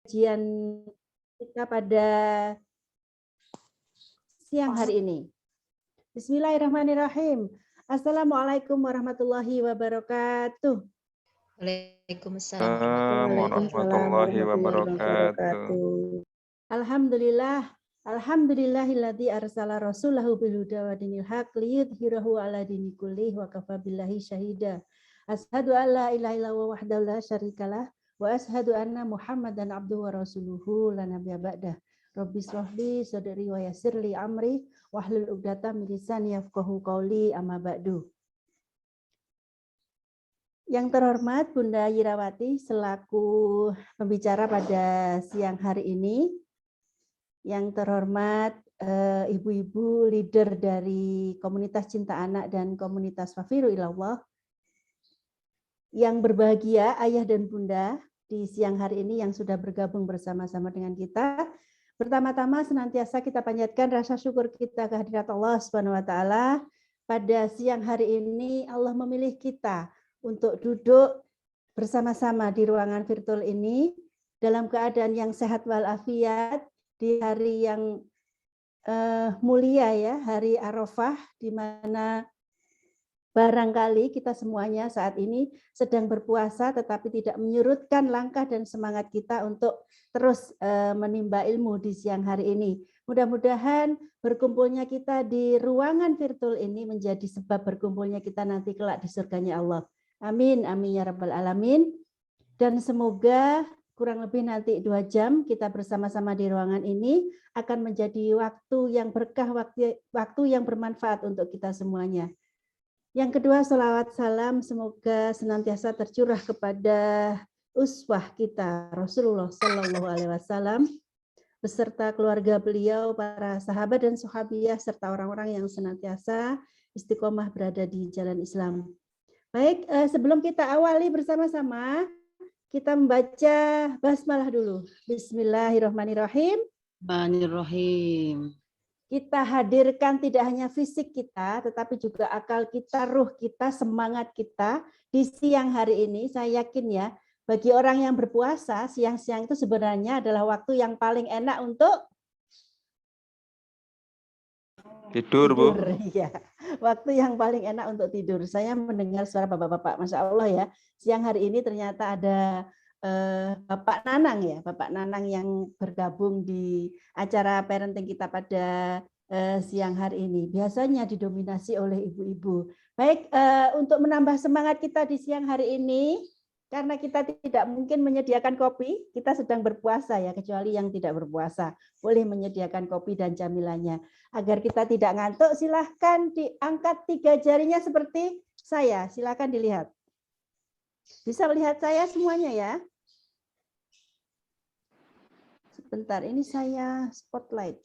kajian kita pada siang hari ini. Bismillahirrahmanirrahim. Assalamualaikum warahmatullahi wabarakatuh. Waalaikumsalam warahmatullahi wabarakatuh. Alhamdulillah. Alhamdulillahilladzi arsala rasulahu bil huda wa dinil haq liyudhhirahu ala dini kullih wa kafa billahi syahida. Asyhadu an la ilaha illallah wahdahu la syarikalah wa asyhadu anna Muhammadan abduhu wa rasuluhu la nabiyya ba'dah. Rabbi shrahli sadri wa yassirli amri wahlul 'uqdatam min lisani yafqahu qawli amma ba'du. Yang terhormat Bunda Yirawati selaku pembicara pada siang hari ini. Yang terhormat ibu-ibu leader dari komunitas Cinta Anak dan komunitas Fafiru Ilallah. Yang berbahagia ayah dan bunda di siang hari ini yang sudah bergabung bersama-sama dengan kita. Pertama-tama senantiasa kita panjatkan rasa syukur kita kehadirat Allah Subhanahu wa taala. Pada siang hari ini Allah memilih kita untuk duduk bersama-sama di ruangan virtual ini dalam keadaan yang sehat walafiat di hari yang mulia ya, hari Arafah, di mana barangkali kita semuanya saat ini sedang berpuasa tetapi tidak menyurutkan langkah dan semangat kita untuk terus menimba ilmu di siang hari ini. Mudah-mudahan berkumpulnya kita di ruangan virtual ini menjadi sebab berkumpulnya kita nanti kelak di surganya Allah. Amin, amin ya rabbal alamin. Dan semoga kurang lebih nanti 2 jam kita bersama-sama di ruangan ini akan menjadi waktu yang berkah, waktu yang bermanfaat untuk kita semuanya. Yang kedua, sholawat salam semoga senantiasa tercurah kepada uswah kita Rasulullah Shallallahu Alaihi Wasallam beserta keluarga beliau, para sahabat dan sahabiah serta orang-orang yang senantiasa istiqomah berada di jalan Islam. Baik, sebelum kita awali bersama-sama, kita membaca basmalah dulu. Bismillahirrahmanirrahim. Bismillahirrahmanirrahim. Kita hadirkan tidak hanya fisik kita, tetapi juga akal kita, ruh kita, semangat kita di siang hari ini. Saya yakin ya, bagi orang yang berpuasa, siang-siang itu sebenarnya adalah waktu yang paling enak untuk Tidur, Bu. Ya, waktu yang paling enak untuk tidur. Saya mendengar suara bapak-bapak, Masya Allah ya. Siang hari ini ternyata ada Bapak Nanang ya, Bapak Nanang yang bergabung di acara parenting kita pada siang hari ini. Biasanya didominasi oleh ibu-ibu. Baik, untuk menambah semangat kita di siang hari ini, karena kita tidak mungkin menyediakan kopi, kita sedang berpuasa ya, kecuali yang tidak berpuasa. Boleh menyediakan kopi dan camilannya. Agar kita tidak ngantuk, silahkan diangkat 3 jarinya seperti saya. Silahkan dilihat. Bisa melihat saya semuanya ya. Sebentar, ini saya spotlight.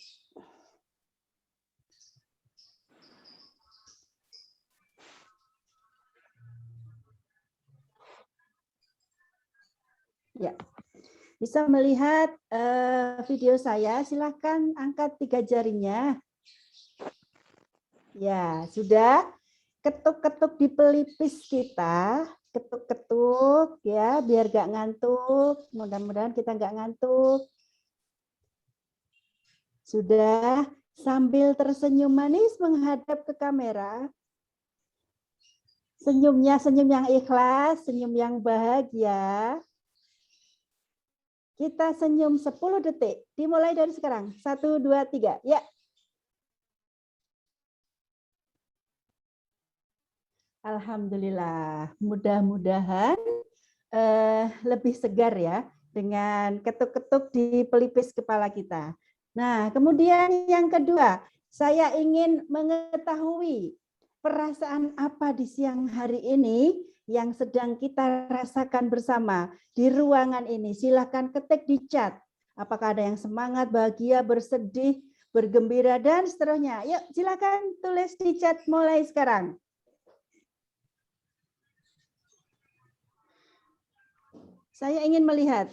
Ya, bisa melihat video saya. Silahkan angkat 3 jarinya. Ya, sudah. Ketuk-ketuk di pelipis kita. Ketuk-ketuk ya, biar gak ngantuk. Mudah-mudahan kita gak ngantuk. Sudah, sambil tersenyum manis menghadap ke kamera. Senyumnya senyum yang ikhlas, senyum yang bahagia. Kita senyum 10 detik. Dimulai dari sekarang. 1, 2, 3. Ya. Alhamdulillah. Mudah-mudahan lebih segar ya dengan ketuk-ketuk di pelipis kepala kita. Nah, kemudian yang kedua, saya ingin mengetahui perasaan apa di siang hari ini yang sedang kita rasakan bersama di ruangan ini. Silakan ketik di chat. Apakah ada yang semangat, bahagia, bersedih, bergembira, dan seterusnya. Yuk, silakan tulis di chat mulai sekarang. Saya ingin melihat.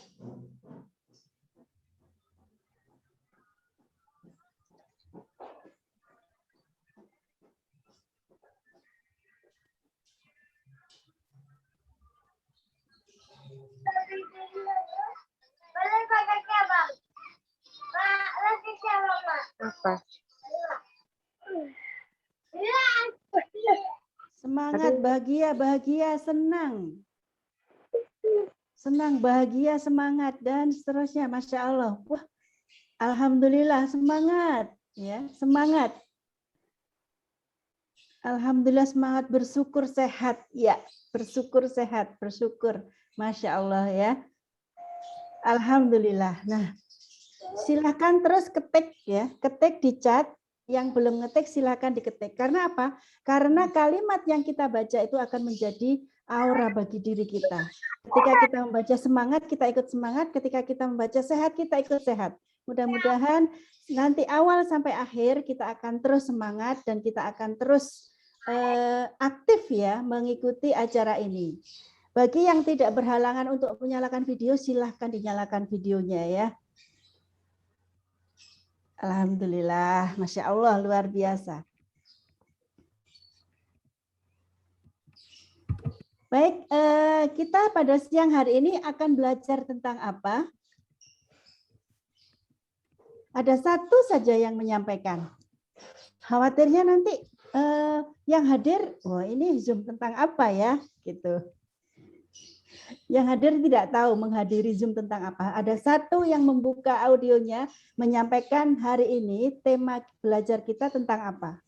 apa? Semangat, bahagia, bahagia, senang. Senang, bahagia, semangat, dan seterusnya. Masya Allah. Wah, alhamdulillah, semangat. Ya, semangat. Alhamdulillah, semangat, bersyukur sehat. Ya, bersyukur sehat, bersyukur. Masya Allah ya. Alhamdulillah. Nah, silakan terus ketik ya, ketik di chat. Yang belum ngetik silakan diketik. Karena apa? Karena kalimat yang kita baca itu akan menjadi aura bagi diri kita. Ketika kita membaca semangat, kita ikut semangat. Ketika kita membaca sehat, kita ikut sehat. Mudah-mudahan nanti awal sampai akhir kita akan terus semangat dan kita akan terus aktif ya mengikuti acara ini. Bagi yang tidak berhalangan untuk menyalakan video, silahkan dinyalakan videonya ya. Alhamdulillah, Masya Allah, luar biasa. Baik, kita pada siang hari ini akan belajar tentang apa? Ada satu saja yang menyampaikan. Khawatirnya nanti yang hadir, wah ini Zoom tentang apa ya? Gitu. Yang hadir tidak tahu menghadiri Zoom tentang apa. Ada satu yang membuka audionya, menyampaikan hari ini tema belajar kita tentang apa.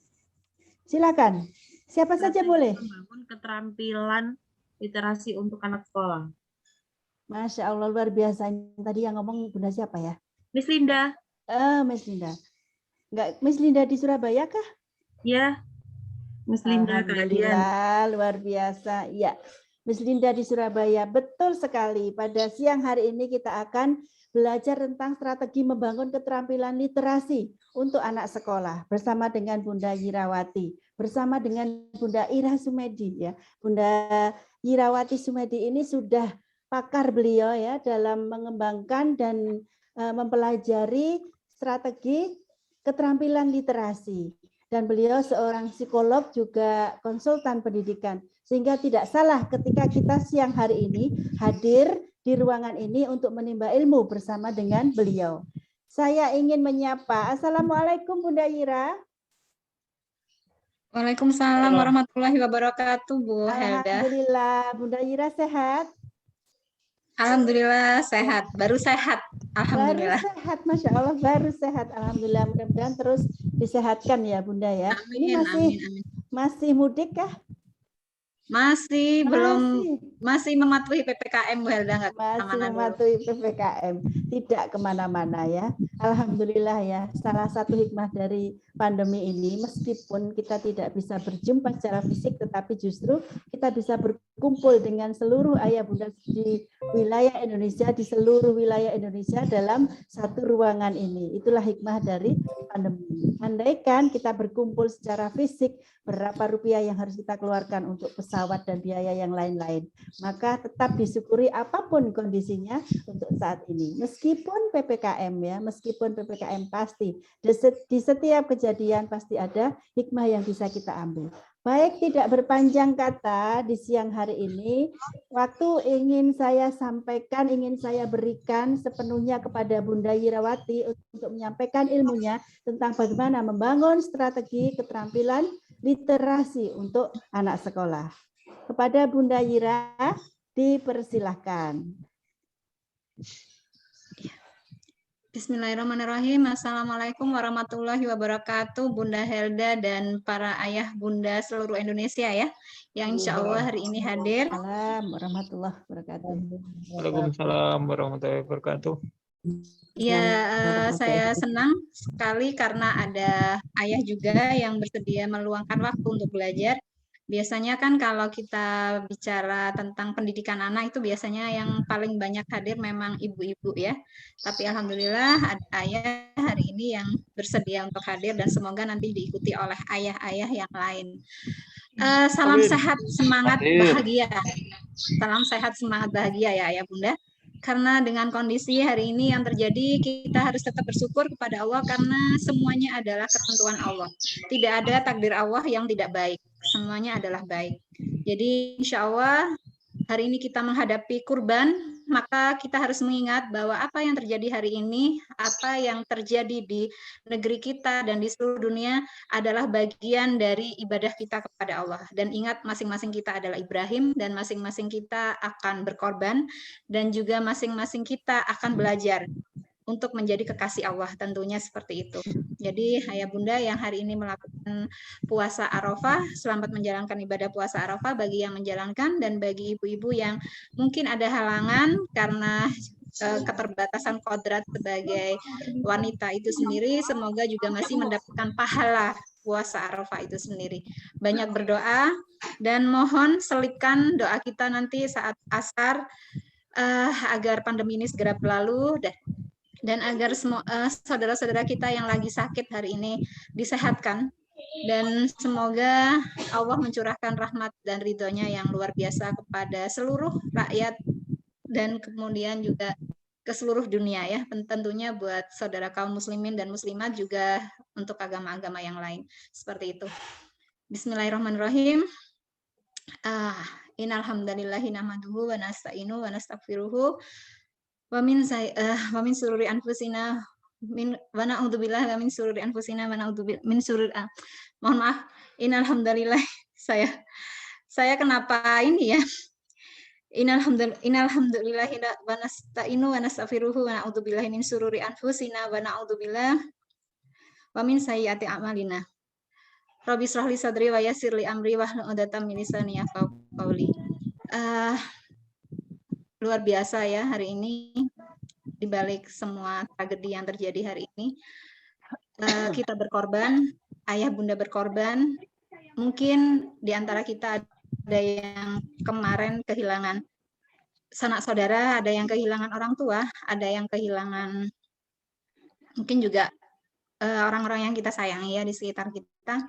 Silakan. Siapa saja boleh. Membangun keterampilan literasi untuk anak sekolah. Masya Allah, luar biasa. Tadi yang ngomong Bunda siapa ya? Miss Linda. Miss Linda. Enggak, Miss Linda di Surabaya kah? Ya. Miss Linda keadilan. Alhamdulillah, luar biasa. Ya. Miss Linda di Surabaya, betul sekali. Pada siang hari ini kita akan belajar tentang strategi membangun keterampilan literasi untuk anak sekolah bersama dengan Bunda Yirawati, bersama dengan Bunda Ira Sumedi ya. Bunda Yirawati Sumedi ini sudah pakar beliau ya dalam mengembangkan dan mempelajari strategi keterampilan literasi. Dan beliau seorang psikolog juga konsultan pendidikan. Sehingga tidak salah ketika kita siang hari ini hadir di ruangan ini untuk menimba ilmu bersama dengan beliau. Saya ingin menyapa. Assalamualaikum Bunda Ira. Waalaikumsalam warahmatullahi wabarakatuh, Bu Helda. Alhamdulillah, Bunda Ira sehat? Alhamdulillah sehat, baru sehat. Alhamdulillah. Baru sehat, Masya Allah, baru sehat. Alhamdulillah, mudah-mudahan terus disehatkan ya Bunda ya. Amin, Ini masih mudik kah? Masih mematuhi PPKM, Bu Helda, nggak masih kemana-mana mematuhi PPKM, tidak kemana-mana ya. Alhamdulillah ya, salah satu hikmah dari pandemi ini, meskipun kita tidak bisa berjumpa secara fisik, tetapi justru kita bisa berkumpul dengan seluruh ayah bunda di wilayah Indonesia, di seluruh wilayah Indonesia dalam satu ruangan ini. Itulah hikmah dari pandemi. Andaikan kita berkumpul secara fisik, berapa rupiah yang harus kita keluarkan untuk pesawat dan biaya yang lain-lain. Maka tetap disyukuri apapun kondisinya untuk saat ini. Meskipun PPKM ya, meskipun PPKM pasti di setiap kejadian pasti ada hikmah yang bisa kita ambil. Baik, tidak berpanjang kata di siang hari ini, waktu ingin saya sampaikan, ingin saya berikan sepenuhnya kepada Bunda Yirawati untuk menyampaikan ilmunya tentang bagaimana membangun strategi keterampilan literasi untuk anak sekolah. Kepada Bunda Yira, dipersilahkan. Bismillahirrahmanirrahim. Assalamualaikum warahmatullahi wabarakatuh, Bunda Helda dan para ayah bunda seluruh Indonesia ya, yang insya Allah hari ini hadir. Assalamualaikum warahmatullahi wabarakatuh. Waalaikumsalam warahmatullahi wabarakatuh. Ya, saya senang sekali karena ada ayah juga yang bersedia meluangkan waktu untuk belajar. Biasanya kan kalau kita bicara tentang pendidikan anak itu biasanya yang paling banyak hadir memang ibu-ibu ya. Tapi alhamdulillah ada ayah hari ini yang bersedia untuk hadir dan semoga nanti diikuti oleh ayah-ayah yang lain. Salam sehat, semangat, bahagia. Salam sehat, semangat, bahagia ya ayah bunda. Karena dengan kondisi hari ini yang terjadi, kita harus tetap bersyukur kepada Allah karena semuanya adalah ketentuan Allah. Tidak ada takdir Allah yang tidak baik. Semuanya adalah baik. Jadi insya Allah hari ini kita menghadapi kurban maka kita harus mengingat bahwa apa yang terjadi hari ini, apa yang terjadi di negeri kita dan di seluruh dunia adalah bagian dari ibadah kita kepada Allah. Dan ingat, masing-masing kita adalah Ibrahim, dan masing-masing kita akan berkorban, dan juga masing-masing kita akan belajar untuk menjadi kekasih Allah, tentunya seperti itu. Jadi ayah bunda yang hari ini melakukan puasa Arafah, selamat menjalankan ibadah puasa Arafah bagi yang menjalankan, dan bagi ibu-ibu yang mungkin ada halangan karena keterbatasan kodrat sebagai wanita itu sendiri, semoga juga masih mendapatkan pahala puasa Arafah itu sendiri. Banyak berdoa, dan mohon selipkan doa kita nanti saat asar agar pandemi ini segera berlalu, dan agar semua saudara-saudara kita yang lagi sakit hari ini disehatkan, dan semoga Allah mencurahkan rahmat dan ridhonya yang luar biasa kepada seluruh rakyat, dan kemudian juga ke seluruh dunia ya, tentunya buat saudara kaum muslimin dan muslimat, juga untuk agama-agama yang lain, seperti itu. Bismillahirrahmanirrahim. Innal hamdalillahi nahmaduhu wa nasta'inu wa nastaghfiruhu wa min sururi anfusina wa na'udzubillahi wa min sururi anfusina wa na'udzubillahi min sururi mohon maaf, innal hamdalillah, saya kenapa ini ya, innal hamdalillahi wa nasta'inu wa nastaghfiruhu wa na'udzubillahi min sururi anfusina wa na'udzubillahi wa min sayyiati a'malina. Rabbi shrah li sadri wa yassir li amri wahlul 'uqdatam min lisani yafqahu qawli. Luar biasa ya hari ini, di balik semua tragedi yang terjadi hari ini, kita berkorban, ayah bunda berkorban. Mungkin di antara kita ada yang kemarin kehilangan sanak saudara, ada yang kehilangan orang tua, ada yang kehilangan mungkin juga orang-orang yang kita sayangi ya di sekitar kita.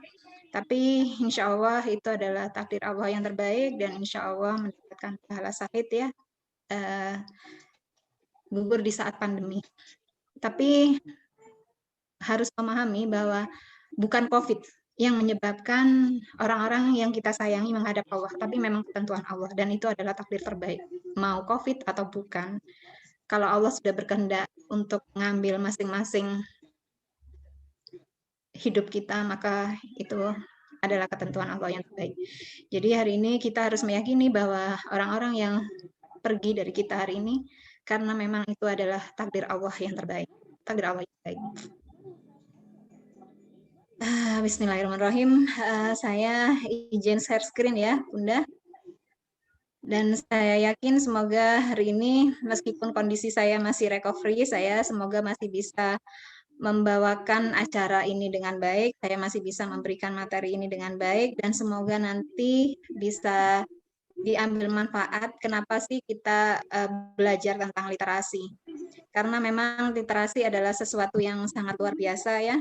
Tapi insya Allah itu adalah takdir Allah yang terbaik, dan insya Allah mendapatkan pahala syahid ya, gugur di saat pandemi. Tapi harus memahami bahwa bukan COVID yang menyebabkan orang-orang yang kita sayangi menghadap Allah, tapi memang ketentuan Allah, dan itu adalah takdir terbaik, mau COVID atau bukan. Kalau Allah sudah berkehendak untuk mengambil masing-masing hidup kita, maka itu adalah ketentuan Allah yang terbaik. Jadi hari ini kita harus meyakini bahwa orang-orang yang pergi dari kita hari ini, karena memang itu adalah takdir Allah yang terbaik. Takdir Allah yang terbaik. Bismillahirrahmanirrahim. Saya izin share screen ya, Bunda. Dan saya yakin semoga hari ini, meskipun kondisi saya masih recovery, saya semoga masih bisa membawakan acara ini dengan baik, saya masih bisa memberikan materi ini dengan baik, dan semoga nanti bisa diambil manfaat. Kenapa sih kita belajar tentang literasi? Karena memang literasi adalah sesuatu yang sangat luar biasa ya.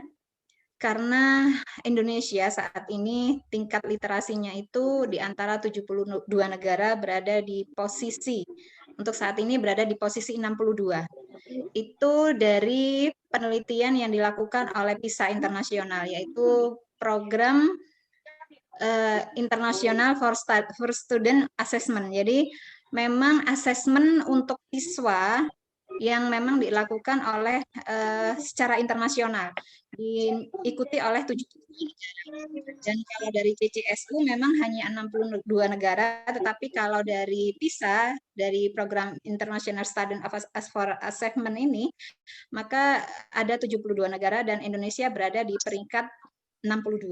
Karena Indonesia saat ini tingkat literasinya itu di antara 72 negara berada di posisi, untuk saat ini berada di posisi 62. Itu dari penelitian yang dilakukan oleh PISA Internasional, yaitu program internasional for student assessment. Jadi memang asesmen untuk siswa yang memang dilakukan oleh secara internasional, diikuti oleh 7 negara. Dan kalau dari CCSU memang hanya 62 negara, tetapi kalau dari PISA, dari program International Student for Assessment ini, maka ada 72 negara dan Indonesia berada di peringkat 62.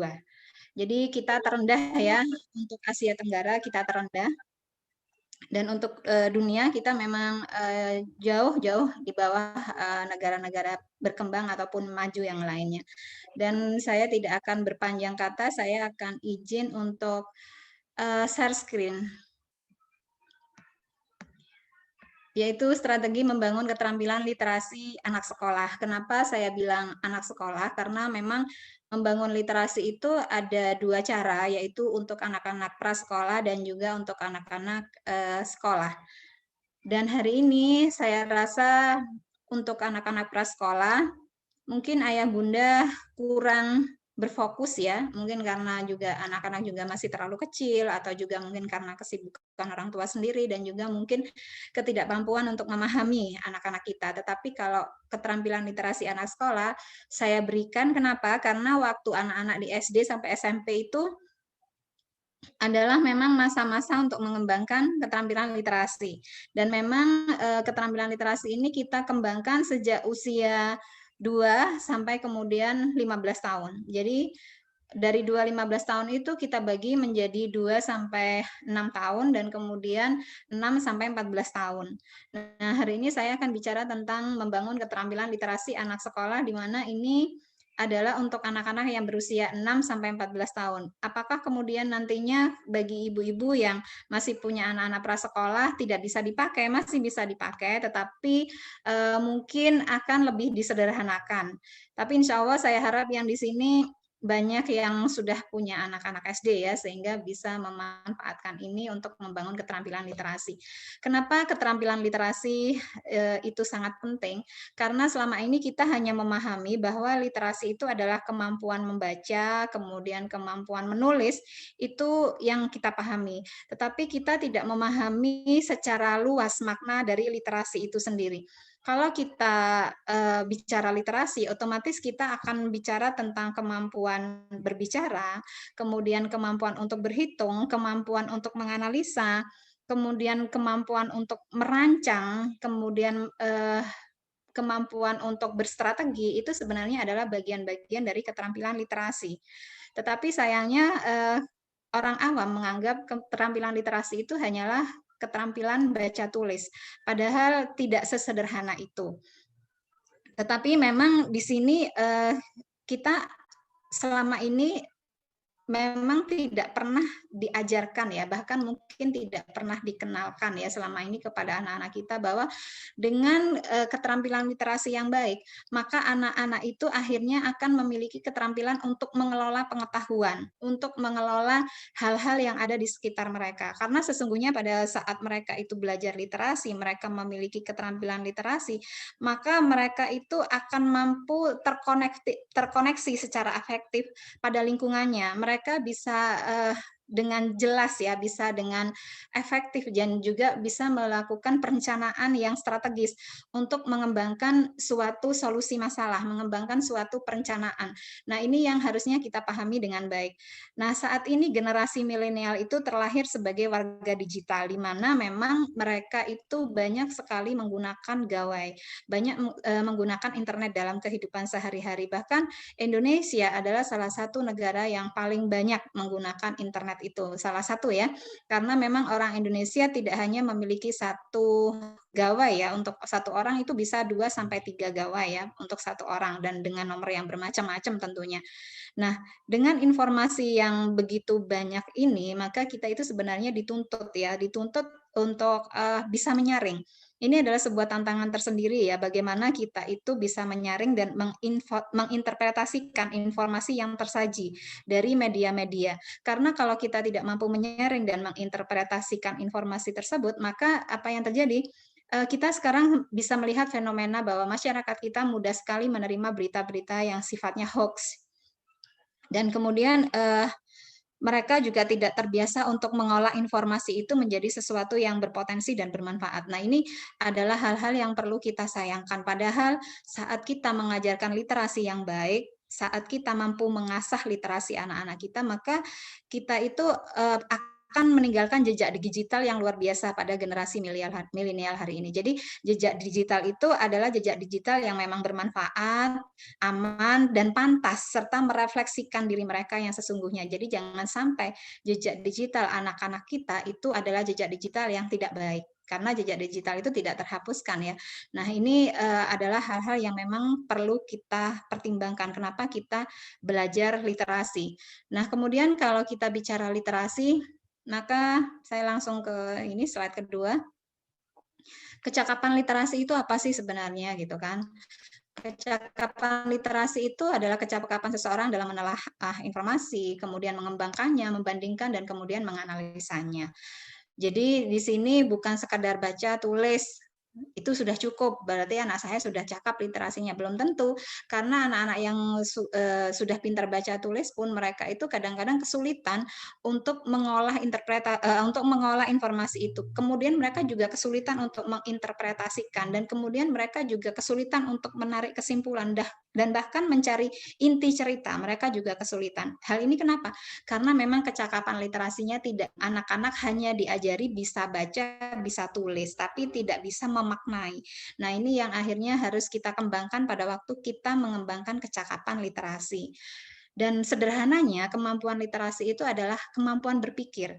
Jadi kita terendah ya, untuk Asia Tenggara kita terendah. Dan untuk dunia kita memang jauh-jauh di bawah negara-negara berkembang ataupun maju yang lainnya. Dan saya tidak akan berpanjang kata, saya akan izin untuk share screen. Yaitu strategi membangun keterampilan literasi anak sekolah. Kenapa saya bilang anak sekolah? Karena memang membangun literasi itu ada 2 cara, yaitu untuk anak-anak prasekolah dan juga untuk anak-anak sekolah. Dan hari ini saya rasa untuk anak-anak prasekolah, mungkin ayah bunda kurang berfokus ya, mungkin karena juga anak-anak juga masih terlalu kecil, atau juga mungkin karena kesibukan orang tua sendiri, dan juga mungkin ketidakmampuan untuk memahami anak-anak kita. Tetapi kalau keterampilan literasi anak sekolah, saya berikan, kenapa? Karena waktu anak-anak di SD sampai SMP itu adalah memang masa-masa untuk mengembangkan keterampilan literasi. Dan memang keterampilan literasi ini kita kembangkan sejak usia 2 sampai kemudian 15 tahun. Jadi dari 2-15 tahun itu kita bagi menjadi 2 sampai 6 tahun dan kemudian 6 sampai 14 tahun. Nah, hari ini saya akan bicara tentang membangun keterampilan literasi anak sekolah, di mana ini adalah untuk anak-anak yang berusia 6 sampai 14 tahun. Apakah kemudian nantinya bagi ibu-ibu yang masih punya anak-anak prasekolah tidak bisa dipakai? Masih bisa dipakai, tetapi mungkin akan lebih disederhanakan. Tapi insya Allah saya harap yang di sini banyak yang sudah punya anak-anak SD ya, sehingga bisa memanfaatkan ini untuk membangun keterampilan literasi. Kenapa keterampilan literasi itu sangat penting? Karena selama ini kita hanya memahami bahwa literasi itu adalah kemampuan membaca, kemudian kemampuan menulis, itu yang kita pahami. Tetapi kita tidak memahami secara luas makna dari literasi itu sendiri. Kalau kita bicara literasi, otomatis kita akan bicara tentang kemampuan berbicara, kemudian kemampuan untuk berhitung, kemampuan untuk menganalisa, kemudian kemampuan untuk merancang, kemudian kemampuan untuk berstrategi, itu sebenarnya adalah bagian-bagian dari keterampilan literasi. Tetapi sayangnya orang awam menganggap keterampilan literasi itu hanyalah keterampilan baca tulis, padahal tidak sesederhana itu. Tetapi memang di sini kita selama ini memang tidak pernah diajarkan ya, bahkan mungkin tidak pernah dikenalkan ya selama ini kepada anak-anak kita bahwa dengan keterampilan literasi yang baik, maka anak-anak itu akhirnya akan memiliki keterampilan untuk mengelola pengetahuan, untuk mengelola hal-hal yang ada di sekitar mereka. Karena sesungguhnya pada saat mereka itu belajar literasi, mereka memiliki keterampilan literasi, maka mereka itu akan mampu terkoneksi secara efektif pada lingkungannya. Mereka bisa dengan jelas ya, bisa dengan efektif dan juga bisa melakukan perencanaan yang strategis untuk mengembangkan suatu solusi masalah, mengembangkan suatu perencanaan. Nah, ini yang harusnya kita pahami dengan baik. Nah, saat ini generasi milenial itu terlahir sebagai warga digital, di mana memang mereka itu banyak sekali menggunakan gawai, banyak menggunakan internet dalam kehidupan sehari-hari. Bahkan Indonesia adalah salah satu negara yang paling banyak menggunakan internet itu, salah satu ya, karena memang orang Indonesia tidak hanya memiliki satu gawai ya, untuk satu orang itu bisa 2 sampai 3 gawai ya untuk satu orang, dan dengan nomor yang bermacam-macam tentunya. Nah, dengan informasi yang begitu banyak ini, maka kita itu sebenarnya dituntut ya, dituntut untuk bisa menyaring. Ini adalah sebuah tantangan tersendiri ya, bagaimana kita itu bisa menyaring dan menginterpretasikan informasi yang tersaji dari media-media. Karena kalau kita tidak mampu menyaring dan menginterpretasikan informasi tersebut, maka apa yang terjadi? Kita sekarang bisa melihat fenomena bahwa masyarakat kita mudah sekali menerima berita-berita yang sifatnya hoax. Dan kemudian mereka juga tidak terbiasa untuk mengolah informasi itu menjadi sesuatu yang berpotensi dan bermanfaat. Nah, ini adalah hal-hal yang perlu kita sayangkan. Padahal saat kita mengajarkan literasi yang baik, saat kita mampu mengasah literasi anak-anak kita, maka kita itu akan meninggalkan jejak digital yang luar biasa pada generasi milenial hari ini. Jadi jejak digital itu adalah jejak digital yang memang bermanfaat, aman, dan pantas, serta merefleksikan diri mereka yang sesungguhnya. Jadi jangan sampai jejak digital anak-anak kita itu adalah jejak digital yang tidak baik, karena jejak digital itu tidak terhapuskan ya. Nah, ini adalah hal-hal yang memang perlu kita pertimbangkan kenapa kita belajar literasi. Nah, kemudian kalau kita bicara literasi, maka saya langsung ke ini slide kedua. Kecakapan literasi itu apa sih sebenarnya gitu kan? Kecakapan literasi itu adalah kecakapan seseorang dalam menelaah informasi, kemudian mengembangkannya, membandingkan, dan kemudian menganalisanya. Jadi di sini bukan sekadar baca, tulis, itu sudah cukup, berarti anak saya sudah cakap literasinya. Belum tentu, karena anak-anak yang sudah pintar baca tulis pun mereka itu kadang-kadang kesulitan untuk mengolah untuk mengolah informasi itu. Kemudian mereka juga kesulitan untuk menginterpretasikan, dan kemudian mereka juga kesulitan untuk menarik kesimpulan dan bahkan mencari inti cerita. Mereka juga kesulitan. Hal ini kenapa? Karena memang kecakapan literasinya tidak, anak-anak hanya diajari bisa baca, bisa tulis, tapi tidak bisa memaknai. Nah, ini yang akhirnya harus kita kembangkan pada waktu kita mengembangkan kecakapan literasi. Dan sederhananya, kemampuan literasi itu adalah kemampuan berpikir.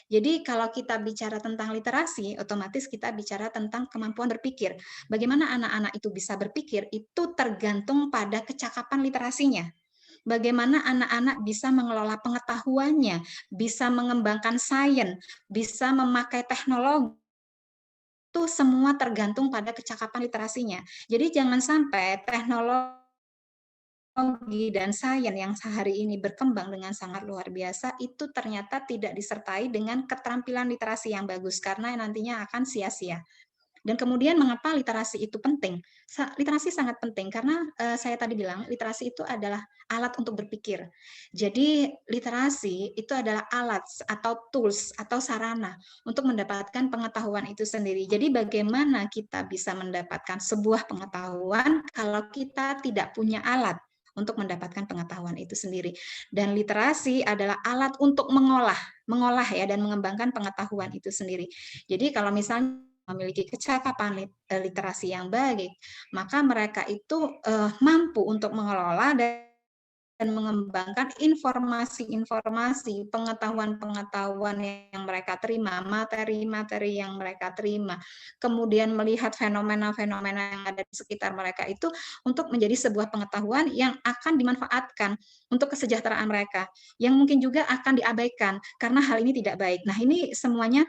Jadi kalau kita bicara tentang literasi, otomatis kita bicara tentang kemampuan berpikir. Bagaimana anak-anak itu bisa berpikir, itu tergantung pada kecakapan literasinya. Bagaimana anak-anak bisa mengelola pengetahuannya, bisa mengembangkan sains, bisa memakai teknologi, itu semua tergantung pada kecakapan literasinya. Jadi jangan sampai teknologi dan sains yang sehari ini berkembang dengan sangat luar biasa itu ternyata tidak disertai dengan keterampilan literasi yang bagus, karena nantinya akan sia-sia. Dan kemudian mengapa literasi itu penting? Literasi sangat penting karena saya tadi bilang literasi itu adalah alat untuk berpikir. Jadi literasi itu adalah alat atau tools atau sarana untuk mendapatkan pengetahuan itu sendiri. Jadi bagaimana kita bisa mendapatkan sebuah pengetahuan kalau kita tidak punya alat untuk mendapatkan pengetahuan itu sendiri. Dan literasi adalah alat untuk mengolah ya, dan mengembangkan pengetahuan itu sendiri. Jadi kalau misalnya memiliki kecakapan literasi yang baik, maka mereka itu mampu untuk mengelola dan mengembangkan informasi-informasi, pengetahuan-pengetahuan yang mereka terima, materi-materi yang mereka terima, kemudian melihat fenomena-fenomena yang ada di sekitar mereka itu untuk menjadi sebuah pengetahuan yang akan dimanfaatkan untuk kesejahteraan mereka, yang mungkin juga akan diabaikan karena hal ini tidak baik. Nah, ini semuanya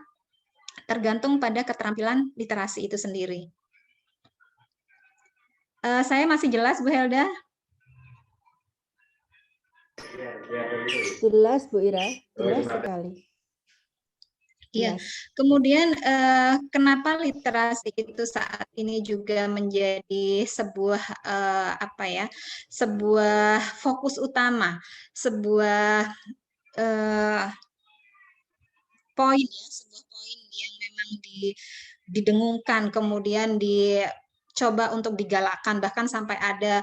tergantung pada keterampilan literasi itu sendiri. Saya masih jelas, Bu Helda? Jelas, Bu Ira, jelas sekali. Iya. Kemudian kenapa literasi itu saat ini juga menjadi sebuah sebuah fokus utama, sebuah poin ya, sebuah poin yang memang didengungkan, kemudian dicoba untuk digalakkan, bahkan sampai ada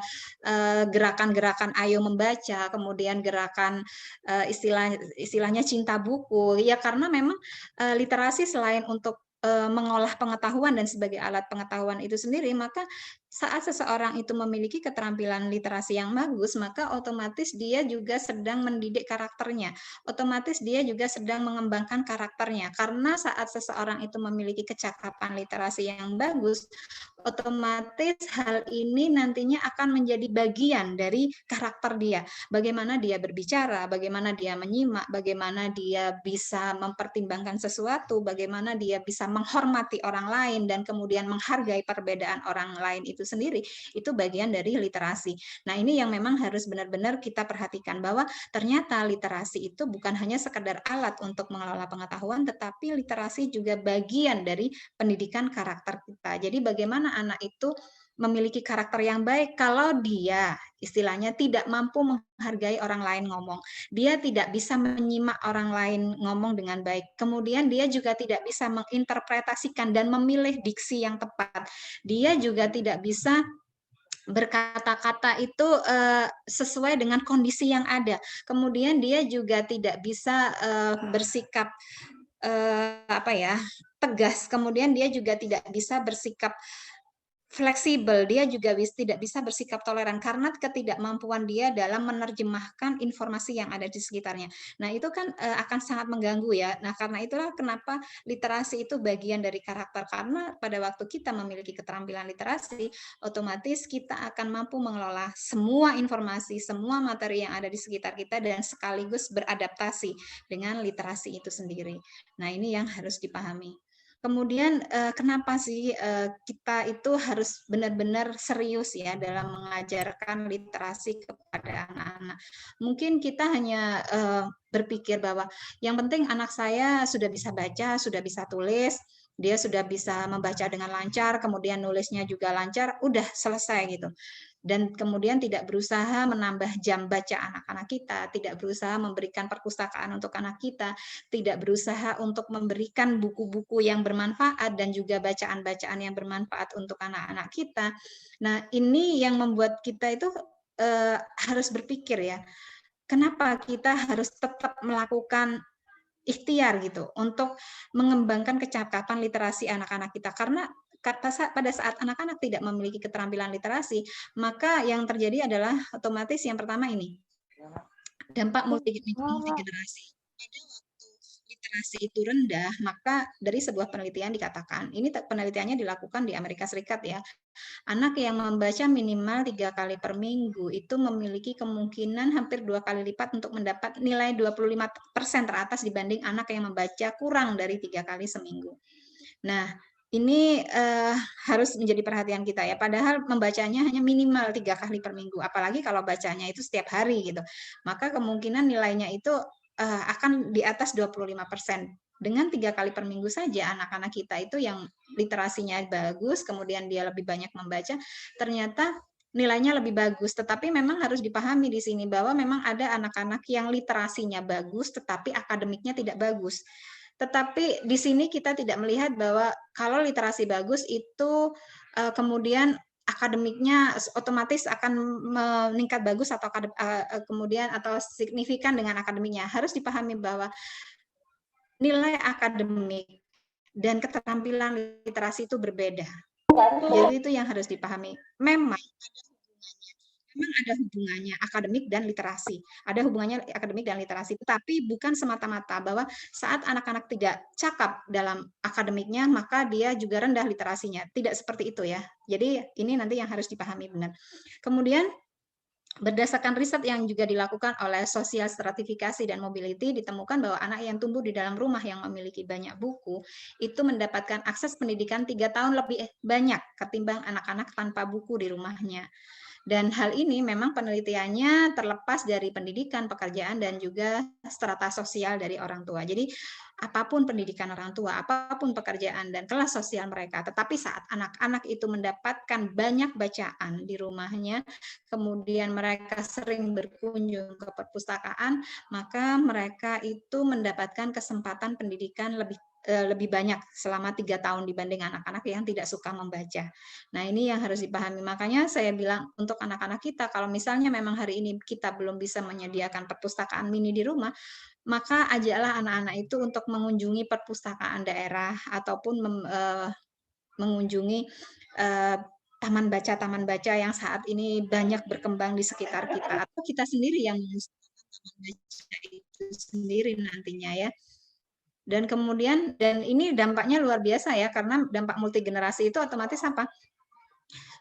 gerakan-gerakan ayo membaca, kemudian gerakan istilahnya cinta buku, ya karena memang literasi selain untuk mengolah pengetahuan dan sebagai alat pengetahuan itu sendiri, maka saat seseorang itu memiliki keterampilan literasi yang bagus, maka otomatis dia juga sedang mendidik karakternya, otomatis dia juga sedang mengembangkan karakternya, karena saat seseorang itu memiliki kecakapan literasi yang bagus, otomatis hal ini nantinya akan menjadi bagian dari karakter dia, bagaimana dia berbicara, bagaimana dia menyimak, bagaimana dia bisa mempertimbangkan sesuatu, bagaimana dia bisa menghormati orang lain, dan kemudian menghargai perbedaan orang lain itu sendiri, itu bagian dari literasi. Nah, ini yang memang harus benar-benar kita perhatikan, bahwa ternyata literasi itu bukan hanya sekedar alat untuk mengelola pengetahuan, tetapi literasi juga bagian dari pendidikan karakter kita. Jadi bagaimana anak itu memiliki karakter yang baik kalau dia istilahnya tidak mampu menghargai orang lain ngomong. Dia tidak bisa menyimak orang lain ngomong dengan baik. Kemudian dia juga tidak bisa menginterpretasikan dan memilih diksi yang tepat. Dia juga tidak bisa berkata-kata itu sesuai dengan kondisi yang ada. Kemudian dia juga tidak bisa bersikap tegas. Kemudian dia juga tidak bisa bersikap fleksibel, dia juga tidak bisa bersikap toleran karena ketidakmampuan dia dalam menerjemahkan informasi yang ada di sekitarnya. Nah, itu kan akan sangat mengganggu ya. Nah, karena itulah kenapa literasi itu bagian dari karakter, karena pada waktu kita memiliki keterampilan literasi, otomatis kita akan mampu mengelola semua informasi, semua materi yang ada di sekitar kita, dan sekaligus beradaptasi dengan literasi itu sendiri. Nah, ini yang harus dipahami. Kemudian kenapa sih kita itu harus benar-benar serius ya dalam mengajarkan literasi kepada anak-anak. Mungkin kita hanya berpikir bahwa yang penting anak saya sudah bisa baca, sudah bisa tulis, dia sudah bisa membaca dengan lancar, kemudian nulisnya juga lancar, udah selesai gitu. Dan kemudian tidak berusaha menambah jam baca anak-anak kita, tidak berusaha memberikan perpustakaan untuk anak kita, tidak berusaha untuk memberikan buku-buku yang bermanfaat dan juga bacaan-bacaan yang bermanfaat untuk anak-anak kita. Nah, ini yang membuat kita itu harus berpikir ya, kenapa kita harus tetap melakukan ikhtiar gitu untuk mengembangkan kecakapan literasi anak-anak kita, karena pada saat anak-anak tidak memiliki keterampilan literasi, maka yang terjadi adalah otomatis yang pertama ini, dampak multigenerasi. Pada waktu literasi itu rendah, maka dari sebuah penelitian dikatakan, ini penelitiannya dilakukan di Amerika Serikat ya, anak yang membaca minimal 3 kali per minggu itu memiliki kemungkinan hampir 2 kali lipat untuk mendapat nilai 25% teratas dibanding anak yang membaca kurang dari 3 kali seminggu. Nah, ini harus menjadi perhatian kita ya. Padahal membacanya hanya minimal 3 kali per minggu. Apalagi kalau bacanya itu setiap hari gitu. Maka kemungkinan nilainya itu akan di atas 25%. Dengan 3 kali per minggu saja anak-anak kita itu yang literasinya bagus, kemudian dia lebih banyak membaca, ternyata nilainya lebih bagus. Tetapi memang harus dipahami di sini bahwa memang ada anak-anak yang literasinya bagus, tetapi akademiknya tidak bagus. Tetapi di sini kita tidak melihat bahwa kalau literasi bagus itu kemudian akademiknya otomatis akan meningkat bagus atau kemudian atau signifikan dengan akademiknya. Harus dipahami bahwa nilai akademik dan keterampilan literasi itu berbeda. Jadi itu yang harus dipahami. Memang ada hubungannya akademik dan literasi. Ada hubungannya akademik dan literasi, tetapi bukan semata-mata bahwa saat anak-anak tidak cakap dalam akademiknya, maka dia juga rendah literasinya. Tidak seperti itu ya. Jadi ini nanti yang harus dipahami benar. Kemudian berdasarkan riset yang juga dilakukan oleh Social Stratification dan Mobility, ditemukan bahwa anak yang tumbuh di dalam rumah yang memiliki banyak buku, itu mendapatkan akses pendidikan 3 tahun lebih banyak ketimbang anak-anak tanpa buku di rumahnya. Dan hal ini memang penelitiannya terlepas dari pendidikan, pekerjaan, dan juga strata sosial dari orang tua. Jadi apapun pendidikan orang tua, apapun pekerjaan dan kelas sosial mereka, tetapi saat anak-anak itu mendapatkan banyak bacaan di rumahnya, kemudian mereka sering berkunjung ke perpustakaan, maka mereka itu mendapatkan kesempatan pendidikan lebih banyak selama 3 tahun dibanding anak-anak yang tidak suka membaca. Nah, ini yang harus dipahami. Makanya saya bilang untuk anak-anak kita, kalau misalnya memang hari ini kita belum bisa menyediakan perpustakaan mini di rumah, maka ajaklah anak-anak itu untuk mengunjungi perpustakaan daerah ataupun mengunjungi taman baca yang saat ini banyak berkembang di sekitar kita, atau kita sendiri yang mengusahakan taman baca itu sendiri nantinya ya. Dan kemudian, dan ini dampaknya luar biasa ya, karena dampak multigenerasi itu otomatis apa?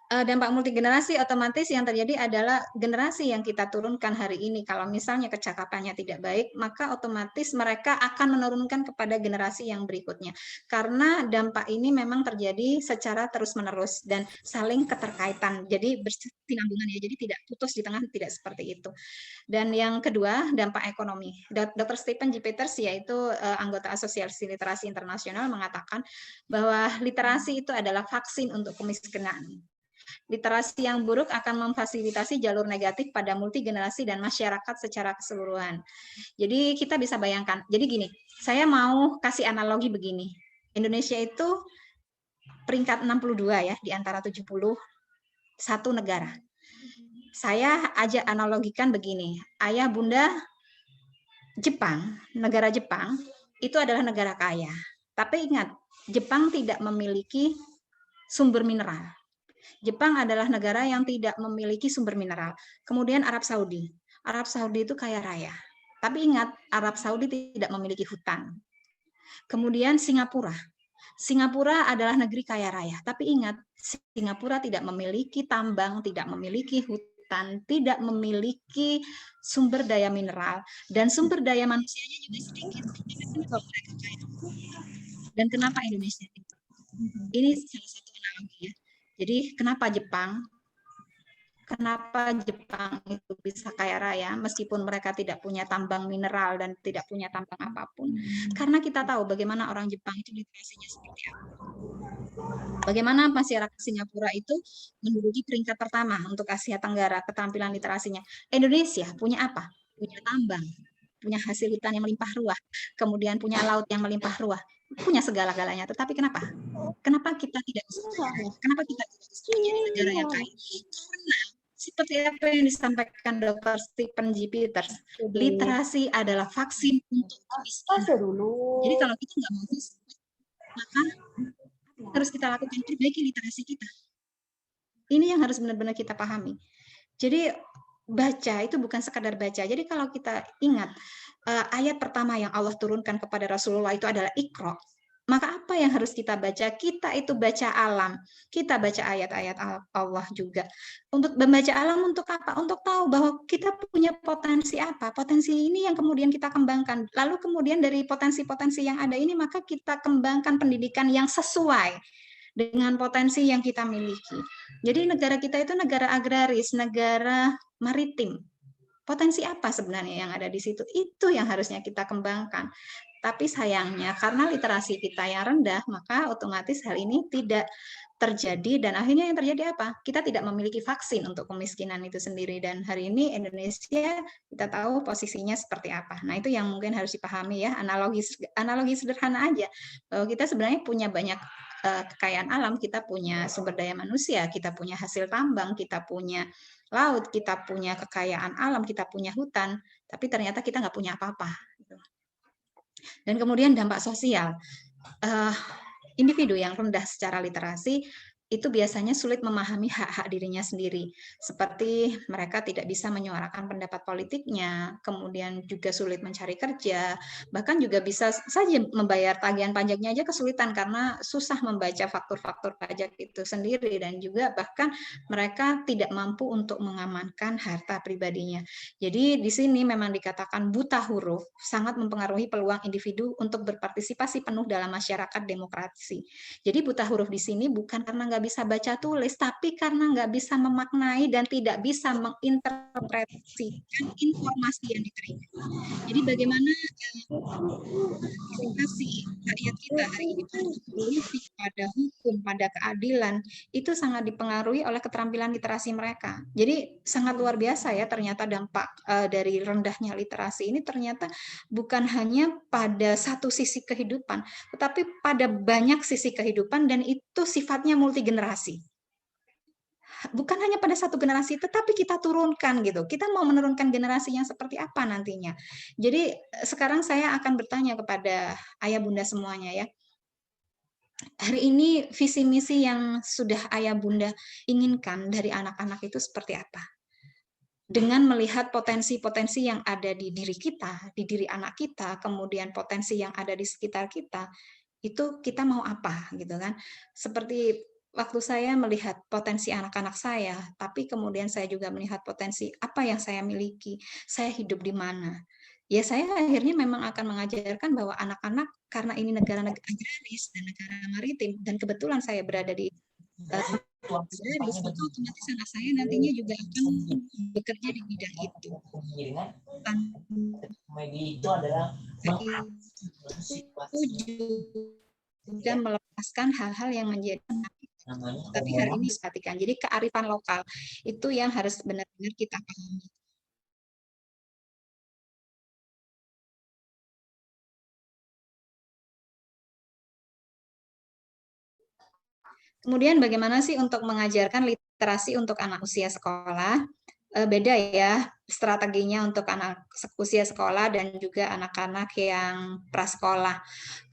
Dampak multigenerasi otomatis yang terjadi adalah generasi yang kita turunkan hari ini, kalau misalnya kecakapannya tidak baik, maka otomatis mereka akan menurunkan kepada generasi yang berikutnya. Karena dampak ini memang terjadi secara terus-menerus dan saling keterkaitan, jadi berkesinambungan ya, jadi tidak putus di tengah, tidak seperti itu. Dan yang kedua, dampak ekonomi. Dr. Stephen G. Peters, yaitu anggota Asosiasi Literasi Internasional, mengatakan bahwa literasi itu adalah vaksin untuk kemiskinan. Literasi yang buruk akan memfasilitasi jalur negatif pada multigenerasi dan masyarakat secara keseluruhan. Jadi kita bisa bayangkan, jadi gini, saya mau kasih analogi begini. Indonesia itu peringkat 62 ya, di antara 71 negara. Saya ajak analogikan begini, ayah bunda Jepang, negara Jepang, itu adalah negara kaya. Tapi ingat, Jepang tidak memiliki sumber mineral. Jepang adalah negara yang tidak memiliki sumber mineral. Kemudian Arab Saudi. Arab Saudi itu kaya raya. Tapi ingat, Arab Saudi tidak memiliki hutan. Kemudian Singapura. Singapura adalah negeri kaya raya. Tapi ingat, Singapura tidak memiliki tambang, tidak memiliki hutan, tidak memiliki sumber daya mineral. Dan sumber daya manusianya juga sedikit. Dan kenapa Indonesia? Ini salah satu analogi ya. Jadi kenapa Jepang Kenapa Jepang itu bisa kaya raya meskipun mereka tidak punya tambang mineral dan tidak punya tambang apapun? Karena kita tahu bagaimana orang Jepang itu literasinya seperti apa. Bagaimana masyarakat Singapura itu menduduki peringkat pertama untuk Asia Tenggara keterampilan literasinya. Indonesia punya apa? Punya tambang, punya hasil hutan yang melimpah ruah, kemudian punya laut yang melimpah ruah, punya segala-galanya. Tetapi kenapa? Kenapa kita tidak bisa kaya? Kenapa kita tidak bisa menjadi negara yang kaya? Karena seperti apa yang disampaikan Dr. Stephen G. Peters, literasi adalah vaksin untuk kemiskinan. Jadi kalau kita nggak mau maka harus kita lakukan, perbaiki literasi kita. Ini yang harus benar-benar kita pahami. Jadi baca itu bukan sekadar baca. Jadi kalau kita ingat ayat pertama yang Allah turunkan kepada Rasulullah itu adalah Iqra. Maka apa yang harus kita baca? Kita itu baca alam. Kita baca ayat-ayat Allah juga. Untuk membaca alam untuk apa? Untuk tahu bahwa kita punya potensi apa. Potensi ini yang kemudian kita kembangkan. Lalu kemudian dari potensi-potensi yang ada ini maka kita kembangkan pendidikan yang sesuai dengan potensi yang kita miliki. Jadi negara kita itu negara agraris, negara maritim. Potensi apa sebenarnya yang ada di situ? Itu yang harusnya kita kembangkan. Tapi sayangnya karena literasi kita yang rendah, maka otomatis hal ini tidak terjadi dan akhirnya yang terjadi apa? Kita tidak memiliki vaksin untuk kemiskinan itu sendiri dan hari ini Indonesia kita tahu posisinya seperti apa. Nah, itu yang mungkin harus dipahami ya, analogi sederhana aja. Bahwa kita sebenarnya punya banyak kekayaan alam, kita punya sumber daya manusia, kita punya hasil tambang, kita punya laut, kita punya kekayaan alam, kita punya hutan, tapi ternyata kita nggak punya apa-apa. Dan kemudian dampak sosial, individu yang rendah secara literasi itu biasanya sulit memahami hak-hak dirinya sendiri, seperti mereka tidak bisa menyuarakan pendapat politiknya, kemudian juga sulit mencari kerja, bahkan juga bisa saja membayar tagihan pajaknya aja kesulitan karena susah membaca faktur-faktur pajak itu sendiri, dan juga bahkan mereka tidak mampu untuk mengamankan harta pribadinya. Jadi di sini memang dikatakan buta huruf sangat mempengaruhi peluang individu untuk berpartisipasi penuh dalam masyarakat demokrasi. Jadi buta huruf di sini bukan karena nggak bisa baca tulis, tapi karena nggak bisa memaknai dan tidak bisa menginterpretasikan informasi yang diterima. Jadi bagaimana partisipasi rakyat kita hari ini pada hukum, pada keadilan, itu sangat dipengaruhi oleh keterampilan literasi mereka. Jadi sangat luar biasa ya ternyata dampak dari rendahnya literasi ini ternyata bukan hanya pada satu sisi kehidupan, tetapi pada banyak sisi kehidupan dan itu sifatnya multigenerasi. Bukan hanya pada satu generasi, tetapi kita turunkan gitu. Kita mau menurunkan generasi yang seperti apa nantinya. Jadi sekarang saya akan bertanya kepada ayah bunda semuanya ya. Hari ini visi misi yang sudah ayah bunda inginkan dari anak-anak itu seperti apa? Dengan melihat potensi-potensi yang ada di diri kita, di diri anak kita, kemudian potensi yang ada di sekitar kita, itu kita mau apa gitu kan? Seperti waktu saya melihat potensi anak-anak saya, tapi kemudian saya juga melihat potensi apa yang saya miliki, saya hidup di mana. Ya saya akhirnya memang akan mengajarkan bahwa anak-anak karena ini negara-negara agraris dan negara maritim dan kebetulan saya berada di agraris, maka otomatis anak saya nantinya juga akan bekerja di bidang itu. Itu adalah juga melepaskan hal-hal yang menjadi tapi hari ini perhatikan. Jadi kearifan lokal itu yang harus benar-benar kita pahami. Kemudian bagaimana sih untuk mengajarkan literasi untuk anak usia sekolah? Beda ya strateginya untuk anak usia sekolah dan juga anak-anak yang prasekolah.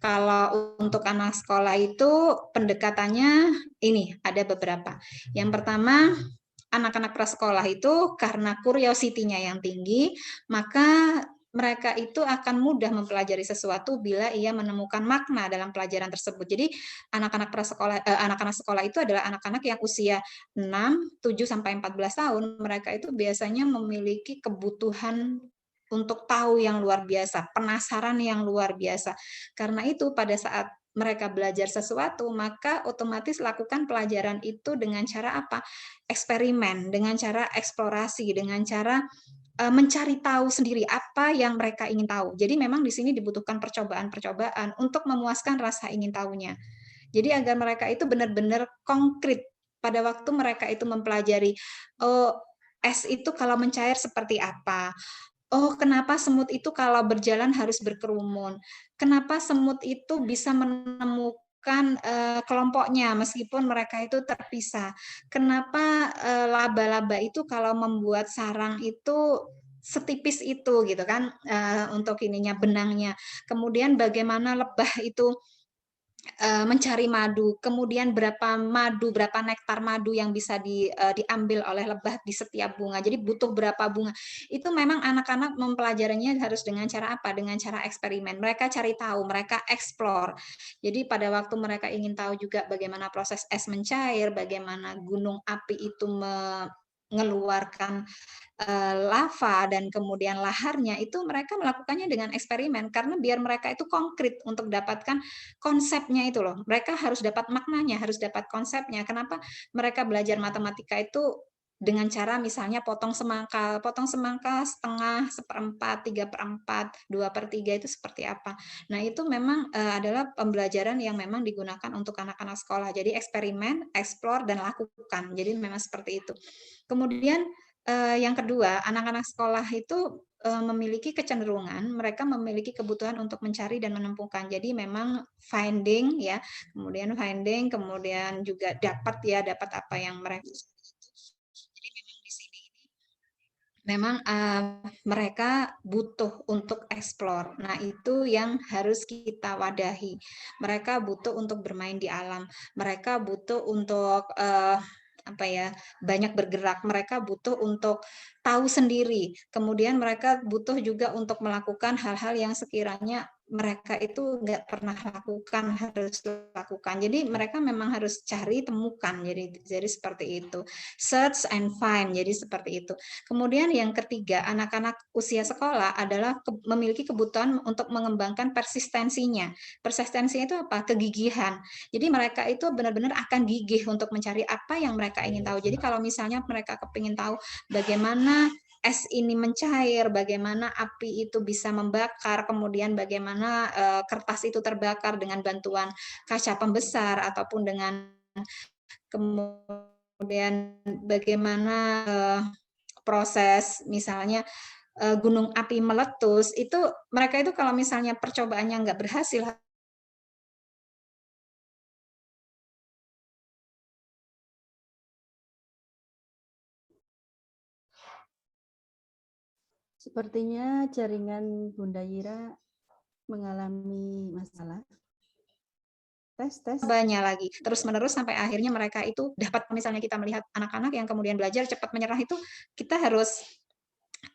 Kalau untuk anak sekolah itu pendekatannya ini ada beberapa. Yang pertama, anak-anak prasekolah itu karena curiosity-nya yang tinggi, maka mereka itu akan mudah mempelajari sesuatu bila ia menemukan makna dalam pelajaran tersebut. Jadi anak-anak prasekolah, anak-anak sekolah itu adalah anak-anak yang usia 6, 7 sampai 14 tahun. Mereka itu biasanya memiliki kebutuhan untuk tahu yang luar biasa, penasaran yang luar biasa. Karena itu pada saat mereka belajar sesuatu, maka otomatis lakukan pelajaran itu dengan cara apa? Eksperimen, dengan cara eksplorasi, dengan cara mencari tahu sendiri apa yang mereka ingin tahu. Jadi memang di sini dibutuhkan percobaan-percobaan untuk memuaskan rasa ingin tahunya. Jadi agar mereka itu benar-benar konkret pada waktu mereka itu mempelajari, oh, es itu kalau mencair seperti apa? Oh, kenapa semut itu kalau berjalan harus berkerumun? Kenapa semut itu bisa menemukan kelompoknya meskipun mereka itu terpisah? Kenapa laba-laba itu kalau membuat sarang itu setipis itu gitu kan untuk ininya benangnya. Kemudian bagaimana lebah itu mencari madu, kemudian berapa nektar madu yang bisa diambil oleh lebah di setiap bunga. Jadi butuh berapa bunga. Itu memang anak-anak mempelajarinya harus dengan cara apa? Dengan cara eksperimen. Mereka cari tahu, mereka eksplor. Jadi pada waktu mereka ingin tahu juga bagaimana proses es mencair, bagaimana gunung api itu mengeluarkan lava dan kemudian laharnya, itu mereka melakukannya dengan eksperimen karena biar mereka itu konkret untuk dapatkan konsepnya itu loh. Mereka harus dapat maknanya, harus dapat konsepnya. Kenapa mereka belajar matematika itu dengan cara misalnya potong semangka setengah, seperempat, 3/4, 2/3 itu seperti apa. Nah itu memang adalah pembelajaran yang memang digunakan untuk anak-anak sekolah. Jadi eksperimen, eksplor, dan lakukan. Jadi memang seperti itu. Kemudian yang kedua, anak-anak sekolah itu memiliki kecenderungan, mereka memiliki kebutuhan untuk mencari dan menemukan. Jadi memang finding ya, kemudian juga dapat apa yang mereka. Jadi memang di sini ini memang mereka butuh untuk eksplor. Nah, itu yang harus kita wadahi. Mereka butuh untuk bermain di alam. Mereka butuh untuk banyak bergerak. Mereka butuh untuk tahu sendiri. Kemudian mereka butuh juga untuk melakukan hal-hal yang sekiranya mereka itu nggak pernah lakukan, harus lakukan. Jadi mereka memang harus cari, temukan. Jadi seperti itu. Search and find. Jadi seperti itu. Kemudian yang ketiga, anak-anak usia sekolah adalah memiliki kebutuhan untuk mengembangkan persistensinya. Persistensinya itu apa? Kegigihan. Jadi mereka itu benar-benar akan gigih untuk mencari apa yang mereka ingin tahu. Jadi kalau misalnya mereka kepingin tahu bagaimana es ini mencair, bagaimana api itu bisa membakar, kemudian bagaimana kertas itu terbakar dengan bantuan kaca pembesar ataupun dengan kemudian bagaimana proses misalnya gunung api meletus, itu mereka itu kalau misalnya percobaannya nggak berhasil, Sepertinya jaringan Bunda Yira mengalami masalah. Tes. banyak lagi terus-menerus sampai akhirnya mereka itu dapat. Misalnya kita melihat anak-anak yang kemudian belajar cepat menyerah, itu kita harus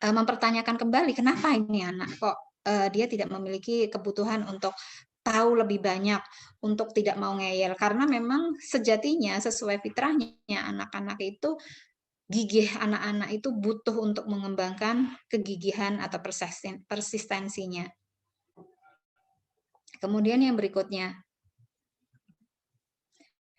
mempertanyakan kembali kenapa ini anak kok dia tidak memiliki kebutuhan untuk tahu lebih banyak, untuk tidak mau ngeyel, karena memang sejatinya sesuai fitrahnya anak-anak itu gigih, anak-anak itu butuh untuk mengembangkan kegigihan atau persistensinya. Kemudian yang berikutnya,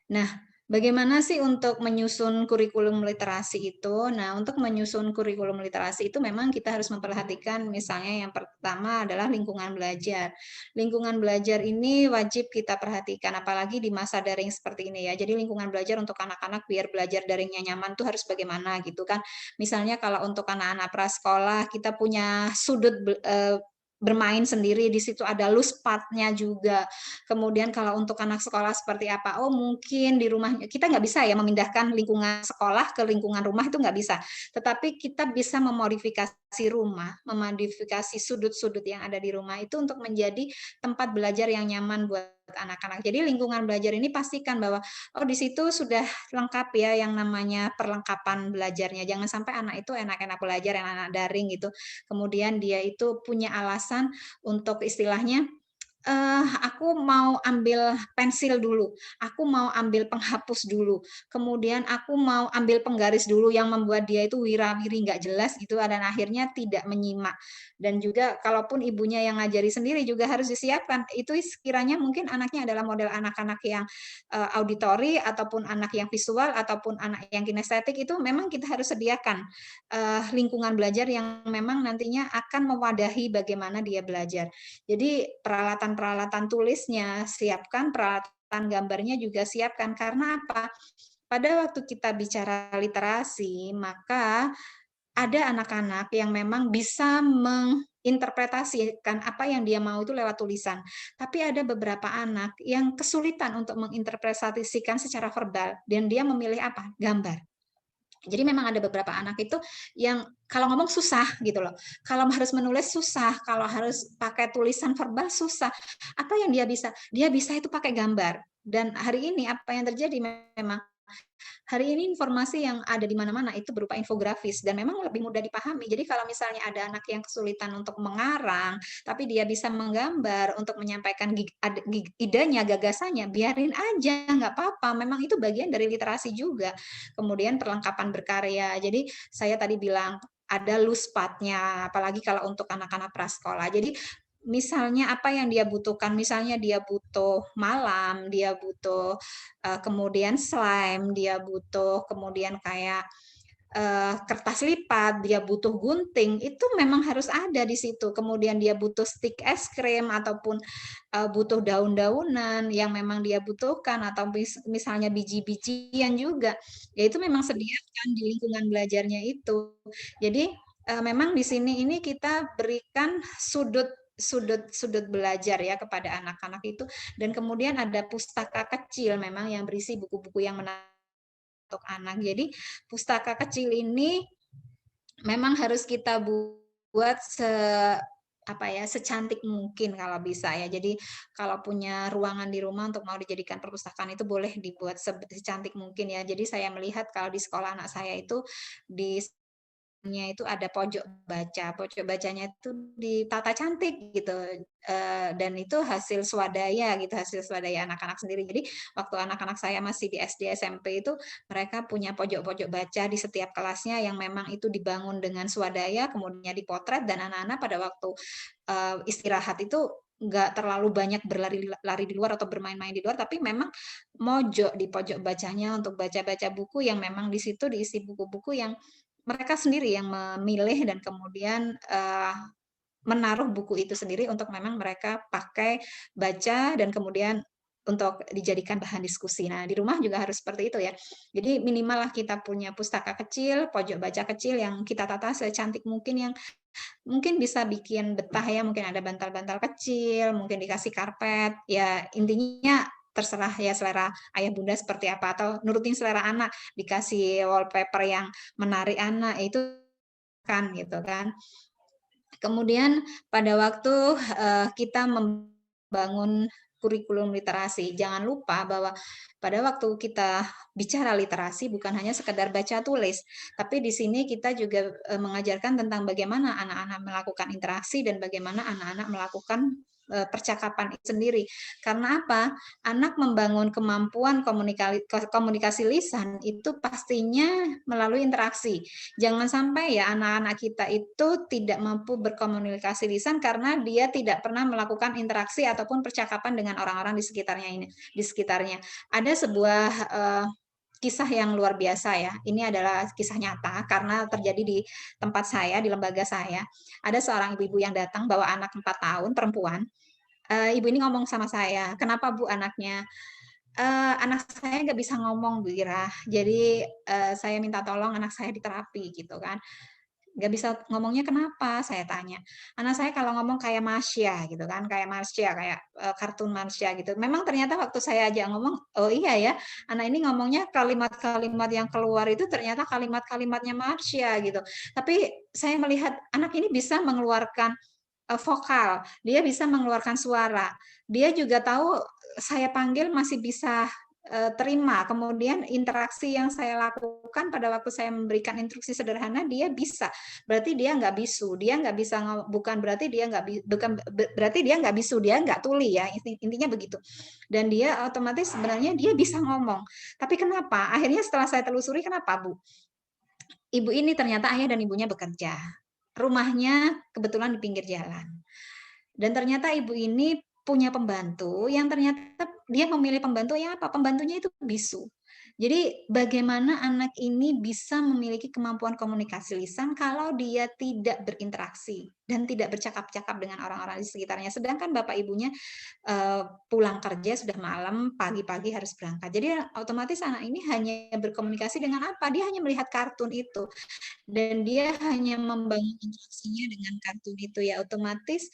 nah, bagaimana sih untuk menyusun kurikulum literasi itu? Nah, untuk menyusun kurikulum literasi itu memang kita harus memperhatikan, misalnya yang pertama adalah lingkungan belajar. Lingkungan belajar ini wajib kita perhatikan, apalagi di masa daring seperti ini ya. Jadi lingkungan belajar untuk anak-anak biar belajar daringnya nyaman tuh harus bagaimana gitu kan. Misalnya kalau untuk anak-anak prasekolah, kita punya sudut bermain sendiri, di situ ada luspatnya juga. Kemudian kalau untuk anak sekolah seperti apa? Oh mungkin di rumahnya, kita nggak bisa ya memindahkan lingkungan sekolah ke lingkungan rumah, itu nggak bisa. Tetapi kita bisa memodifikasi rumah, memodifikasi sudut-sudut yang ada di rumah itu untuk menjadi tempat belajar yang nyaman buat anak-anak. Jadi lingkungan belajar ini pastikan bahwa oh di situ sudah lengkap ya yang namanya perlengkapan belajarnya. Jangan sampai anak itu enak-enak belajar, anak daring gitu. Kemudian dia itu punya alasan untuk istilahnya aku mau ambil pensil dulu, aku mau ambil penghapus dulu, kemudian aku mau ambil penggaris dulu yang membuat dia itu wira-wiri nggak jelas gitu, dan akhirnya tidak menyimak. Dan juga kalaupun ibunya yang ngajari sendiri juga harus disiapkan. Itu sekiranya mungkin anaknya adalah model anak-anak yang auditori, ataupun anak yang visual, ataupun anak yang kinestetik, itu memang kita harus sediakan lingkungan belajar yang memang nantinya akan mewadahi bagaimana dia belajar. Jadi peralatan-peralatan tulisnya siapkan, peralatan gambarnya juga siapkan. Karena apa? Pada waktu kita bicara literasi, maka ada anak-anak yang memang bisa menginterpretasikan apa yang dia mau itu lewat tulisan. Tapi ada beberapa anak yang kesulitan untuk menginterpretasikan secara verbal, dan dia memilih apa? Gambar. Jadi memang ada beberapa anak itu yang kalau ngomong susah gitu loh. Kalau harus menulis susah, kalau harus pakai tulisan verbal susah. Apa yang dia bisa? Dia bisa itu pakai gambar. Dan hari ini apa yang terjadi memang hari ini informasi yang ada di mana-mana itu berupa infografis dan memang lebih mudah dipahami. Jadi kalau misalnya ada anak yang kesulitan untuk mengarang, tapi dia bisa menggambar untuk menyampaikan idenya, gagasannya, biarin aja, nggak apa-apa. Memang itu bagian dari literasi juga. Kemudian perlengkapan berkarya. Jadi saya tadi bilang ada luspatnya, apalagi kalau untuk anak-anak prasekolah. Jadi misalnya apa yang dia butuhkan, misalnya dia butuh malam, dia butuh kemudian slime, dia butuh kemudian kayak kertas lipat, dia butuh gunting, itu memang harus ada di situ. Kemudian dia butuh stik es krim ataupun butuh daun-daunan yang memang dia butuhkan, atau misalnya biji-bijian juga, ya itu memang sediakan di lingkungan belajarnya itu. Jadi memang di sini ini kita berikan sudut belajar ya kepada anak-anak itu, dan kemudian ada pustaka kecil memang yang berisi buku-buku yang menarik untuk anak. Jadi pustaka kecil ini memang harus kita buat secantik mungkin kalau bisa ya. Jadi kalau punya ruangan di rumah untuk mau dijadikan perpustakaan itu boleh dibuat secantik mungkin ya. Jadi saya melihat kalau di sekolah anak saya itu di itu ada pojok baca. Pojok bacanya itu ditata cantik gitu, dan itu hasil swadaya gitu, hasil swadaya anak-anak sendiri. Jadi waktu anak-anak saya masih di SD, SMP itu mereka punya pojok-pojok baca di setiap kelasnya yang memang itu dibangun dengan swadaya, kemudian dipotret, dan anak-anak pada waktu istirahat itu nggak terlalu banyak berlari di luar atau bermain-main di luar, tapi memang mojok di pojok bacanya untuk baca-baca buku yang memang di situ diisi buku-buku yang mereka sendiri yang memilih dan kemudian menaruh buku itu sendiri untuk memang mereka pakai baca dan kemudian untuk dijadikan bahan diskusi. Nah, di rumah juga harus seperti itu ya. Jadi minimal lah kita punya pustaka kecil, pojok baca kecil yang kita tata secantik mungkin, yang mungkin bisa bikin betah ya, mungkin ada bantal-bantal kecil, mungkin dikasih karpet, ya intinya terserah ya selera ayah bunda seperti apa, atau nurutin selera anak, dikasih wallpaper yang menarik anak, itu kan gitu kan. Kemudian pada waktu kita membangun kurikulum literasi, jangan lupa bahwa pada waktu kita bicara literasi bukan hanya sekedar baca tulis, tapi di sini kita juga mengajarkan tentang bagaimana anak-anak melakukan interaksi dan bagaimana anak-anak melakukan percakapan sendiri. Karena apa? Anak membangun kemampuan komunikasi lisan itu pastinya melalui interaksi. Jangan sampai ya anak-anak kita itu tidak mampu berkomunikasi lisan karena dia tidak pernah melakukan interaksi ataupun percakapan dengan orang-orang di sekitarnya. Ada sebuah kisah yang luar biasa ya. Ini adalah kisah nyata karena terjadi di tempat saya, di lembaga saya. Ada seorang ibu-ibu yang datang bawa anak 4 tahun, perempuan. Ibu ini ngomong sama saya, kenapa Bu anaknya? Anak saya nggak bisa ngomong Bu Ira, jadi saya minta tolong anak saya diterapi gitu kan. Nggak bisa ngomongnya kenapa? Saya tanya. Anak saya kalau ngomong kayak Marsha gitu kan, kayak Marsha, kayak kartun Marsha gitu. Memang ternyata waktu saya aja ngomong, oh iya ya, anak ini ngomongnya kalimat-kalimat yang keluar itu ternyata kalimat-kalimatnya Marsha gitu. Tapi saya melihat anak ini bisa mengeluarkan vokal, dia bisa mengeluarkan suara. Dia juga tahu saya panggil masih bisa terima. Kemudian interaksi yang saya lakukan pada waktu saya memberikan instruksi sederhana, dia bisa. Berarti dia nggak bisu, dia nggak bisa, bukan berarti dia berarti dia nggak bisu, dia nggak tuli ya, intinya begitu. Dan dia otomatis sebenarnya dia bisa ngomong. Tapi kenapa? Akhirnya setelah saya telusuri, kenapa Bu? Ibu ini ternyata ayah dan ibunya bekerja. Rumahnya kebetulan di pinggir jalan. Dan ternyata ibu ini punya pembantu yang ternyata dia memilih pembantu yang apa? Pembantunya itu bisu. Jadi bagaimana anak ini bisa memiliki kemampuan komunikasi lisan kalau dia tidak berinteraksi dan tidak bercakap-cakap dengan orang-orang di sekitarnya. Sedangkan bapak ibunya pulang kerja sudah malam, pagi-pagi harus berangkat. Jadi otomatis anak ini hanya berkomunikasi dengan apa? Dia hanya melihat kartun itu. Dan dia hanya membangun interaksinya dengan kartun itu, ya otomatis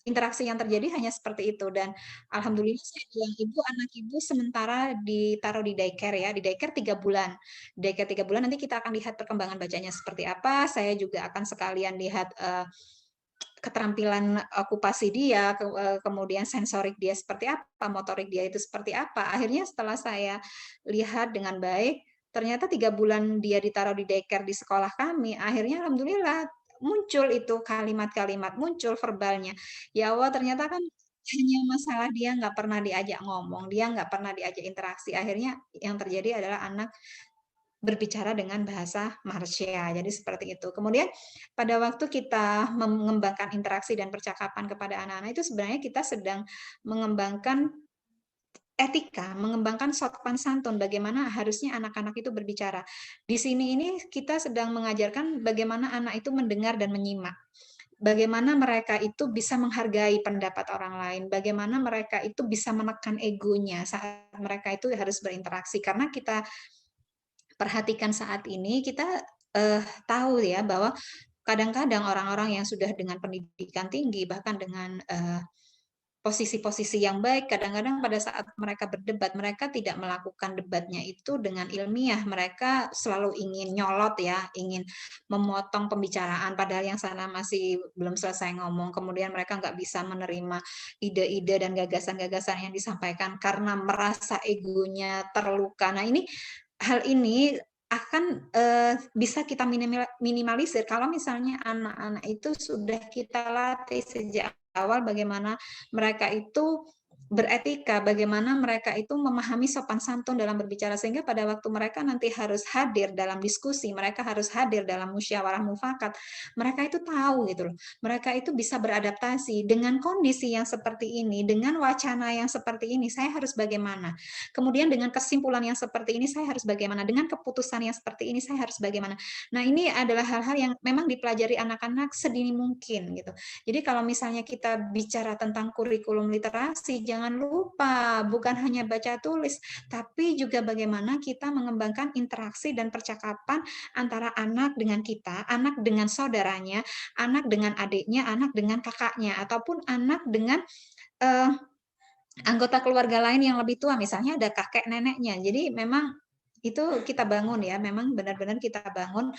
interaksi yang terjadi hanya seperti itu. Dan alhamdulillah saya bilang, ibu, anak ibu sementara ditaruh di daycare ya, di daycare 3 bulan. Daycare 3 bulan, nanti kita akan lihat perkembangan bacanya seperti apa. Saya juga akan sekalian lihat keterampilan okupasi dia, kemudian sensorik dia seperti apa, motorik dia itu seperti apa. Akhirnya setelah saya lihat dengan baik, ternyata 3 bulan dia ditaruh di daycare di sekolah kami, akhirnya alhamdulillah muncul itu kalimat-kalimat, muncul verbalnya. Ya Allah, ternyata kan hanya masalah dia nggak pernah diajak ngomong, dia nggak pernah diajak interaksi. Akhirnya yang terjadi adalah anak berbicara dengan bahasa Marsha. Jadi seperti itu. Kemudian pada waktu kita mengembangkan interaksi dan percakapan kepada anak-anak itu sebenarnya kita sedang mengembangkan etika, mengembangkan sopan santun, bagaimana harusnya anak-anak itu berbicara. Di sini ini kita sedang mengajarkan bagaimana anak itu mendengar dan menyimak. Bagaimana mereka itu bisa menghargai pendapat orang lain, bagaimana mereka itu bisa menekan egonya saat mereka itu harus berinteraksi. Karena kita perhatikan saat ini, kita tahu ya bahwa kadang-kadang orang-orang yang sudah dengan pendidikan tinggi, bahkan dengan posisi-posisi yang baik, kadang-kadang pada saat mereka berdebat, mereka tidak melakukan debatnya itu dengan ilmiah. Mereka selalu ingin nyolot ya, ingin memotong pembicaraan, padahal yang sana masih belum selesai ngomong. Kemudian mereka nggak bisa menerima ide-ide dan gagasan-gagasan yang disampaikan karena merasa egonya terluka. Nah, hal ini akan bisa kita minimalisir kalau misalnya anak-anak itu sudah kita latih sejak awal bagaimana mereka itu beretika, bagaimana mereka itu memahami sopan santun dalam berbicara, sehingga pada waktu mereka nanti harus hadir dalam diskusi, mereka harus hadir dalam musyawarah mufakat, mereka itu tahu gitu loh, mereka itu bisa beradaptasi dengan kondisi yang seperti ini, dengan wacana yang seperti ini, saya harus bagaimana, kemudian dengan kesimpulan yang seperti ini, saya harus bagaimana, dengan keputusan yang seperti ini, saya harus bagaimana. Nah, ini adalah hal-hal yang memang dipelajari anak-anak sedini mungkin gitu. Jadi kalau misalnya kita bicara tentang kurikulum literasi, jangan lupa bukan hanya baca tulis, tapi juga bagaimana kita mengembangkan interaksi dan percakapan antara anak dengan kita, anak dengan saudaranya, anak dengan adiknya, anak dengan kakaknya, ataupun anak dengan anggota keluarga lain yang lebih tua, misalnya ada kakek neneknya. Jadi memang itu kita bangun ya, memang benar-benar kita bangun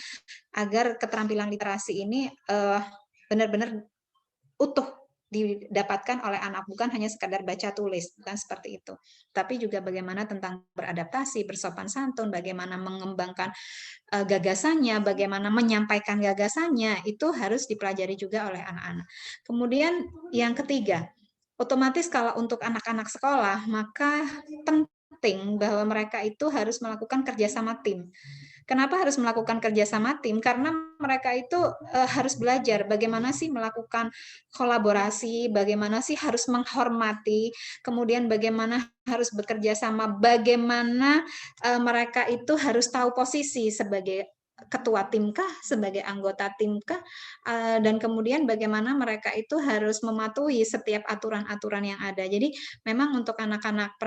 agar keterampilan literasi ini benar-benar utuh didapatkan oleh anak, bukan hanya sekadar baca tulis, bukan seperti itu. Tapi juga bagaimana tentang beradaptasi, bersopan santun, bagaimana mengembangkan gagasannya, bagaimana menyampaikan gagasannya, itu harus dipelajari juga oleh anak-anak. Kemudian yang ketiga, otomatis kalau untuk anak-anak sekolah, maka penting bahwa mereka itu harus melakukan kerjasama tim. Kenapa harus melakukan kerjasama tim? Karena mereka itu harus belajar bagaimana sih melakukan kolaborasi, bagaimana sih harus menghormati, kemudian bagaimana harus bekerja sama, bagaimana mereka itu harus tahu posisi sebagai ketua timkah, sebagai anggota timkah, dan kemudian bagaimana mereka itu harus mematuhi setiap aturan-aturan yang ada. Jadi memang untuk anak-anak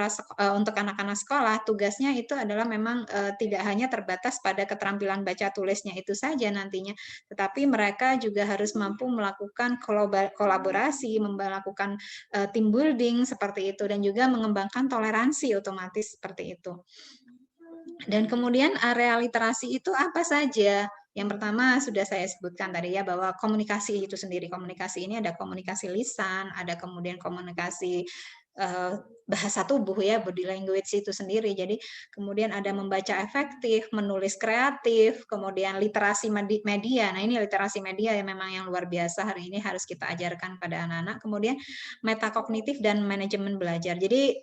sekolah tugasnya itu adalah memang tidak hanya terbatas pada keterampilan baca tulisnya itu saja nantinya, tetapi mereka juga harus mampu melakukan kolaborasi, melakukan team building seperti itu, dan juga mengembangkan toleransi otomatis seperti itu. Dan kemudian area literasi itu apa saja? Yang pertama sudah saya sebutkan tadi ya, bahwa komunikasi itu sendiri. Komunikasi ini ada komunikasi lisan, ada kemudian komunikasi bahasa tubuh ya, body language itu sendiri. Jadi kemudian ada membaca efektif, menulis kreatif, kemudian literasi media. Nah, ini literasi media yang memang yang luar biasa hari ini harus kita ajarkan pada anak-anak. Kemudian metakognitif dan manajemen belajar. Jadi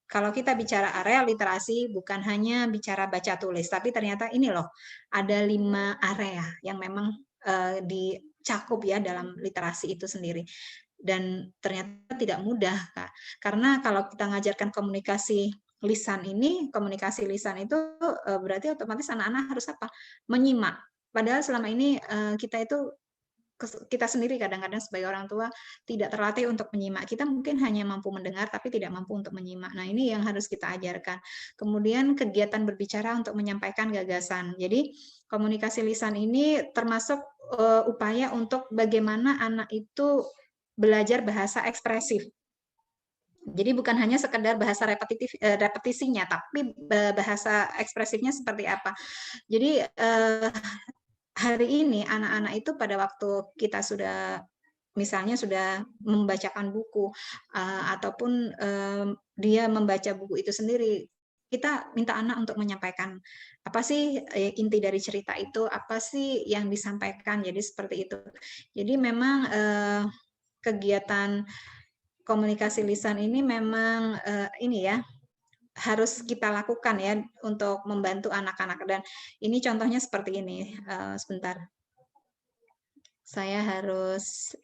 kalau kita bicara area literasi bukan hanya bicara baca tulis, tapi ternyata ini loh ada 5 area yang memang dicakup ya dalam literasi itu sendiri. Dan ternyata tidak mudah, Kak. Karena kalau kita ngajarkan komunikasi lisan ini, komunikasi lisan itu berarti otomatis anak-anak harus apa? Menyimak. Padahal selama ini kita sendiri kadang-kadang sebagai orang tua tidak terlatih untuk menyimak. Kita mungkin hanya mampu mendengar tapi tidak mampu untuk menyimak. Nah, ini yang harus kita ajarkan. Kemudian kegiatan berbicara untuk menyampaikan gagasan. Jadi komunikasi lisan ini termasuk upaya untuk bagaimana anak itu belajar bahasa ekspresif. Jadi bukan hanya sekedar bahasa repetisinya, tapi bahasa ekspresifnya seperti apa. Jadi hari ini anak-anak itu pada waktu kita sudah misalnya sudah membacakan buku ataupun dia membaca buku itu sendiri, kita minta anak untuk menyampaikan apa sih inti dari cerita itu, apa sih yang disampaikan. Jadi seperti itu. Jadi memang kegiatan komunikasi lisan ini memang ini ya harus kita lakukan ya untuk membantu anak-anak, dan ini contohnya seperti ini. Sebentar, saya harus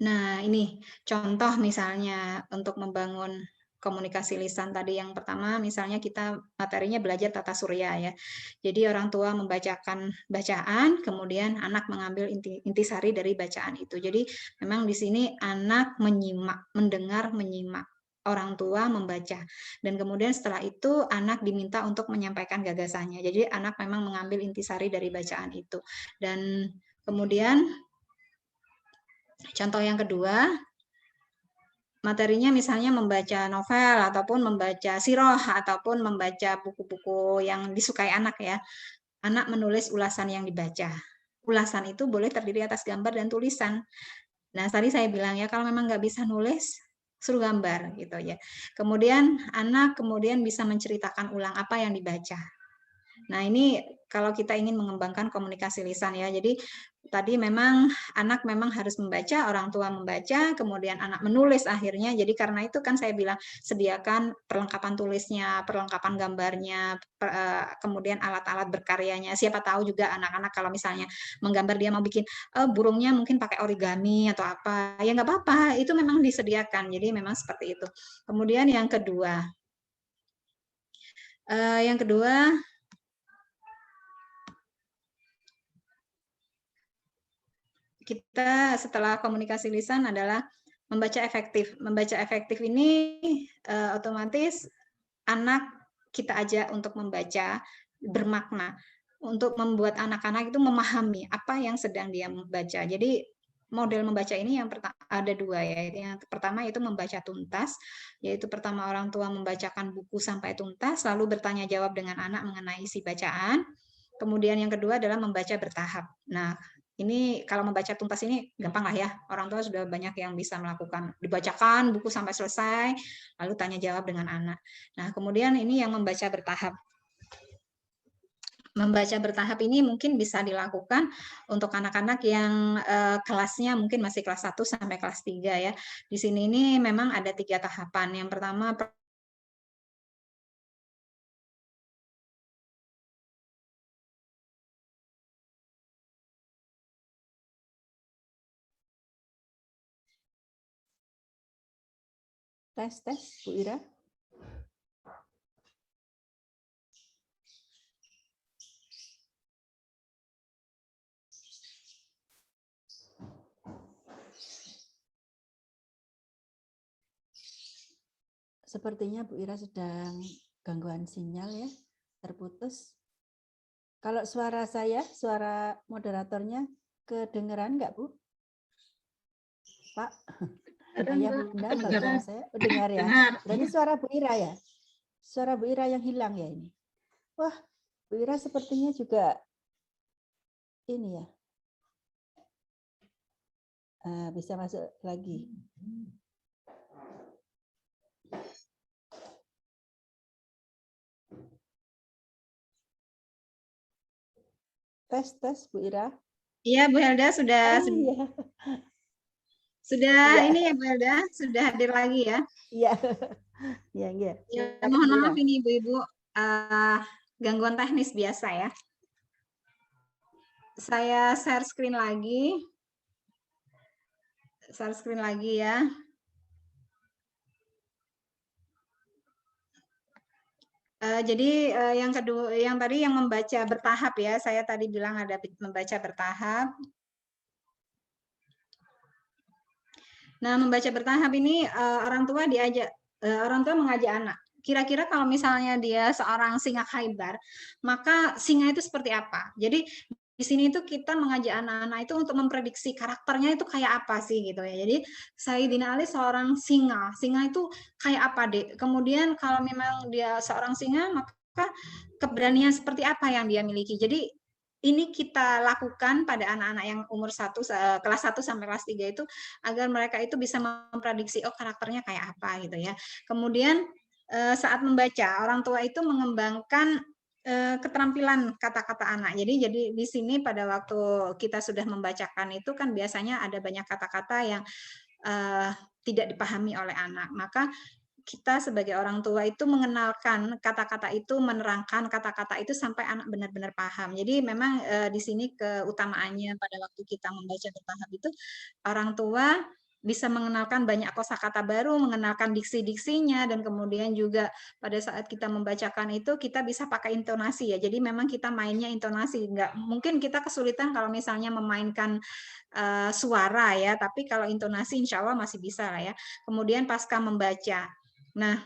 nah ini contoh misalnya untuk membangun komunikasi lisan tadi. Yang pertama misalnya kita materinya belajar tata surya ya. Jadi orang tua membacakan bacaan, kemudian anak mengambil intisari dari bacaan itu. Jadi memang di sini anak menyimak, mendengar, menyimak. Orang tua membaca. Dan kemudian setelah itu anak diminta untuk menyampaikan gagasannya. Jadi anak memang mengambil intisari dari bacaan itu. Dan kemudian contoh yang kedua, materinya misalnya membaca novel ataupun membaca sirah ataupun membaca buku-buku yang disukai anak ya. Anak menulis ulasan yang dibaca. Ulasan itu boleh terdiri atas gambar dan tulisan. Nah, tadi saya bilang ya kalau memang nggak bisa nulis, suruh gambar gitu ya. Kemudian anak kemudian bisa menceritakan ulang apa yang dibaca. Nah, ini kalau kita ingin mengembangkan komunikasi lisan ya. Jadi tadi memang anak memang harus membaca, orang tua membaca, kemudian anak menulis akhirnya. Jadi karena itu kan saya bilang sediakan perlengkapan tulisnya, perlengkapan gambarnya, kemudian alat-alat berkaryanya. Siapa tahu juga anak-anak kalau misalnya menggambar dia mau bikin burungnya mungkin pakai origami atau apa. Ya nggak apa-apa, itu memang disediakan. Jadi memang seperti itu. Kemudian yang kedua, kita setelah komunikasi lisan adalah membaca efektif. Membaca efektif ini otomatis anak kita ajak untuk membaca bermakna, untuk membuat anak-anak itu memahami apa yang sedang dia membaca. Jadi model membaca ini yang ada 2 ya. Yang pertama yaitu membaca tuntas, yaitu pertama orang tua membacakan buku sampai tuntas, lalu bertanya jawab dengan anak mengenai isi bacaan. Kemudian yang kedua adalah membaca bertahap. Nah, ini kalau membaca tuntas ini gampang lah ya, orang tua sudah banyak yang bisa melakukan, dibacakan buku sampai selesai, lalu tanya jawab dengan anak. Nah, kemudian ini yang membaca bertahap. Membaca bertahap ini mungkin bisa dilakukan untuk anak-anak yang kelasnya mungkin masih kelas 1 sampai kelas 3 ya. Di sini ini memang ada 3 tahapan. Yang pertama Tes, Bu Ira. Sepertinya Bu Ira sedang gangguan sinyal ya, terputus. Kalau suara saya, suara moderatornya kedengeran nggak Bu? Pak? Ayah Bunda, Bapak saya dengar ya. Berarti suara Bu Ira ya? Suara Bu Ira yang hilang ya ini. Wah, Bu Ira sepertinya juga ini ya, Bisa masuk lagi. Tes Bu Ira. Iya Bu Helda sudah Iya. sudah Iya. ini ya Bu Helda sudah hadir lagi ya. Iya. Iya, iya. Ya, Silakan, mohon Bu Ira. maaf ini Ibu-ibu gangguan teknis biasa ya. Saya share screen lagi. Share screen lagi ya. Jadi yang kedua, yang tadi yang membaca bertahap ya, saya tadi bilang ada membaca bertahap. Nah, membaca bertahap ini orang tua mengajak anak. Kira-kira kalau misalnya dia seorang singa khaybar, maka singa itu seperti apa? Jadi di sini itu kita mengajak anak-anak itu untuk memprediksi karakternya itu kayak apa sih gitu ya. Jadi Sayyidina Ali seorang singa. Singa itu kayak apa, Dek? Kemudian kalau memang dia seorang singa, maka keberanian seperti apa yang dia miliki. Jadi ini kita lakukan pada anak-anak yang umur kelas 1 sampai kelas 3 itu agar mereka itu bisa memprediksi oh karakternya kayak apa gitu ya. Kemudian saat membaca orang tua itu mengembangkan keterampilan kata-kata anak. Jadi di sini pada waktu kita sudah membacakan itu kan biasanya ada banyak kata-kata yang tidak dipahami oleh anak. Maka kita sebagai orang tua itu mengenalkan kata-kata itu, menerangkan kata-kata itu sampai anak benar-benar paham. Jadi memang di sini keutamaannya pada waktu kita membaca bertahap itu orang tua bisa mengenalkan banyak kosakata baru, mengenalkan diksi-diksinya, dan kemudian juga pada saat kita membacakan itu kita bisa pakai intonasi ya. Jadi memang kita mainnya intonasi, nggak mungkin kita kesulitan kalau misalnya memainkan suara ya, tapi kalau intonasi insya Allah masih bisa lah ya. Kemudian pasca membaca. Nah,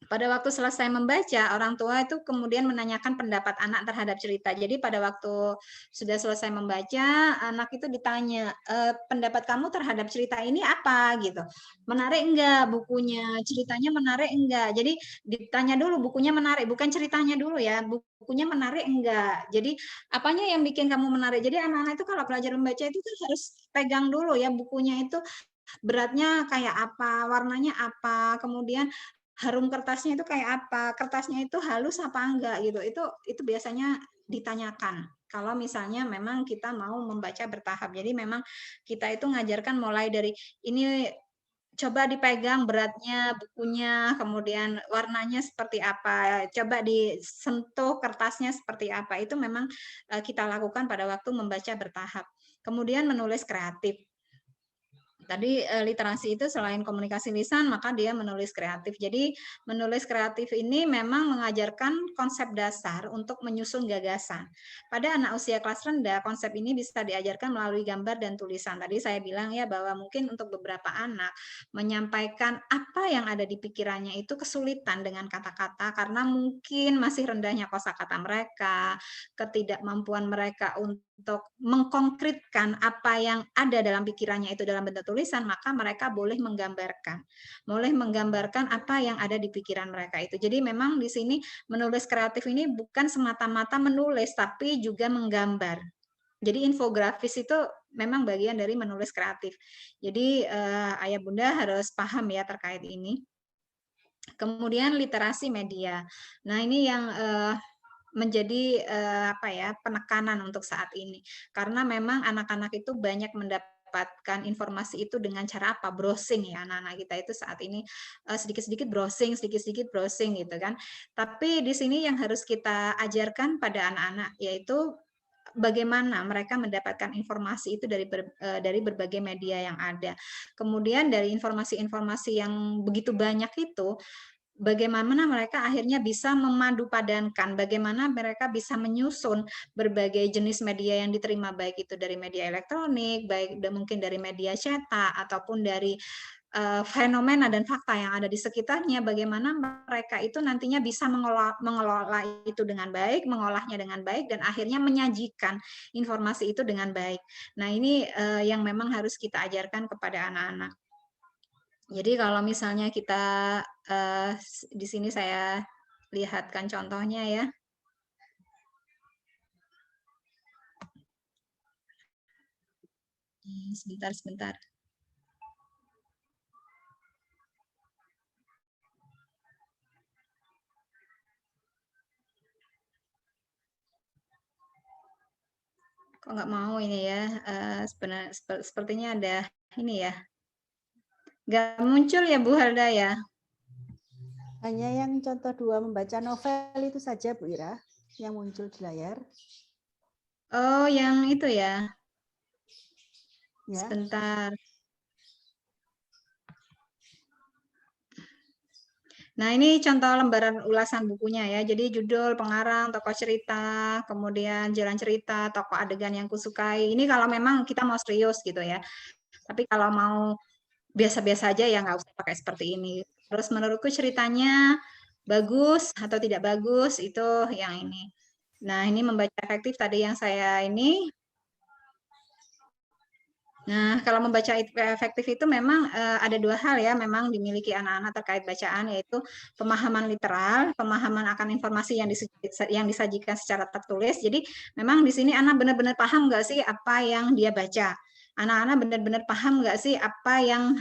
pada waktu selesai membaca, orang tua itu kemudian menanyakan pendapat anak terhadap cerita. Jadi pada waktu sudah selesai membaca, anak itu ditanya, pendapat kamu terhadap cerita ini apa gitu. Menarik enggak bukunya? Ceritanya menarik enggak? Jadi ditanya dulu bukunya menarik, bukan ceritanya dulu ya. Bukunya menarik enggak? Jadi apanya yang bikin kamu menarik? Jadi anak-anak itu kalau belajar membaca itu kan harus pegang dulu ya bukunya itu beratnya kayak apa, warnanya apa, kemudian harum kertasnya itu kayak apa, kertasnya itu halus apa enggak gitu. Itu biasanya ditanyakan. Kalau misalnya memang kita mau membaca bertahap. Jadi memang kita itu ngajarkan mulai dari ini coba dipegang beratnya bukunya, kemudian warnanya seperti apa, coba disentuh kertasnya seperti apa. Itu memang kita lakukan pada waktu membaca bertahap. Kemudian menulis kreatif. Tadi literasi itu selain komunikasi lisan, maka dia menulis kreatif. Jadi menulis kreatif ini memang mengajarkan konsep dasar untuk menyusun gagasan. Pada anak usia kelas rendah, konsep ini bisa diajarkan melalui gambar dan tulisan. Tadi saya bilang ya bahwa mungkin untuk beberapa anak menyampaikan apa yang ada di pikirannya itu kesulitan dengan kata-kata karena mungkin masih rendahnya kosakata mereka, ketidakmampuan mereka untuk mengkonkretkan apa yang ada dalam pikirannya itu dalam bentuk tulisan, maka mereka boleh menggambarkan apa yang ada di pikiran mereka itu. Jadi memang di sini menulis kreatif ini bukan semata-mata menulis, tapi juga menggambar. Jadi infografis itu memang bagian dari menulis kreatif. Jadi ayah bunda harus paham ya terkait ini. Kemudian literasi media. Nah ini yang menjadi penekanan untuk saat ini karena memang anak-anak itu banyak mendapatkan informasi itu dengan cara apa, browsing ya. Anak-anak kita itu saat ini sedikit-sedikit browsing gitu kan. Tapi di sini yang harus kita ajarkan pada anak-anak yaitu bagaimana mereka mendapatkan informasi itu dari berbagai media yang ada. Kemudian dari informasi-informasi yang begitu banyak itu bagaimana mereka akhirnya bisa memadupadankan, bagaimana mereka bisa menyusun berbagai jenis media yang diterima, baik itu dari media elektronik, baik mungkin dari media cetak, ataupun dari fenomena dan fakta yang ada di sekitarnya, bagaimana mereka itu nantinya bisa mengelola itu dengan baik, mengolahnya dengan baik, dan akhirnya menyajikan informasi itu dengan baik. Nah ini yang memang harus kita ajarkan kepada anak-anak. Jadi kalau misalnya kita di sini saya lihatkan contohnya ya. Sebentar. Kok nggak mau ini ya? Sepertinya ada ini ya. Nggak muncul ya Bu Halda ya? Hanya yang contoh 2 membaca novel itu saja Bu Ira yang muncul di layar. Oh, yang itu ya. Ya. Sebentar. Nah, ini contoh lembaran ulasan bukunya ya. Jadi judul, pengarang, tokoh cerita, kemudian jalan cerita, tokoh adegan yang kusukai. Ini kalau memang kita mau serius gitu ya. Tapi kalau mau biasa-biasa aja ya nggak usah pakai seperti ini. Terus menurutku ceritanya bagus atau tidak bagus itu yang ini. Nah, ini membaca efektif tadi yang saya ini. Nah, kalau membaca efektif itu memang ada 2 hal ya memang dimiliki anak-anak terkait bacaan, yaitu pemahaman literal, pemahaman akan informasi yang disajikan secara tertulis. Jadi memang di sini anak benar-benar paham nggak sih apa yang dia baca? Anak-anak benar-benar paham nggak sih apa yang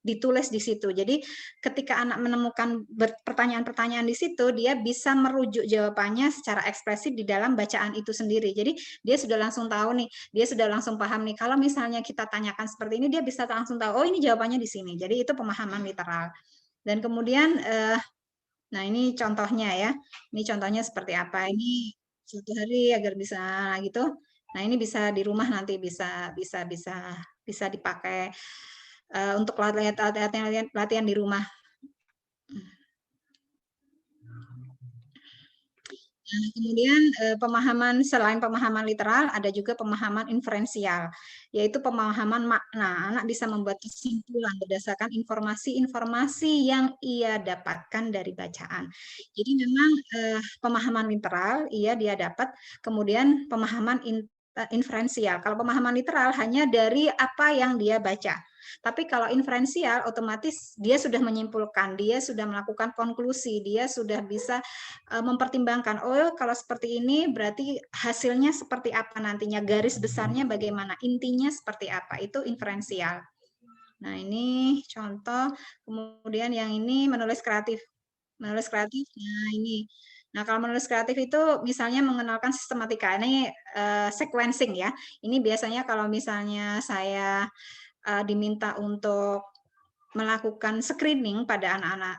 ditulis di situ? Jadi ketika anak menemukan pertanyaan-pertanyaan di situ, dia bisa merujuk jawabannya secara ekspresif di dalam bacaan itu sendiri. Jadi dia sudah langsung tahu nih, dia sudah langsung paham nih. Kalau misalnya kita tanyakan seperti ini, dia bisa langsung tahu, oh ini jawabannya di sini. Jadi itu pemahaman literal. Dan kemudian, nah ini contohnya ya. Ini contohnya seperti apa? Ini suatu hari agar bisa gitu. Nah ini bisa di rumah nanti bisa dipakai untuk latihan di rumah. Nah, kemudian selain pemahaman literal, ada juga pemahaman inferensial, yaitu pemahaman makna. Anak bisa membuat kesimpulan berdasarkan informasi-informasi yang ia dapatkan dari bacaan. Jadi memang pemahaman literal, dia dapat, kemudian pemahaman inferensial. Kalau pemahaman literal hanya dari apa yang dia baca. Tapi kalau inferensial, otomatis dia sudah menyimpulkan, dia sudah melakukan konklusi, dia sudah bisa mempertimbangkan, oh kalau seperti ini berarti hasilnya seperti apa nantinya, garis besarnya bagaimana, intinya seperti apa, itu inferensial. Nah ini contoh, kemudian yang ini menulis kreatif. Menulis kreatif, nah ini. Nah kalau menulis kreatif itu misalnya mengenalkan sistematika, ini sequencing ya. Ini biasanya kalau misalnya saya diminta untuk melakukan screening pada anak-anak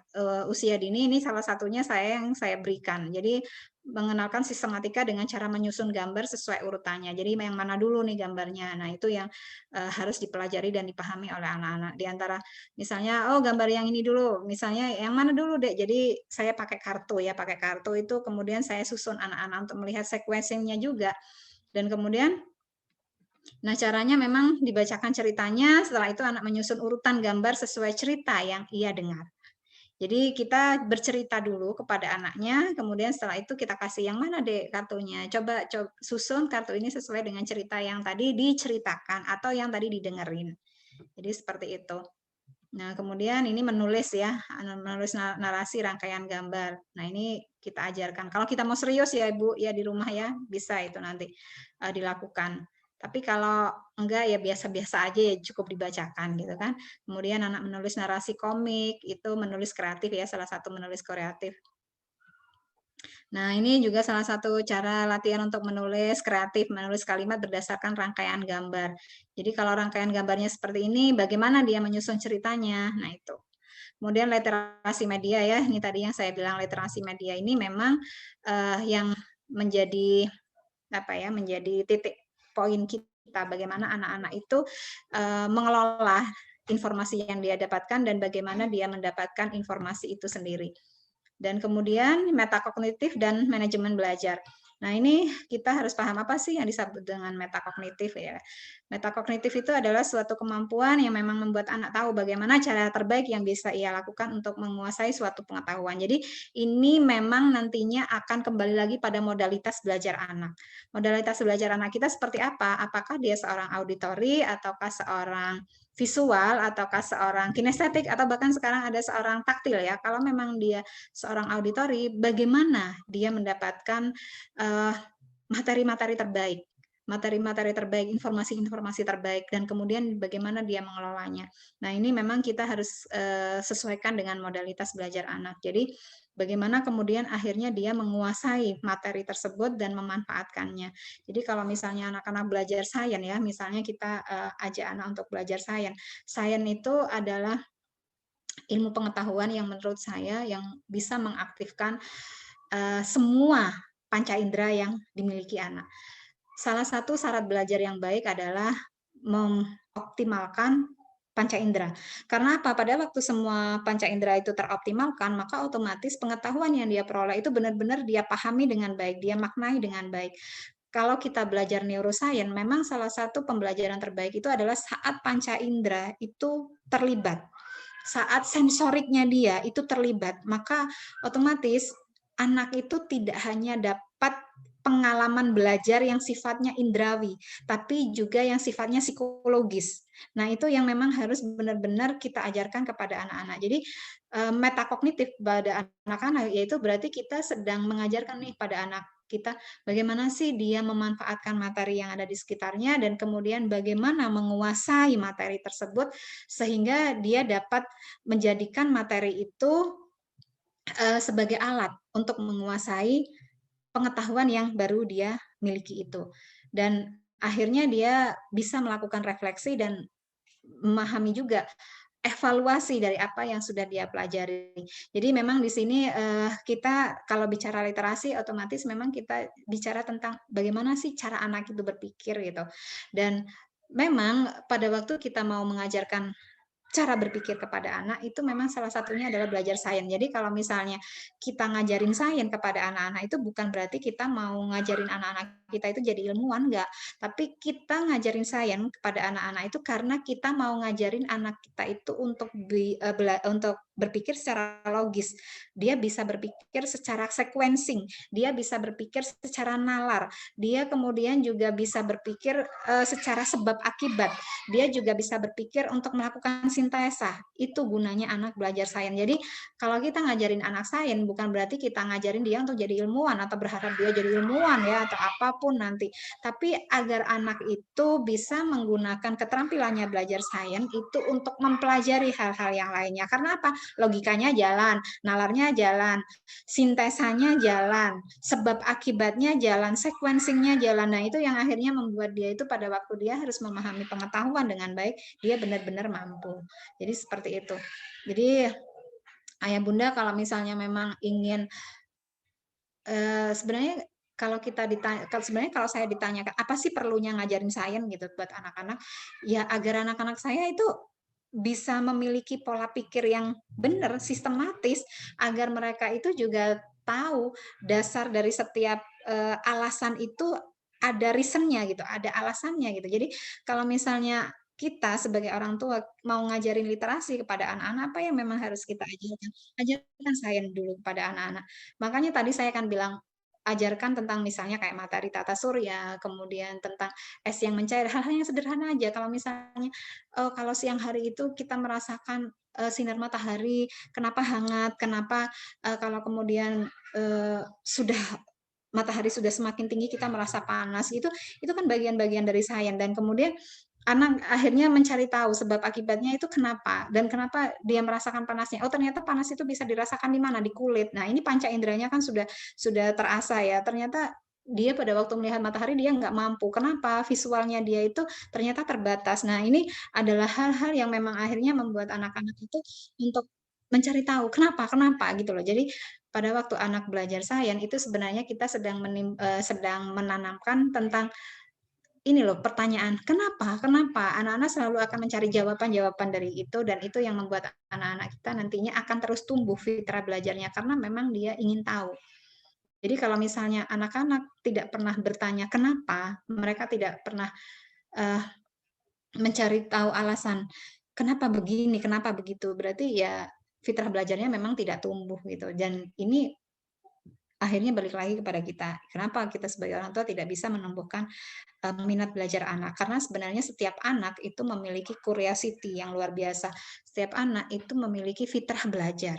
usia dini, ini salah satunya yang saya berikan. Jadi mengenalkan sistematika dengan cara menyusun gambar sesuai urutannya. Jadi yang mana dulu nih gambarnya. Nah, itu yang harus dipelajari dan dipahami oleh anak-anak. Di antara misalnya, oh gambar yang ini dulu, misalnya yang mana dulu, Dek? Jadi saya pakai kartu ya, pakai kartu itu kemudian saya susun anak-anak untuk melihat sequencing-nya juga. Dan kemudian nah, caranya memang dibacakan ceritanya, setelah itu anak menyusun urutan gambar sesuai cerita yang ia dengar. Jadi kita bercerita dulu kepada anaknya, kemudian setelah itu kita kasih yang mana deh kartunya. Coba susun kartu ini sesuai dengan cerita yang tadi diceritakan atau yang tadi didengerin. Jadi seperti itu. Nah, kemudian ini menulis ya, menulis narasi rangkaian gambar. Nah, ini kita ajarkan. Kalau kita mau serius ya Ibu, ya di rumah ya, bisa itu nanti dilakukan. Tapi kalau enggak ya biasa-biasa aja ya cukup dibacakan gitu kan. Kemudian anak menulis narasi komik, itu menulis kreatif ya, salah satu menulis kreatif. Nah, ini juga salah satu cara latihan untuk menulis kreatif, menulis kalimat berdasarkan rangkaian gambar. Jadi kalau rangkaian gambarnya seperti ini, bagaimana dia menyusun ceritanya? Nah, itu. Kemudian literasi media ya, ini tadi yang saya bilang literasi media ini memang yang menjadi menjadi titik poin kita bagaimana anak-anak itu mengelola informasi yang dia dapatkan dan bagaimana dia mendapatkan informasi itu sendiri. Dan kemudian metakognitif dan manajemen belajar. Nah, ini kita harus paham apa sih yang disebut dengan metakognitif ya. Metakognitif itu adalah suatu kemampuan yang memang membuat anak tahu bagaimana cara terbaik yang bisa ia lakukan untuk menguasai suatu pengetahuan. Jadi ini memang nantinya akan kembali lagi pada modalitas belajar anak. Modalitas belajar anak kita seperti apa? Apakah dia seorang auditori ataukah seorang visual ataukah seorang kinestetik atau bahkan sekarang ada seorang taktil ya. Kalau memang dia seorang auditori, bagaimana dia mendapatkan materi-materi terbaik. materi-materi terbaik, informasi-informasi terbaik, dan kemudian bagaimana dia mengelolanya. Nah, ini memang kita harus sesuaikan dengan modalitas belajar anak. Jadi, bagaimana kemudian akhirnya dia menguasai materi tersebut dan memanfaatkannya. Jadi, kalau misalnya anak-anak belajar sains ya, misalnya kita ajak anak untuk belajar sains. Sains itu adalah ilmu pengetahuan yang menurut saya yang bisa mengaktifkan semua panca indera yang dimiliki anak. Salah satu syarat belajar yang baik adalah mengoptimalkan panca indera. Karena apa? Pada waktu semua panca indera itu teroptimalkan, maka otomatis pengetahuan yang dia peroleh itu benar-benar dia pahami dengan baik, dia maknai dengan baik. Kalau kita belajar neuroscience, memang salah satu pembelajaran terbaik itu adalah saat panca indera itu terlibat. Saat sensoriknya dia itu terlibat, maka otomatis anak itu tidak hanya dapat pengalaman belajar yang sifatnya indrawi, tapi juga yang sifatnya psikologis. Nah, itu yang memang harus benar-benar kita ajarkan kepada anak-anak. Jadi, metakognitif pada anak-anak, yaitu berarti kita sedang mengajarkan nih pada anak kita bagaimana sih dia memanfaatkan materi yang ada di sekitarnya dan kemudian bagaimana menguasai materi tersebut sehingga dia dapat menjadikan materi itu sebagai alat untuk menguasai pengetahuan yang baru dia miliki itu. Dan akhirnya dia bisa melakukan refleksi dan memahami juga evaluasi dari apa yang sudah dia pelajari. Jadi memang di sini kita kalau bicara literasi otomatis memang kita bicara tentang bagaimana sih cara anak itu berpikir gitu. Dan memang pada waktu kita mau mengajarkan cara berpikir kepada anak itu memang salah satunya adalah belajar sains. Jadi kalau misalnya kita ngajarin sains kepada anak-anak itu bukan berarti kita mau ngajarin anak-anak kita itu jadi ilmuwan, enggak. Tapi kita ngajarin sains kepada anak-anak itu karena kita mau ngajarin anak kita itu untuk berpikir secara logis. Dia bisa berpikir secara sequencing, dia bisa berpikir secara nalar, dia kemudian juga bisa berpikir secara sebab akibat. Dia juga bisa berpikir untuk melakukan sintesa. Itu gunanya anak belajar sains. Jadi kalau kita ngajarin anak sains bukan berarti kita ngajarin dia untuk jadi ilmuwan atau berharap dia jadi ilmuwan ya atau apapun nanti. Tapi agar anak itu bisa menggunakan keterampilannya belajar sains itu untuk mempelajari hal-hal yang lainnya. Karena apa? Logikanya jalan, nalarnya jalan, sintesanya jalan, sebab akibatnya jalan, sequencingnya jalan. Nah, itu yang akhirnya membuat dia itu pada waktu dia harus memahami pengetahuan dengan baik, dia benar-benar mampu. Jadi seperti itu. Jadi ayah bunda kalau misalnya memang ingin sebenarnya kalau kita ditanya, sebenarnya kalau saya ditanyakan apa sih perlunya ngajarin sains gitu buat anak-anak, ya agar anak-anak saya itu bisa memiliki pola pikir yang benar, sistematis, agar mereka itu juga tahu dasar dari setiap alasan itu ada reasonnya gitu, ada alasannya gitu. Jadi kalau misalnya kita sebagai orang tua mau ngajarin literasi kepada anak-anak, apa yang memang harus kita ajarkan? Ajarkan sains dulu kepada anak-anak. Makanya tadi saya akan bilang, ajarkan tentang misalnya kayak materi tata surya, kemudian tentang es yang mencair, hal-hal yang sederhana aja. Kalau misalnya kalau siang hari itu kita merasakan sinar matahari, kenapa hangat, kenapa kalau kemudian sudah matahari sudah semakin tinggi kita merasa panas, itu kan bagian-bagian dari sains. Dan kemudian anak akhirnya mencari tahu sebab akibatnya itu kenapa dan kenapa dia merasakan panasnya. Oh, ternyata panas itu bisa dirasakan di mana? Di kulit. Nah, ini panca inderanya kan sudah terasa ya. Ternyata dia pada waktu melihat matahari dia nggak mampu. Kenapa? Visualnya dia itu ternyata terbatas. Nah, ini adalah hal-hal yang memang akhirnya membuat anak-anak itu untuk mencari tahu kenapa gitu loh. Jadi pada waktu anak belajar sains itu sebenarnya kita sedang menanamkan tentang ini loh pertanyaan, kenapa? Anak-anak selalu akan mencari jawaban-jawaban dari itu dan itu yang membuat anak-anak kita nantinya akan terus tumbuh fitrah belajarnya karena memang dia ingin tahu. Jadi kalau misalnya anak-anak tidak pernah bertanya kenapa, mereka tidak pernah mencari tahu alasan kenapa begini, kenapa begitu, berarti ya fitrah belajarnya memang tidak tumbuh gitu. Dan ini akhirnya balik lagi kepada kita. Kenapa kita sebagai orang tua tidak bisa menumbuhkan minat belajar anak? Karena sebenarnya setiap anak itu memiliki curiosity yang luar biasa. Setiap anak itu memiliki fitrah belajar.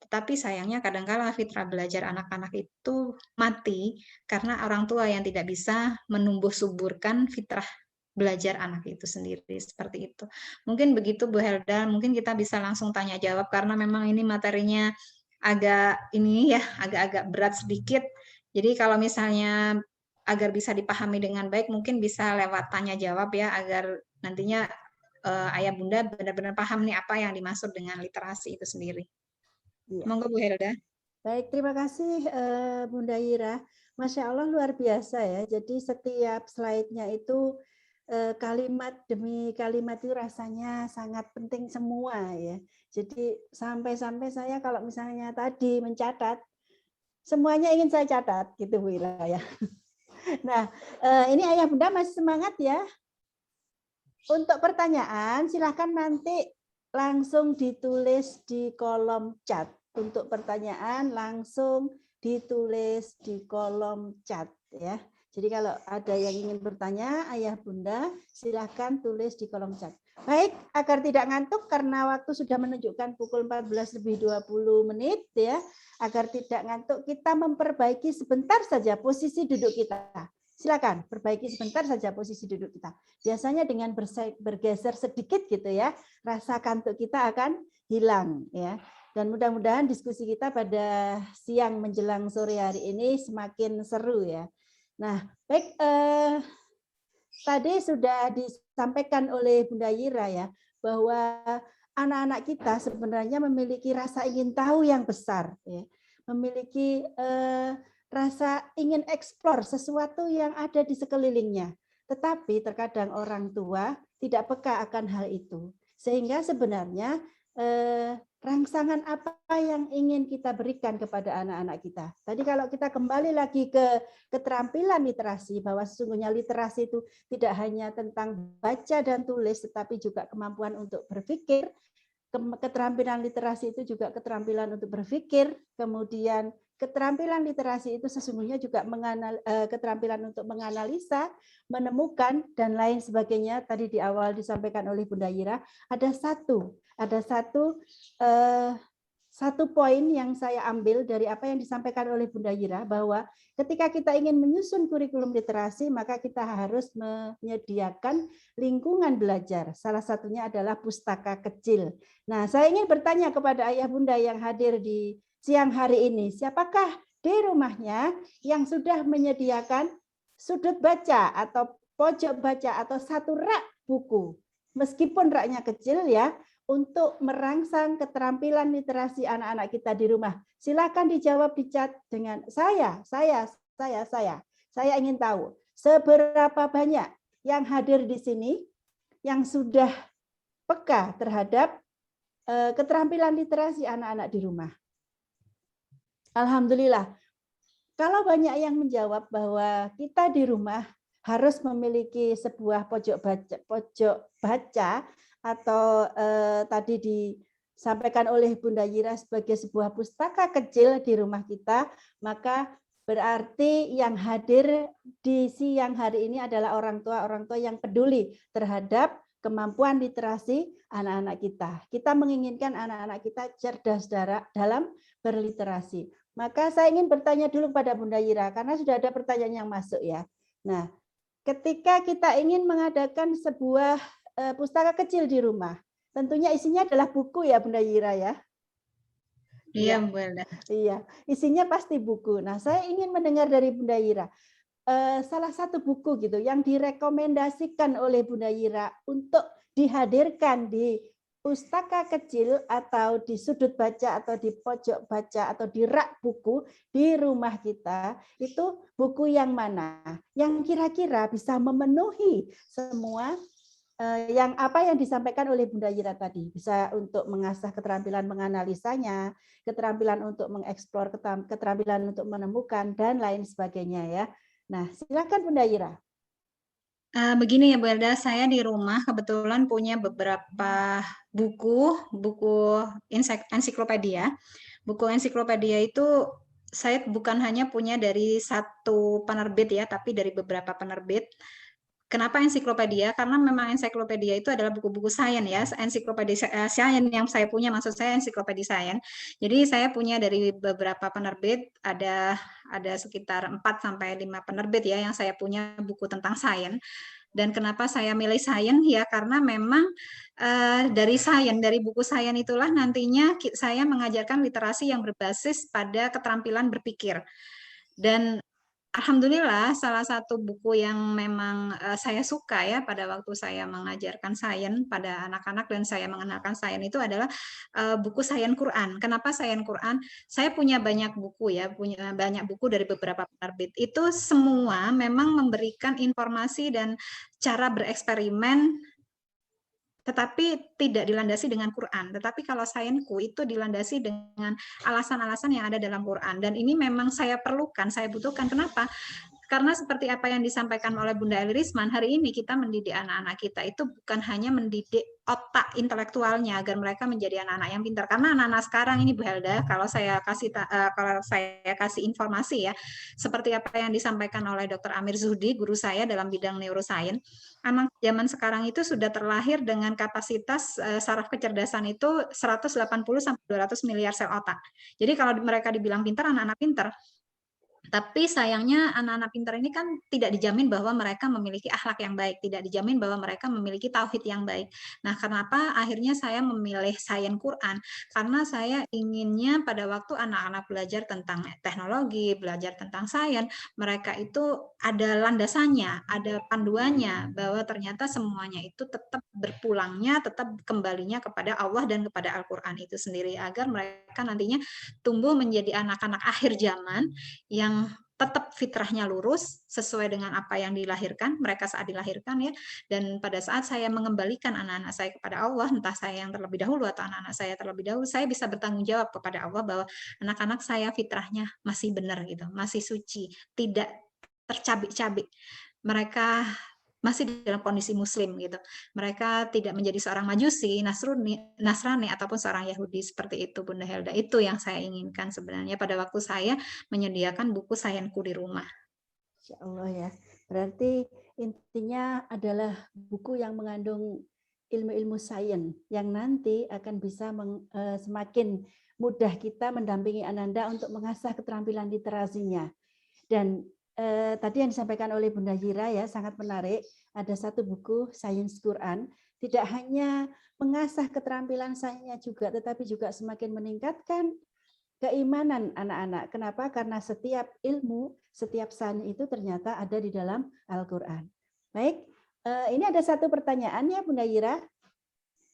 Tetapi sayangnya kadang-kala fitrah belajar anak-anak itu mati karena orang tua yang tidak bisa menumbuh suburkan fitrah belajar anak itu sendiri, seperti itu. Mungkin begitu Bu Helda, mungkin kita bisa langsung tanya jawab karena memang ini materinya agak-agak berat sedikit. Jadi kalau misalnya agar bisa dipahami dengan baik, mungkin bisa lewat tanya jawab ya, agar nantinya Ayah Bunda benar-benar paham nih apa yang dimaksud dengan literasi itu sendiri. Iya. Monggo Bu Helda. Baik, terima kasih Bunda Ira. Masya Allah luar biasa ya. Jadi setiap slide-nya itu kalimat demi kalimat itu rasanya sangat penting semua ya. Jadi sampai-sampai saya kalau misalnya tadi mencatat, semuanya ingin saya catat gitu Bu Ira ya. Nah, ini Ayah Bunda masih semangat ya. Untuk pertanyaan silahkan nanti langsung ditulis di kolom chat. Untuk pertanyaan langsung ditulis di kolom chat ya. Jadi kalau ada yang ingin bertanya, Ayah Bunda silahkan tulis di kolom chat. Baik, agar tidak ngantuk karena waktu sudah menunjukkan pukul 14:20 ya. Agar tidak ngantuk, kita memperbaiki sebentar saja posisi duduk kita. Silakan perbaiki sebentar saja posisi duduk kita. Biasanya dengan bergeser sedikit gitu ya, rasa kantuk kita akan hilang ya. Dan mudah-mudahan diskusi kita pada siang menjelang sore hari ini semakin seru ya. Nah, baik, tadi sudah disampaikan oleh Bunda Ira ya, bahwa anak-anak kita sebenarnya memiliki rasa ingin tahu yang besar, ya. Memiliki rasa ingin eksplor sesuatu yang ada di sekelilingnya. Tetapi terkadang orang tua tidak peka akan hal itu. Sehingga sebenarnya rangsangan apa yang ingin kita berikan kepada anak-anak kita. Tadi kalau kita kembali lagi ke keterampilan literasi, bahwa sesungguhnya literasi itu tidak hanya tentang baca dan tulis, tetapi juga kemampuan untuk berpikir. Keterampilan literasi itu juga keterampilan untuk berpikir, kemudian keterampilan literasi itu sesungguhnya juga keterampilan untuk menganalisa, menemukan, dan lain sebagainya. Tadi di awal disampaikan oleh Bunda Ira, ada satu poin yang saya ambil dari apa yang disampaikan oleh Bunda Ira, bahwa ketika kita ingin menyusun kurikulum literasi, maka kita harus menyediakan lingkungan belajar. Salah satunya adalah pustaka kecil. Nah, saya ingin bertanya kepada Ayah Bunda yang hadir di siang hari ini, siapakah di rumahnya yang sudah menyediakan sudut baca atau pojok baca atau satu rak buku, meskipun raknya kecil ya, untuk merangsang keterampilan literasi anak-anak kita di rumah? Silakan dijawab di chat dengan saya. Saya ingin tahu seberapa banyak yang hadir di sini yang sudah peka terhadap keterampilan literasi anak-anak di rumah. Alhamdulillah. Kalau banyak yang menjawab bahwa kita di rumah harus memiliki sebuah pojok baca atau tadi disampaikan oleh Bunda Ira sebagai sebuah pustaka kecil di rumah kita, maka berarti yang hadir di siang hari ini adalah orang tua yang peduli terhadap kemampuan literasi anak-anak kita. Kita menginginkan anak-anak kita cerdas dalam berliterasi. Maka saya ingin bertanya dulu pada Bunda Ira, karena sudah ada pertanyaan yang masuk ya. Nah, ketika kita ingin mengadakan sebuah pustaka kecil di rumah, tentunya isinya adalah buku ya Bunda Ira ya. Iya, Bu Helda. Iya, isinya pasti buku. Nah, saya ingin mendengar dari Bunda Ira, salah satu buku gitu yang direkomendasikan oleh Bunda Ira untuk dihadirkan di pustaka kecil atau di sudut baca atau di pojok baca atau di rak buku di rumah kita, itu buku yang mana yang kira-kira bisa memenuhi semua yang disampaikan oleh Bunda Ira tadi, bisa untuk mengasah keterampilan menganalisanya, keterampilan untuk mengeksplor, keterampilan untuk menemukan, dan lain sebagainya ya. Nah, silakan Bunda Ira. Begini ya Bu Helda, saya di rumah kebetulan punya beberapa buku ensiklopedia. Buku ensiklopedia itu saya bukan hanya punya dari satu penerbit ya, tapi dari beberapa penerbit. Kenapa ensiklopedia? Karena memang ensiklopedia itu adalah buku-buku sains ya, ensiklopedia sains yang saya punya, maksud saya ensiklopedia sains. Jadi saya punya dari beberapa penerbit, ada sekitar 4 sampai 5 penerbit ya yang saya punya buku tentang sains. Dan kenapa saya milih sains? Ya karena memang dari sains, dari buku sains itulah nantinya saya mengajarkan literasi yang berbasis pada keterampilan berpikir. Dan alhamdulillah salah satu buku yang memang saya suka ya pada waktu saya mengajarkan sains pada anak-anak dan saya mengenalkan sains itu adalah buku sains Quran. Kenapa sains Quran? Saya punya banyak buku ya, punya banyak buku dari beberapa penerbit. Itu semua memang memberikan informasi dan cara bereksperimen tetapi tidak dilandasi dengan Quran. Tetapi kalau sainku itu dilandasi dengan alasan-alasan yang ada dalam Quran. Dan ini memang saya perlukan, saya butuhkan. Kenapa? Karena seperti apa yang disampaikan oleh Bunda Eli Risman, hari ini kita mendidik anak-anak kita itu bukan hanya mendidik otak intelektualnya agar mereka menjadi anak-anak yang pintar. Karena anak-anak sekarang ini Bu Helda, kalau saya kasih informasi ya, seperti apa yang disampaikan oleh Dr. Amir Zuhdi, guru saya dalam bidang neuroscience, anak zaman sekarang itu sudah terlahir dengan kapasitas saraf kecerdasan itu 180 sampai 200 miliar sel otak. Jadi kalau mereka dibilang pintar, anak-anak pintar. Tapi sayangnya anak-anak pintar ini kan tidak dijamin bahwa mereka memiliki akhlak yang baik, tidak dijamin bahwa mereka memiliki tauhid yang baik. Nah, kenapa akhirnya saya memilih sains Quran? Karena saya inginnya pada waktu anak-anak belajar tentang teknologi, belajar tentang sains, mereka itu ada landasannya, ada panduannya, bahwa ternyata semuanya itu tetap berpulangnya, tetap kembalinya kepada Allah dan kepada Al-Quran itu sendiri, agar mereka nantinya tumbuh menjadi anak-anak akhir zaman yang tetap fitrahnya lurus sesuai dengan apa yang dilahirkan mereka saat dilahirkan ya. Dan pada saat saya mengembalikan anak-anak saya kepada Allah, entah saya yang terlebih dahulu atau anak-anak saya terlebih dahulu, saya bisa bertanggung jawab kepada Allah bahwa anak-anak saya fitrahnya masih benar gitu, masih suci, tidak tercabik-cabik. Mereka masih dalam kondisi muslim gitu. Mereka tidak menjadi seorang majusi, Nasrani ataupun seorang Yahudi seperti itu Bunda Helda. Itu yang saya inginkan sebenarnya pada waktu saya menyediakan buku sainku di rumah. Insya Allah ya. Berarti intinya adalah buku yang mengandung ilmu-ilmu sains yang nanti akan bisa semakin mudah kita mendampingi Ananda untuk mengasah keterampilan literasinya. Dan tadi yang disampaikan oleh Bunda Yira ya sangat menarik. Ada satu buku Sains Quran, tidak hanya mengasah keterampilan sainsnya juga, tetapi juga semakin meningkatkan keimanan anak-anak. Kenapa? Karena setiap ilmu, setiap sains itu ternyata ada di dalam Al-Quran. Baik, ini ada satu pertanyaan ya Bunda Yira.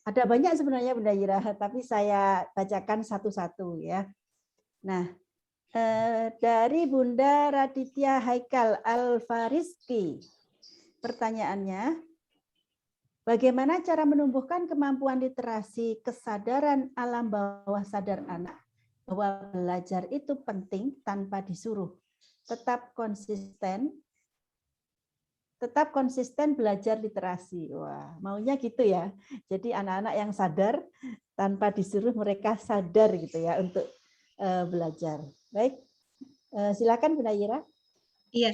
Ada banyak sebenarnya Bunda Yira, tapi saya bacakan satu-satu ya. Nah, dari Bunda Raditya Haikal Al-Fariski. Pertanyaannya, bagaimana cara menumbuhkan kemampuan literasi kesadaran alam bawah sadar anak? Bahwa belajar itu penting tanpa disuruh. Tetap konsisten belajar literasi. Wah, maunya gitu ya. Jadi anak-anak yang sadar tanpa disuruh mereka sadar gitu ya untuk belajar. Baik, silakan Bunda Yira. Iya,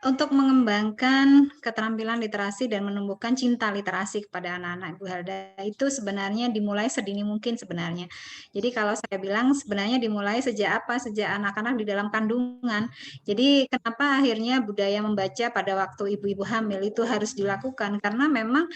untuk mengembangkan keterampilan literasi dan menumbuhkan cinta literasi kepada anak-anak Ibu Helda itu sebenarnya dimulai sedini mungkin sebenarnya. Jadi kalau saya bilang sebenarnya dimulai sejak apa? Sejak anak-anak di dalam kandungan. Jadi kenapa akhirnya budaya membaca pada waktu ibu-ibu hamil itu harus dilakukan? Karena memang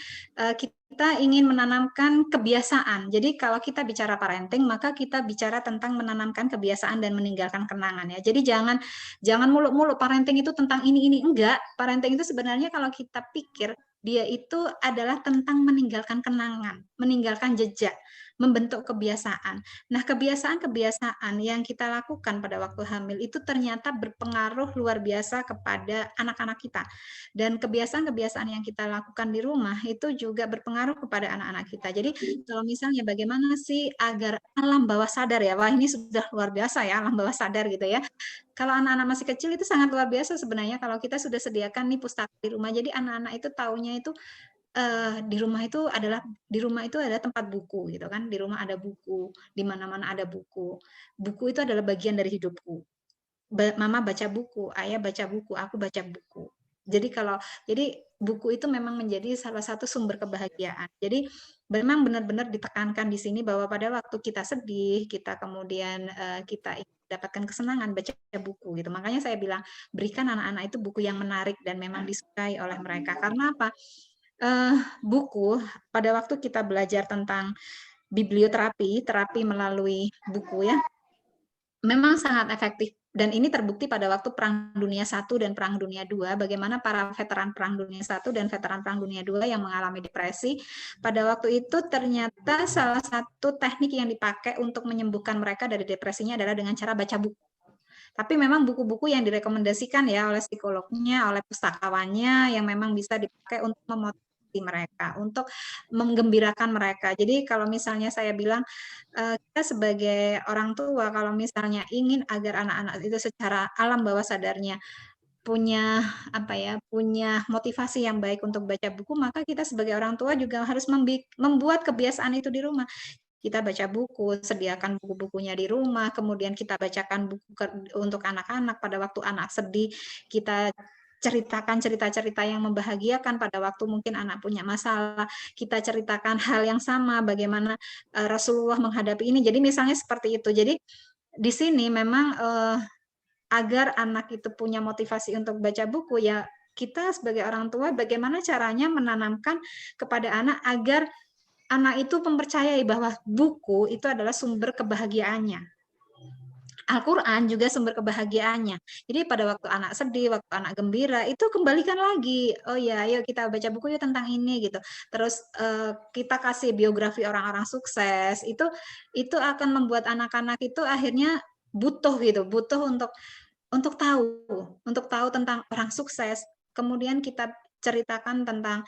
kita ingin menanamkan kebiasaan. Jadi kalau kita bicara parenting, maka kita bicara tentang menanamkan kebiasaan dan meninggalkan kenangan ya. Jadi jangan muluk-muluk parenting itu tentang ini enggak. Parenting itu sebenarnya kalau kita pikir dia itu adalah tentang meninggalkan kenangan, meninggalkan jejak, membentuk kebiasaan. Nah, kebiasaan-kebiasaan yang kita lakukan pada waktu hamil itu ternyata berpengaruh luar biasa kepada anak-anak kita. Dan kebiasaan-kebiasaan yang kita lakukan di rumah itu juga berpengaruh kepada anak-anak kita. Jadi kalau misalnya bagaimana sih agar alam bawah sadar ya, wah ini sudah luar biasa ya alam bawah sadar gitu ya. Kalau anak-anak masih kecil itu sangat luar biasa sebenarnya kalau kita sudah sediakan nih pustaka di rumah. Jadi anak-anak itu taunya itu di rumah itu adalah tempat buku gitu kan. Di rumah ada buku, di mana-mana ada buku. Buku itu adalah bagian dari hidupku. Mama baca buku, ayah baca buku, aku baca buku. Jadi buku itu memang menjadi salah satu sumber kebahagiaan. Jadi memang benar-benar ditekankan di sini bahwa pada waktu kita sedih, kita kemudian kita ingin mendapatkan kesenangan, baca buku gitu. Makanya saya bilang berikan anak-anak itu buku yang menarik dan memang disukai oleh mereka. Karena apa? Buku pada waktu kita belajar tentang biblioterapi, terapi melalui buku ya, memang sangat efektif. Dan ini terbukti pada waktu Perang Dunia I dan Perang Dunia II, bagaimana para veteran Perang Dunia I dan veteran Perang Dunia II yang mengalami depresi, pada waktu itu ternyata salah satu teknik yang dipakai untuk menyembuhkan mereka dari depresinya adalah dengan cara baca buku. Tapi memang buku-buku yang direkomendasikan ya oleh psikolognya, oleh pustakawannya yang memang bisa dipakai untuk memotivasi mereka, untuk menggembirakan mereka. Jadi kalau misalnya saya bilang kita sebagai orang tua kalau misalnya ingin agar anak-anak itu secara alam bawah sadarnya punya punya motivasi yang baik untuk baca buku, maka kita sebagai orang tua juga harus membuat kebiasaan itu di rumah. Kita baca buku, sediakan buku-bukunya di rumah, kemudian kita bacakan buku untuk anak-anak pada waktu anak sedih, kita ceritakan cerita-cerita yang membahagiakan pada waktu mungkin anak punya masalah, kita ceritakan hal yang sama, bagaimana Rasulullah menghadapi ini. Jadi misalnya seperti itu. Jadi di sini memang agar anak itu punya motivasi untuk baca buku, ya kita sebagai orang tua bagaimana caranya menanamkan kepada anak agar anak itu mempercayai bahwa buku itu adalah sumber kebahagiaannya. Al-Quran juga sumber kebahagiaannya. Jadi pada waktu anak sedih, waktu anak gembira, itu kembalikan lagi. Oh ya, ayo kita baca buku yuk tentang ini gitu. Terus kita kasih biografi orang-orang sukses. Itu akan membuat anak-anak itu akhirnya butuh gitu, butuh untuk tahu tentang orang sukses. Kemudian kita ceritakan tentang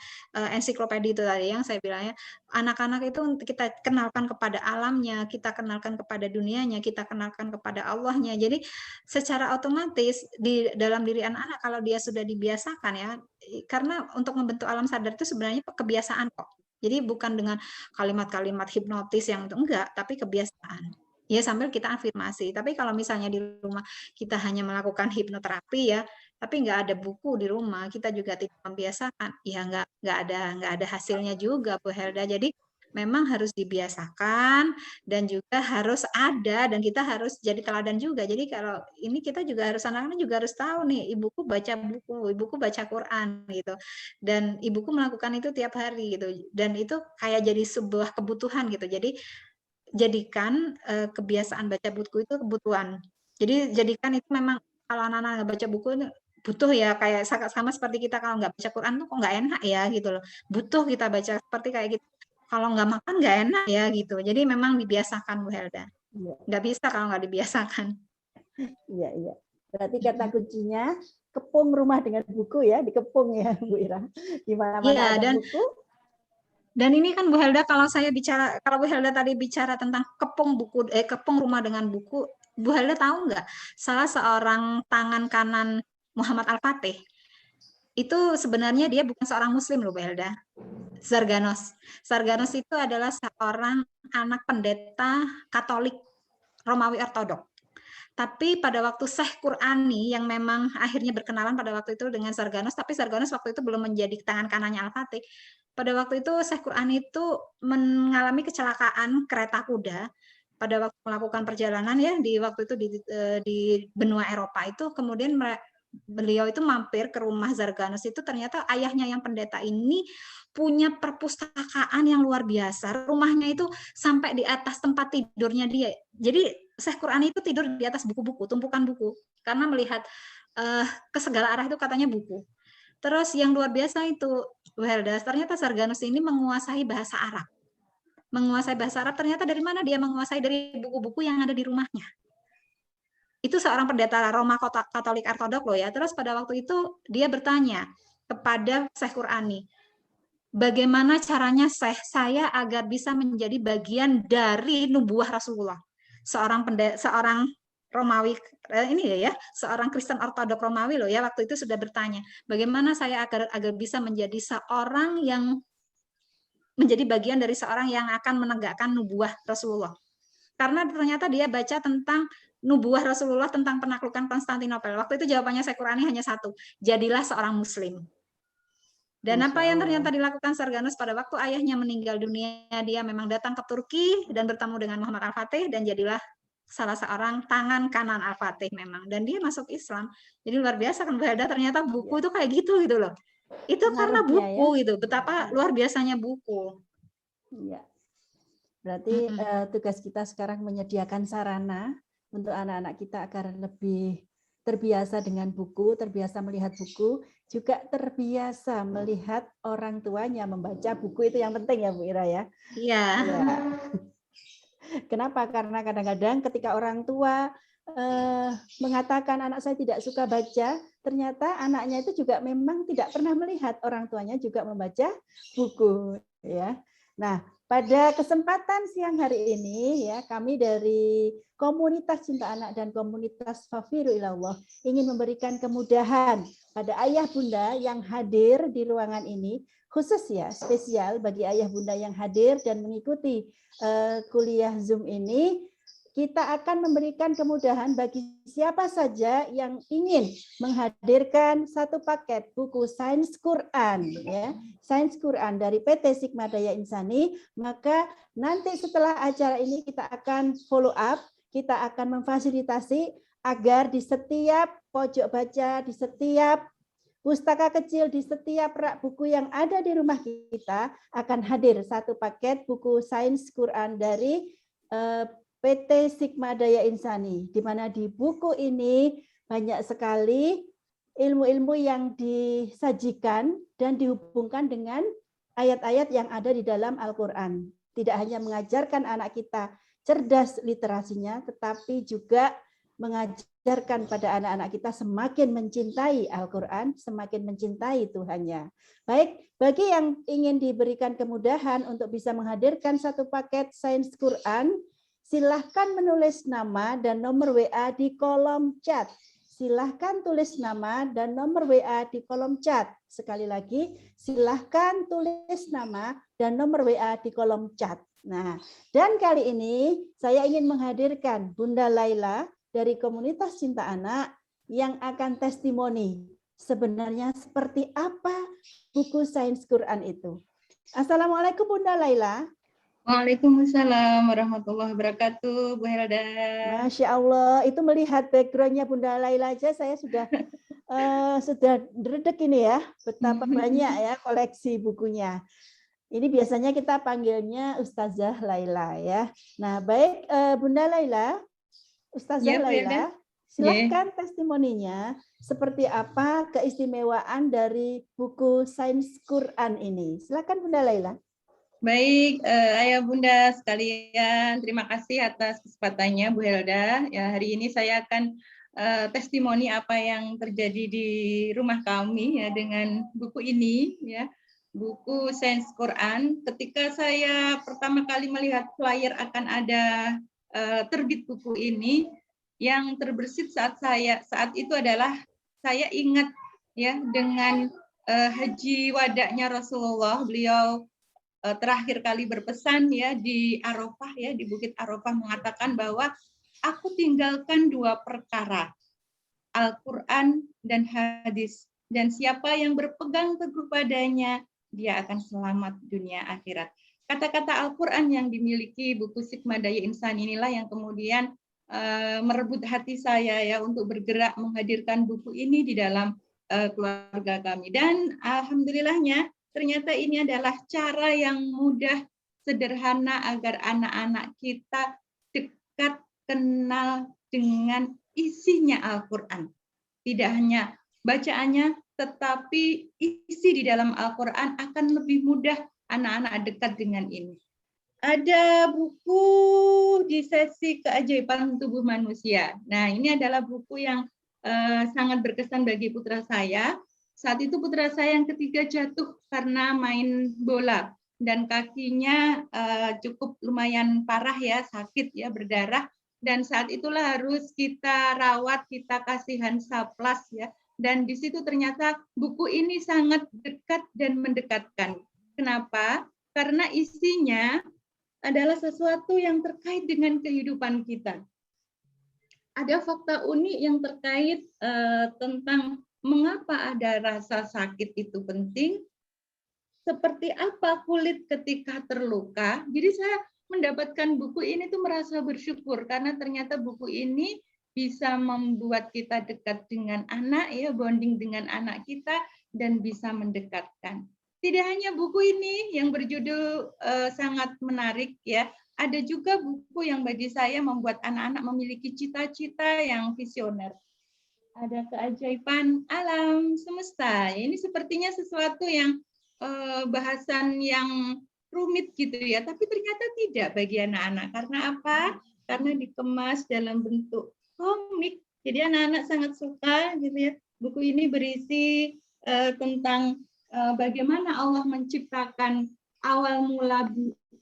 ensiklopedia itu tadi yang saya bilangnya, anak-anak itu kita kenalkan kepada alamnya, kita kenalkan kepada dunianya, kita kenalkan kepada Allahnya. Jadi secara otomatis di dalam diri anak-anak kalau dia sudah dibiasakan ya, karena untuk membentuk alam sadar itu sebenarnya kebiasaan kok. Jadi bukan dengan kalimat-kalimat hipnotis yang itu enggak, tapi kebiasaan. Ya sambil kita afirmasi. Tapi kalau misalnya di rumah kita hanya melakukan hipnoterapi ya, tapi nggak ada buku di rumah, kita juga tidak membiasakan, ya nggak ada hasilnya juga Bu Helda. Jadi memang harus dibiasakan dan juga harus ada dan kita harus jadi teladan juga. Jadi kalau ini kita juga harus anak-anak juga harus tahu nih, ibuku baca buku, ibuku baca Quran gitu. Dan ibuku melakukan itu tiap hari gitu. Dan itu kayak jadi sebuah kebutuhan gitu. Jadi jadikan kebiasaan baca buku itu kebutuhan. Jadi jadikan itu memang kalau anak-anak nggak baca buku itu butuh ya, kayak sama seperti kita kalau nggak baca Quran tuh kok nggak enak ya gitu loh. Butuh kita baca seperti kayak gitu. Kalau nggak makan nggak enak ya gitu. Jadi memang dibiasakan Bu Helda. Iya, Nggak bisa kalau nggak dibiasakan. iya. Berarti kata kuncinya kepung rumah dengan buku ya, dikepung ya Bu Ira. Di mana-mana Iya, ada buku. Dan ini kan Bu Helda kalau Bu Helda tadi bicara tentang kepung rumah dengan buku, Bu Helda tahu nggak salah seorang tangan kanan Muhammad Al-Fatih itu sebenarnya dia bukan seorang Muslim loh Bu Helda. Zarganos. Zarganos itu adalah seorang anak pendeta Katolik Romawi Ortodok. Tapi pada waktu Syekh Qur'ani yang memang akhirnya berkenalan pada waktu itu dengan Zarganos, tapi Zarganos waktu itu belum menjadi tangan kanannya Al-Fatih. Pada waktu itu Syekh Qur'ani itu mengalami kecelakaan kereta kuda pada waktu melakukan perjalanan ya di waktu itu di benua Eropa itu, kemudian beliau itu mampir ke rumah Zarganos itu, ternyata ayahnya yang pendeta ini punya perpustakaan yang luar biasa. Rumahnya itu sampai di atas tempat tidurnya dia. Jadi Syekh Qur'ani itu tidur di atas buku-buku, tumpukan buku, karena melihat ke segala arah itu katanya buku. Terus yang luar biasa itu, Bu Helda, ternyata Zarganos ini menguasai bahasa Arab. Menguasai bahasa Arab, ternyata dari mana dia menguasai? Dari buku-buku yang ada di rumahnya. Itu seorang pendeta Roma Katolik Ortodok loh ya. Terus pada waktu itu dia bertanya kepada Syekh Qur'ani, bagaimana caranya saya agar bisa menjadi bagian dari nubuah Rasulullah? Seorang Romawi ini ya, seorang Kristen Ortodok Romawi loh ya, waktu itu sudah bertanya, bagaimana saya agar bisa menjadi seorang yang menjadi bagian dari seorang yang akan menegakkan nubuah Rasulullah. Karena ternyata dia baca tentang nubuah Rasulullah tentang penaklukan Konstantinopel. Waktu itu jawabannya saya Qurani hanya satu, jadilah seorang muslim. Dan Masya apa yang Allah. ternyata dilakukan Sarganus pada waktu ayahnya meninggal dunia, dia memang datang ke Turki dan bertemu dengan Muhammad Al-Fatih dan jadilah salah seorang tangan kanan Al-Fatih memang. Dan dia masuk Islam. Jadi luar biasa kan, berada ternyata buku itu kayak gitu gitu loh. Itu karena Pengaruhnya ya. buku itu, betapa luar biasanya buku. Iya. Berarti tugas kita sekarang menyediakan sarana untuk anak-anak kita agar lebih terbiasa dengan buku, terbiasa melihat buku, juga terbiasa melihat orang tuanya membaca buku. Itu yang penting ya Bu Ira ya. Iya. Ya. Kenapa? Karena kadang-kadang ketika orang tua mengatakan anak saya tidak suka baca, ternyata anaknya itu juga memang tidak pernah melihat orang tuanya juga membaca buku, ya. Nah, pada kesempatan siang hari ini ya, kami dari komunitas Cinta Anak dan komunitas Fafiru Ilallah ingin memberikan kemudahan pada ayah bunda yang hadir di ruangan ini, khusus ya, spesial bagi ayah bunda yang hadir dan mengikuti kuliah Zoom ini. Kita akan memberikan kemudahan bagi siapa saja yang ingin menghadirkan satu paket buku Sains Quran, ya, Sains Quran dari PT Sigma Daya Insani. Maka nanti setelah acara ini kita akan follow up, kita akan memfasilitasi agar di setiap pojok baca, di setiap pustaka kecil, di setiap rak buku yang ada di rumah kita akan hadir satu paket buku Sains Quran dari PT Sigma Daya Insani, di mana di buku ini banyak sekali ilmu-ilmu yang disajikan dan dihubungkan dengan ayat-ayat yang ada di dalam Al-Quran. Tidak hanya mengajarkan anak kita cerdas literasinya, tetapi juga mengajarkan pada anak-anak kita semakin mencintai Al-Quran, semakin mencintai Tuhannya. Baik, bagi yang ingin diberikan kemudahan untuk bisa menghadirkan satu paket Sains Quran, silahkan menulis nama dan nomor WA di kolom chat. Silahkan tulis nama dan nomor WA di kolom chat. Sekali lagi, silahkan tulis nama dan nomor WA di kolom chat. Nah, dan kali ini saya ingin menghadirkan Bunda Laila dari komunitas Cinta Anak yang akan testimoni sebenarnya seperti apa buku Sains Quran itu. Assalamualaikum Bunda Laila. Waalaikumsalam warahmatullahi wabarakatuh, Bu Helda. Masya Allah, itu melihat backgroundnya Bunda Laila aja saya sudah dredeg ini ya, betapa banyak ya koleksi bukunya. Ini biasanya kita panggilnya Ustazah Laila ya. Nah, baik Bunda Laila, Ustazah Laila, silakan testimoninya seperti apa keistimewaan dari buku Sains Quran ini. Silakan Bunda Laila. Baik, Ayah Bunda sekalian, terima kasih atas kesempatannya Bu Helda. Ya, hari ini saya akan testimoni apa yang terjadi di rumah kami ya dengan buku ini ya, buku Sains Quran. Ketika saya pertama kali melihat flyer akan ada terbit buku ini, yang terbersit saat itu adalah saya ingat ya dengan haji wadaknya Rasulullah. Beliau terakhir kali berpesan ya di Arafah ya, di Bukit Arafah, mengatakan bahwa aku tinggalkan dua perkara, Al-Quran dan hadis, dan siapa yang berpegang teguh padanya dia akan selamat dunia akhirat. Kata-kata Al-Quran yang dimiliki buku Sigma Daya Insan inilah yang kemudian merebut hati saya ya untuk bergerak menghadirkan buku ini di dalam keluarga kami. Dan alhamdulillahnya ternyata ini adalah cara yang mudah, sederhana agar anak-anak kita dekat, kenal dengan isinya Al-Quran. Tidak hanya bacaannya, tetapi isi di dalam Al-Quran akan lebih mudah anak-anak dekat dengan ini. Ada buku di sesi keajaiban tubuh manusia. Nah, ini adalah buku yang sangat berkesan bagi putra saya. Saat itu putra saya yang ketiga jatuh karena main bola dan kakinya cukup lumayan parah ya, sakit ya, berdarah, dan saat itulah harus kita rawat, kita kasih Hansaplast ya. Dan di situ ternyata buku ini sangat dekat dan mendekatkan. Kenapa? karena isinya adalah sesuatu yang terkait dengan kehidupan kita. Ada fakta unik yang terkait tentang mengapa ada rasa sakit itu penting, seperti apa kulit ketika terluka. Jadi saya mendapatkan buku ini tuh merasa bersyukur karena ternyata buku ini bisa membuat kita dekat dengan anak, ya, bonding dengan anak kita dan bisa mendekatkan. Tidak hanya buku ini yang berjudul sangat menarik, ya. Ada juga buku yang bagi saya membuat anak-anak memiliki cita-cita yang visioner. Ada Keajaiban Alam Semesta. Ini sepertinya sesuatu yang bahasan yang rumit gitu ya, tapi ternyata tidak bagi anak-anak. Karena apa? Karena dikemas dalam bentuk komik. Jadi anak-anak sangat suka gitu ya. Buku ini berisi tentang bagaimana Allah menciptakan awal mula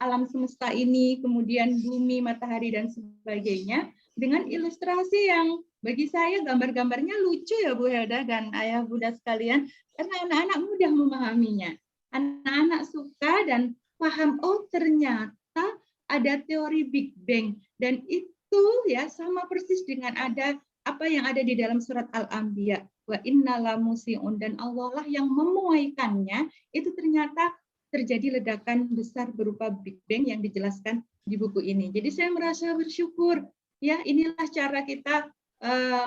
alam semesta ini, kemudian bumi, matahari dan sebagainya, dengan ilustrasi yang bagi saya gambar-gambarnya lucu ya Bu Helda dan Ayah Bunda sekalian, karena anak-anak mudah memahaminya. Anak-anak suka dan paham, oh ternyata ada teori Big Bang, dan itu ya sama persis dengan ada apa yang ada di dalam surat Al-Anbiya, wa innala musiun, dan Allah lah yang memuaikannya. Itu ternyata terjadi ledakan besar berupa Big Bang yang dijelaskan di buku ini. Jadi saya merasa bersyukur, ya, inilah cara kita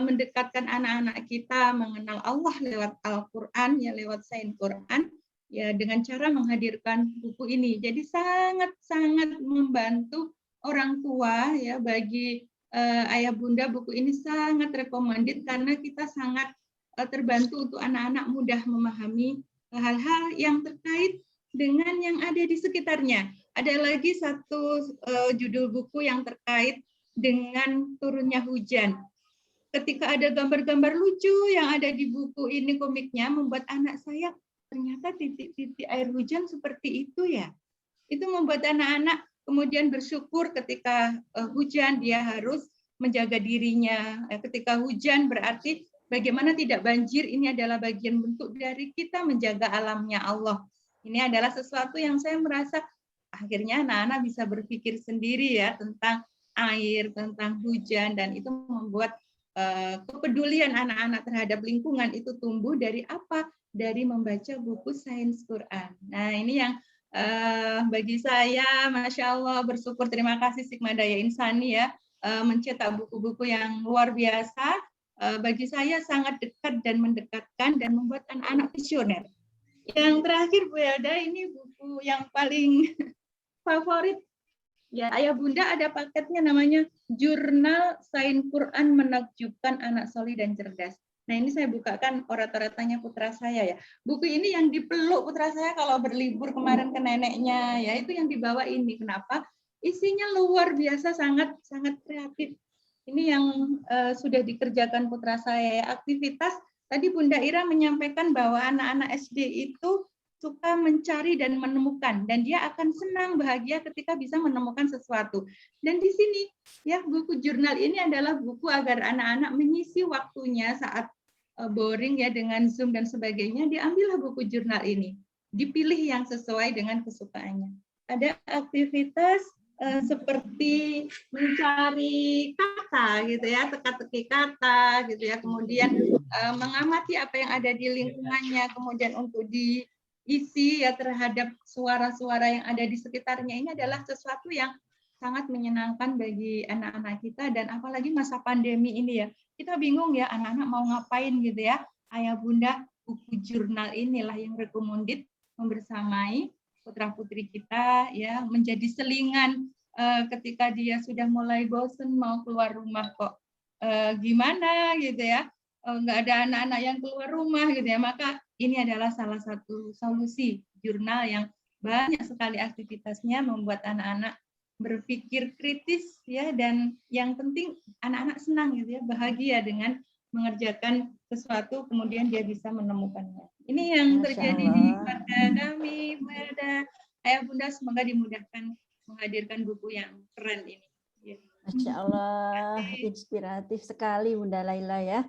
mendekatkan anak-anak kita mengenal Allah lewat Al-Quran, ya, lewat sains Quran, ya, dengan cara menghadirkan buku ini. Jadi sangat-sangat membantu orang tua, ya, bagi ayah bunda. Buku ini sangat recommended karena kita sangat terbantu untuk anak-anak mudah memahami hal-hal yang terkait dengan yang ada di sekitarnya. Ada lagi satu judul buku yang terkait dengan turunnya hujan. Ketika ada gambar-gambar lucu yang ada di buku ini, komiknya, membuat anak saya, ternyata titik-titik air hujan seperti itu ya. Itu membuat anak-anak kemudian bersyukur ketika hujan, dia harus menjaga dirinya. Ketika hujan berarti bagaimana tidak banjir, ini adalah bagian bentuk dari kita menjaga alamnya Allah. Ini adalah sesuatu yang saya merasa akhirnya anak-anak bisa berpikir sendiri ya tentang air, tentang hujan, dan itu membuat kepedulian anak-anak terhadap lingkungan itu tumbuh dari apa? Dari membaca buku sains Quran. Nah, ini yang bagi saya, Masya Allah, bersyukur, terima kasih Sigma Daya Insani ya, mencetak buku-buku yang luar biasa, bagi saya sangat dekat dan mendekatkan dan membuat anak-anak visioner. Yang terakhir Bu Yada, ini buku yang paling favorit. Ya, Ayah Bunda ada paketnya namanya Jurnal Sains Quran Menakjubkan Anak Solih dan Cerdas. Nah, ini saya bukakan orat-oratannya putra saya ya. Buku ini yang dipeluk putra saya kalau berlibur kemarin ke neneknya, ya itu yang dibawa ini. Kenapa? Isinya luar biasa, sangat kreatif. Ini yang sudah dikerjakan putra saya. Aktivitas tadi Bunda Ira menyampaikan bahwa anak-anak SD itu suka mencari dan menemukan, dan dia akan senang bahagia ketika bisa menemukan sesuatu. Dan di sini ya, buku jurnal ini adalah buku agar anak-anak mengisi waktunya saat boring ya dengan Zoom dan sebagainya, diambillah buku jurnal ini, dipilih yang sesuai dengan kesukaannya. Ada aktivitas seperti mencari kata gitu ya, teka-teki kata gitu ya, kemudian mengamati apa yang ada di lingkungannya, kemudian untuk diisi ya terhadap suara-suara yang ada di sekitarnya. Ini adalah sesuatu yang sangat menyenangkan bagi anak-anak kita, dan apalagi masa pandemi ini ya, kita bingung ya anak-anak mau ngapain gitu ya. Ayah Bunda, buku jurnal inilah yang recommended membersamai putra-putri kita ya, menjadi selingan ketika dia sudah mulai bosen mau keluar rumah kok gimana gitu ya, nggak ada anak-anak yang keluar rumah gitu ya, maka ini adalah salah satu solusi jurnal yang banyak sekali aktivitasnya membuat anak-anak berpikir kritis ya, dan yang penting anak-anak senang gitu ya, bahagia dengan mengerjakan sesuatu kemudian dia bisa menemukannya. Ini yang terjadi di keluarga kami, Bu Elda. Ayah Bunda semoga dimudahkan menghadirkan buku yang keren ini. Masya Allah, inspiratif sekali Bunda Laila ya.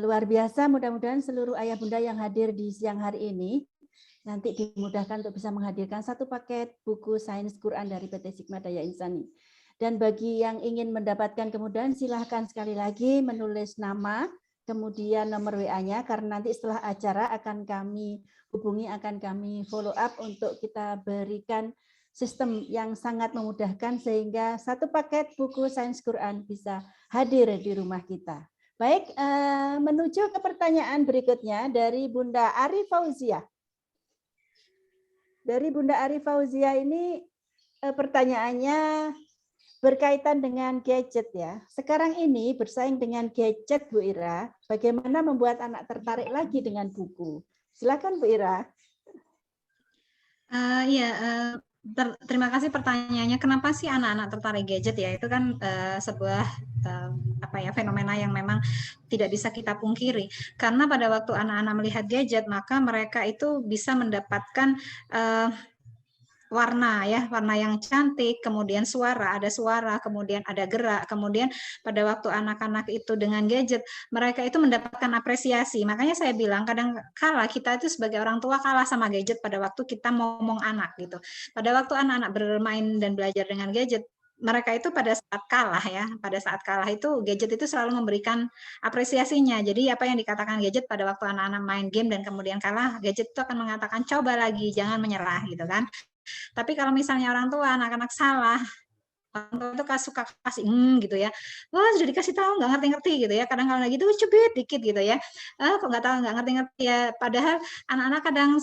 Luar biasa, mudah-mudahan seluruh ayah bunda yang hadir di siang hari ini nanti dimudahkan untuk bisa menghadirkan satu paket buku Sains Quran dari PT Sigma Daya Insani. Dan bagi yang ingin mendapatkan kemudahan, silahkan sekali lagi menulis nama, kemudian nomor WA-nya, karena nanti setelah acara akan kami hubungi, akan kami follow up untuk kita berikan sistem yang sangat memudahkan sehingga satu paket buku Sains Quran bisa hadir di rumah kita. Baik, menuju ke pertanyaan berikutnya dari Bunda Ari Fauzia. Dari Bunda Ari Fauzia ini pertanyaannya berkaitan dengan gadget ya. Sekarang ini bersaing dengan gadget Bu Ira, bagaimana membuat anak tertarik lagi dengan buku? Silakan Bu Ira. Terima kasih pertanyaannya. Kenapa sih anak-anak tertarik gadget ya? Itu kan sebuah fenomena yang memang tidak bisa kita pungkiri. Karena pada waktu anak-anak melihat gadget, maka mereka itu bisa mendapatkan warna yang cantik, kemudian ada suara, kemudian ada gerak, kemudian pada waktu anak-anak itu dengan gadget, mereka itu mendapatkan apresiasi. Makanya saya bilang kadang kala kita itu sebagai orang tua kalah sama gadget pada waktu kita ngomong anak gitu. Pada waktu anak-anak bermain dan belajar dengan gadget, mereka itu pada saat kalah itu gadget itu selalu memberikan apresiasinya. Jadi apa yang dikatakan gadget pada waktu anak-anak main game dan kemudian kalah, gadget itu akan mengatakan coba lagi, jangan menyerah gitu kan. Tapi kalau misalnya orang tua anak-anak salah, orang tua itu suka kasih gitu ya, wah sudah dikasih tahu nggak ngerti-ngerti gitu ya, kadang-kadang gitu cubit dikit gitu ya, kok nggak tahu nggak ngerti-ngerti ya, padahal anak-anak kadang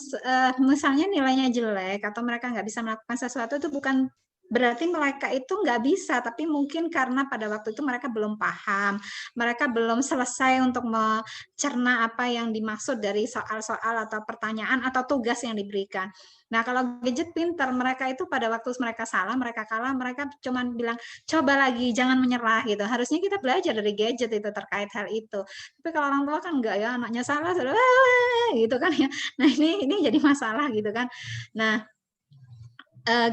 misalnya nilainya jelek atau mereka nggak bisa melakukan sesuatu itu bukan berarti mereka itu nggak bisa, tapi mungkin karena pada waktu itu mereka belum paham, mereka belum selesai untuk mencerna apa yang dimaksud dari soal-soal atau pertanyaan atau tugas yang diberikan. Nah, kalau gadget pintar, mereka itu pada waktu mereka salah, mereka kalah, mereka cuma bilang, coba lagi, jangan menyerah gitu. Harusnya kita belajar dari gadget itu terkait hal itu. Tapi kalau orang tua kan enggak ya, anaknya salah, gitu kan ya. Nah, ini jadi masalah gitu kan. Nah,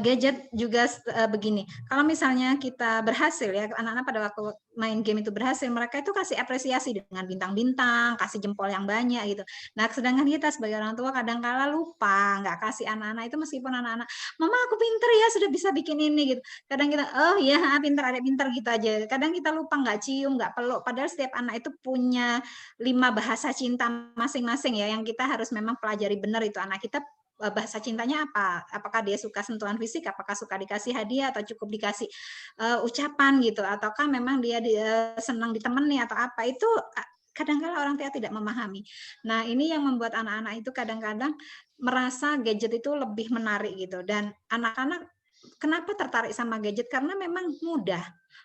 gadget juga begini, kalau misalnya kita berhasil ya, anak-anak pada waktu main game itu berhasil, mereka itu kasih apresiasi dengan bintang-bintang, kasih jempol yang banyak gitu. Nah, sedangkan kita sebagai orang tua kadang-kala lupa, nggak kasih anak-anak itu meskipun anak-anak, mama aku pinter ya sudah bisa bikin ini gitu. Kadang kita, oh ya pinter, ada pinter gitu aja. Kadang kita lupa nggak cium, nggak peluk, padahal setiap anak itu punya 5 bahasa cinta masing-masing ya, yang kita harus memang pelajari benar itu anak kita bahasa cintanya apa? Apakah dia suka sentuhan fisik? Apakah suka dikasih hadiah atau cukup dikasih ucapan gitu? Ataukah memang dia senang ditemani atau apa? Itu kadang-kadang orang tua tidak memahami. Nah, ini yang membuat anak-anak itu kadang-kadang merasa gadget itu lebih menarik gitu. Dan anak-anak kenapa tertarik sama gadget? Karena memang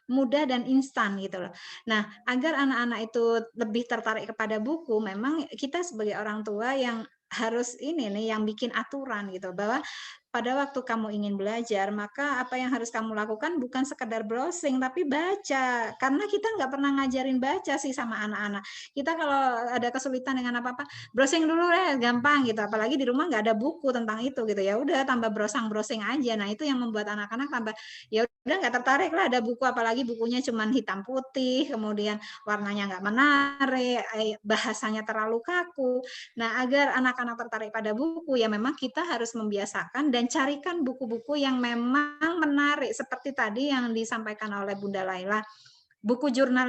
mudah dan instan gitu loh. Nah, agar anak-anak itu lebih tertarik kepada buku, memang kita sebagai orang tua yang harus ini nih yang bikin aturan gitu, bahwa pada waktu kamu ingin belajar, maka apa yang harus kamu lakukan bukan sekedar browsing, tapi baca. Karena kita nggak pernah ngajarin baca sih sama anak-anak. Kita kalau ada kesulitan dengan apa-apa, browsing dulu deh, gampang gitu. Apalagi di rumah nggak ada buku tentang itu gitu ya. Udah tambah browsing aja. Nah, itu yang membuat anak-anak tambah ya udah nggak tertarik lah ada buku, apalagi bukunya cuma hitam putih, kemudian warnanya nggak menarik, bahasanya terlalu kaku. Nah, agar anak-anak tertarik pada buku, ya memang kita harus membiasakan dan carikan buku-buku yang memang menarik. Seperti tadi yang disampaikan oleh Bunda Laila, buku jurnal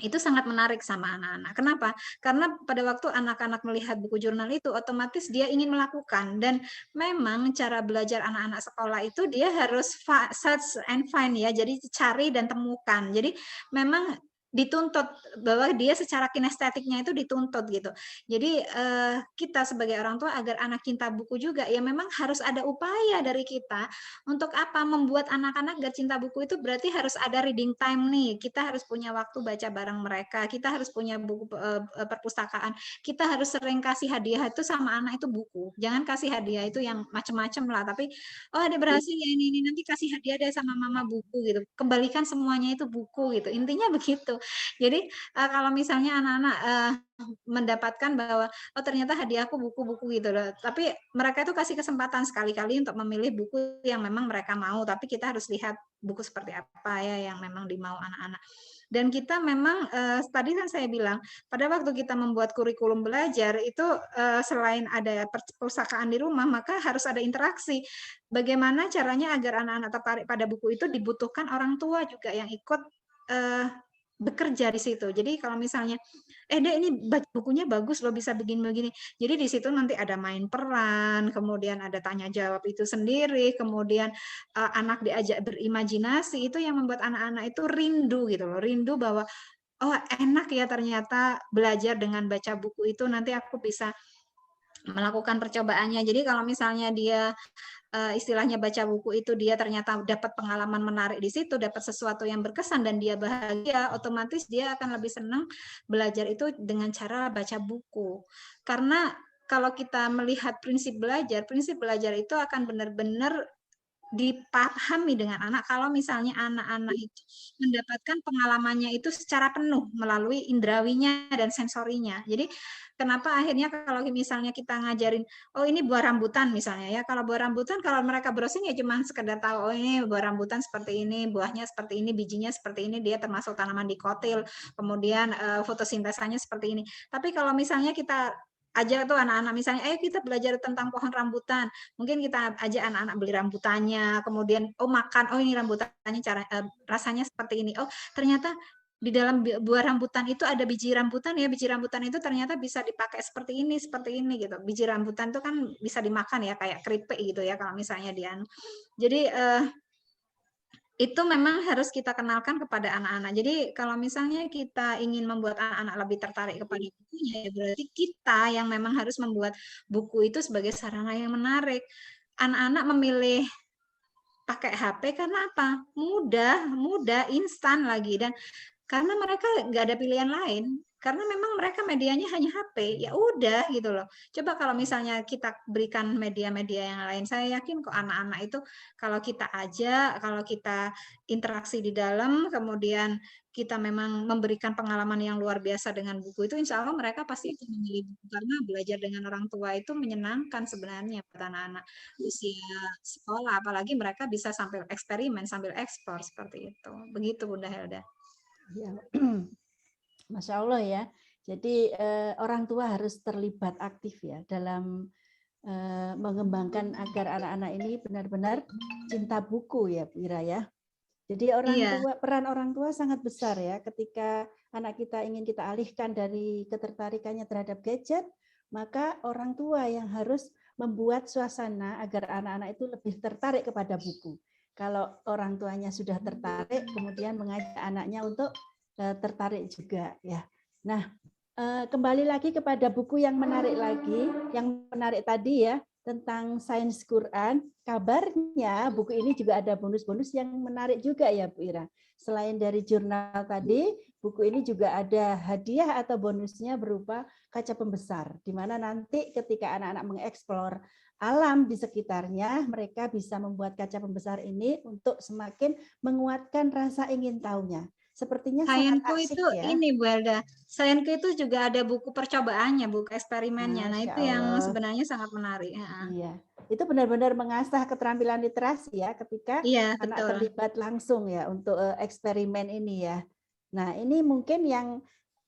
itu sangat menarik sama anak-anak. Kenapa? Karena pada waktu anak-anak melihat buku jurnal itu, otomatis dia ingin melakukan. Dan memang cara belajar anak-anak sekolah itu dia harus search and find ya, jadi cari dan temukan. Jadi memang dituntut bahwa dia secara kinestetiknya itu dituntut gitu. Jadi kita sebagai orang tua agar anak cinta buku juga ya memang harus ada upaya dari kita untuk apa membuat anak-anak gak cinta buku itu berarti harus ada reading time nih. Kita harus punya waktu baca bareng mereka. Kita harus punya buku perpustakaan. Kita harus sering kasih hadiah itu sama anak itu buku. Jangan kasih hadiah itu yang macam-macam lah. Tapi oh ada berhasil ya ini nanti kasih hadiah deh sama mama buku gitu. Kembalikan semuanya itu buku gitu. Intinya begitu. Jadi kalau misalnya anak-anak mendapatkan bahwa oh ternyata hadiahku buku-buku gitu loh. Tapi mereka itu kasih kesempatan sekali-kali untuk memilih buku yang memang mereka mau, tapi kita harus lihat buku seperti apa ya yang memang dimau anak-anak. Dan kita memang tadi kan saya bilang pada waktu kita membuat kurikulum belajar itu selain ada perpustakaan di rumah, maka harus ada interaksi. Bagaimana caranya agar anak-anak tertarik pada buku itu, dibutuhkan orang tua juga yang ikut bekerja di situ. Jadi kalau misalnya, Dek ini bukunya bagus loh, bisa begini-begini. Jadi di situ nanti ada main peran, kemudian ada tanya jawab itu sendiri, kemudian anak diajak berimajinasi, itu yang membuat anak-anak itu rindu gitu loh, rindu bahwa oh enak ya ternyata belajar dengan baca buku itu, nanti aku bisa melakukan percobaannya. Jadi kalau misalnya dia istilahnya baca buku itu dia ternyata dapat pengalaman menarik di situ, dapat sesuatu yang berkesan dan dia bahagia, otomatis dia akan lebih senang belajar itu dengan cara baca buku. Karena kalau kita melihat prinsip belajar itu akan benar-benar dipahami dengan anak kalau misalnya anak-anak itu mendapatkan pengalamannya itu secara penuh melalui indrawinya dan sensorinya. Jadi kenapa akhirnya kalau misalnya kita ngajarin, oh ini buah rambutan misalnya ya, kalau buah rambutan kalau mereka browsing ya cuma sekedar tahu, oh ini buah rambutan seperti ini, buahnya seperti ini, bijinya seperti ini, dia termasuk tanaman dikotil, kemudian fotosintesanya seperti ini. Tapi kalau misalnya kita ajak tuh anak-anak misalnya, ayo kita belajar tentang pohon rambutan. Mungkin kita ajak anak-anak beli rambutannya, kemudian oh makan, oh ini rambutannya rasanya seperti ini. Oh ternyata di dalam buah rambutan itu ada biji rambutan ya, biji rambutan itu ternyata bisa dipakai seperti ini gitu. Biji rambutan itu kan bisa dimakan ya, kayak keripik gitu ya kalau misalnya dia. Jadi itu memang harus kita kenalkan kepada anak-anak. Jadi kalau misalnya kita ingin membuat anak-anak lebih tertarik kepada bukunya, ya berarti kita yang memang harus membuat buku itu sebagai sarana yang menarik. Anak-anak memilih pakai HP karena apa? Mudah, instan lagi, dan karena mereka nggak ada pilihan lain. Karena memang mereka medianya hanya HP, ya udah gitu loh. Coba kalau misalnya kita berikan media-media yang lain, saya yakin kok anak-anak itu kalau kita ajak, kalau kita interaksi di dalam, kemudian kita memang memberikan pengalaman yang luar biasa dengan buku itu, insya Allah mereka pasti akan memilih buku karena belajar dengan orang tua itu menyenangkan sebenarnya buat anak-anak usia sekolah, apalagi mereka bisa sambil eksperimen, sambil ekspor seperti itu. Begitu Bunda Helda. Ya. Masya Allah ya. Jadi orang tua harus terlibat aktif ya dalam mengembangkan agar anak-anak ini benar-benar cinta buku ya Bu Ira ya. Jadi peran orang tua sangat besar ya ketika anak kita ingin kita alihkan dari ketertarikannya terhadap gadget, maka orang tua yang harus membuat suasana agar anak-anak itu lebih tertarik kepada buku. Kalau orang tuanya sudah tertarik, kemudian mengajak anaknya untuk tertarik juga ya. Nah, kembali lagi kepada buku yang menarik tadi ya tentang Sains Quran. Kabarnya buku ini juga ada bonus-bonus yang menarik juga ya Bu Ira. Selain dari jurnal tadi, buku ini juga ada hadiah atau bonusnya berupa kaca pembesar, di mana nanti ketika anak-anak mengeksplor alam di sekitarnya, mereka bisa membuat kaca pembesar ini untuk semakin menguatkan rasa ingin tahunya. Sepertinya Sayenku sangat asik itu ya. ini Bu Elda. Sayenku itu juga ada buku percobaannya, buku eksperimennya. Nah, itu yang sebenarnya sangat menarik. Iya, itu benar-benar mengasah keterampilan literasi ya ketika anak terlibat langsung ya untuk eksperimen ini ya. Nah, ini mungkin yang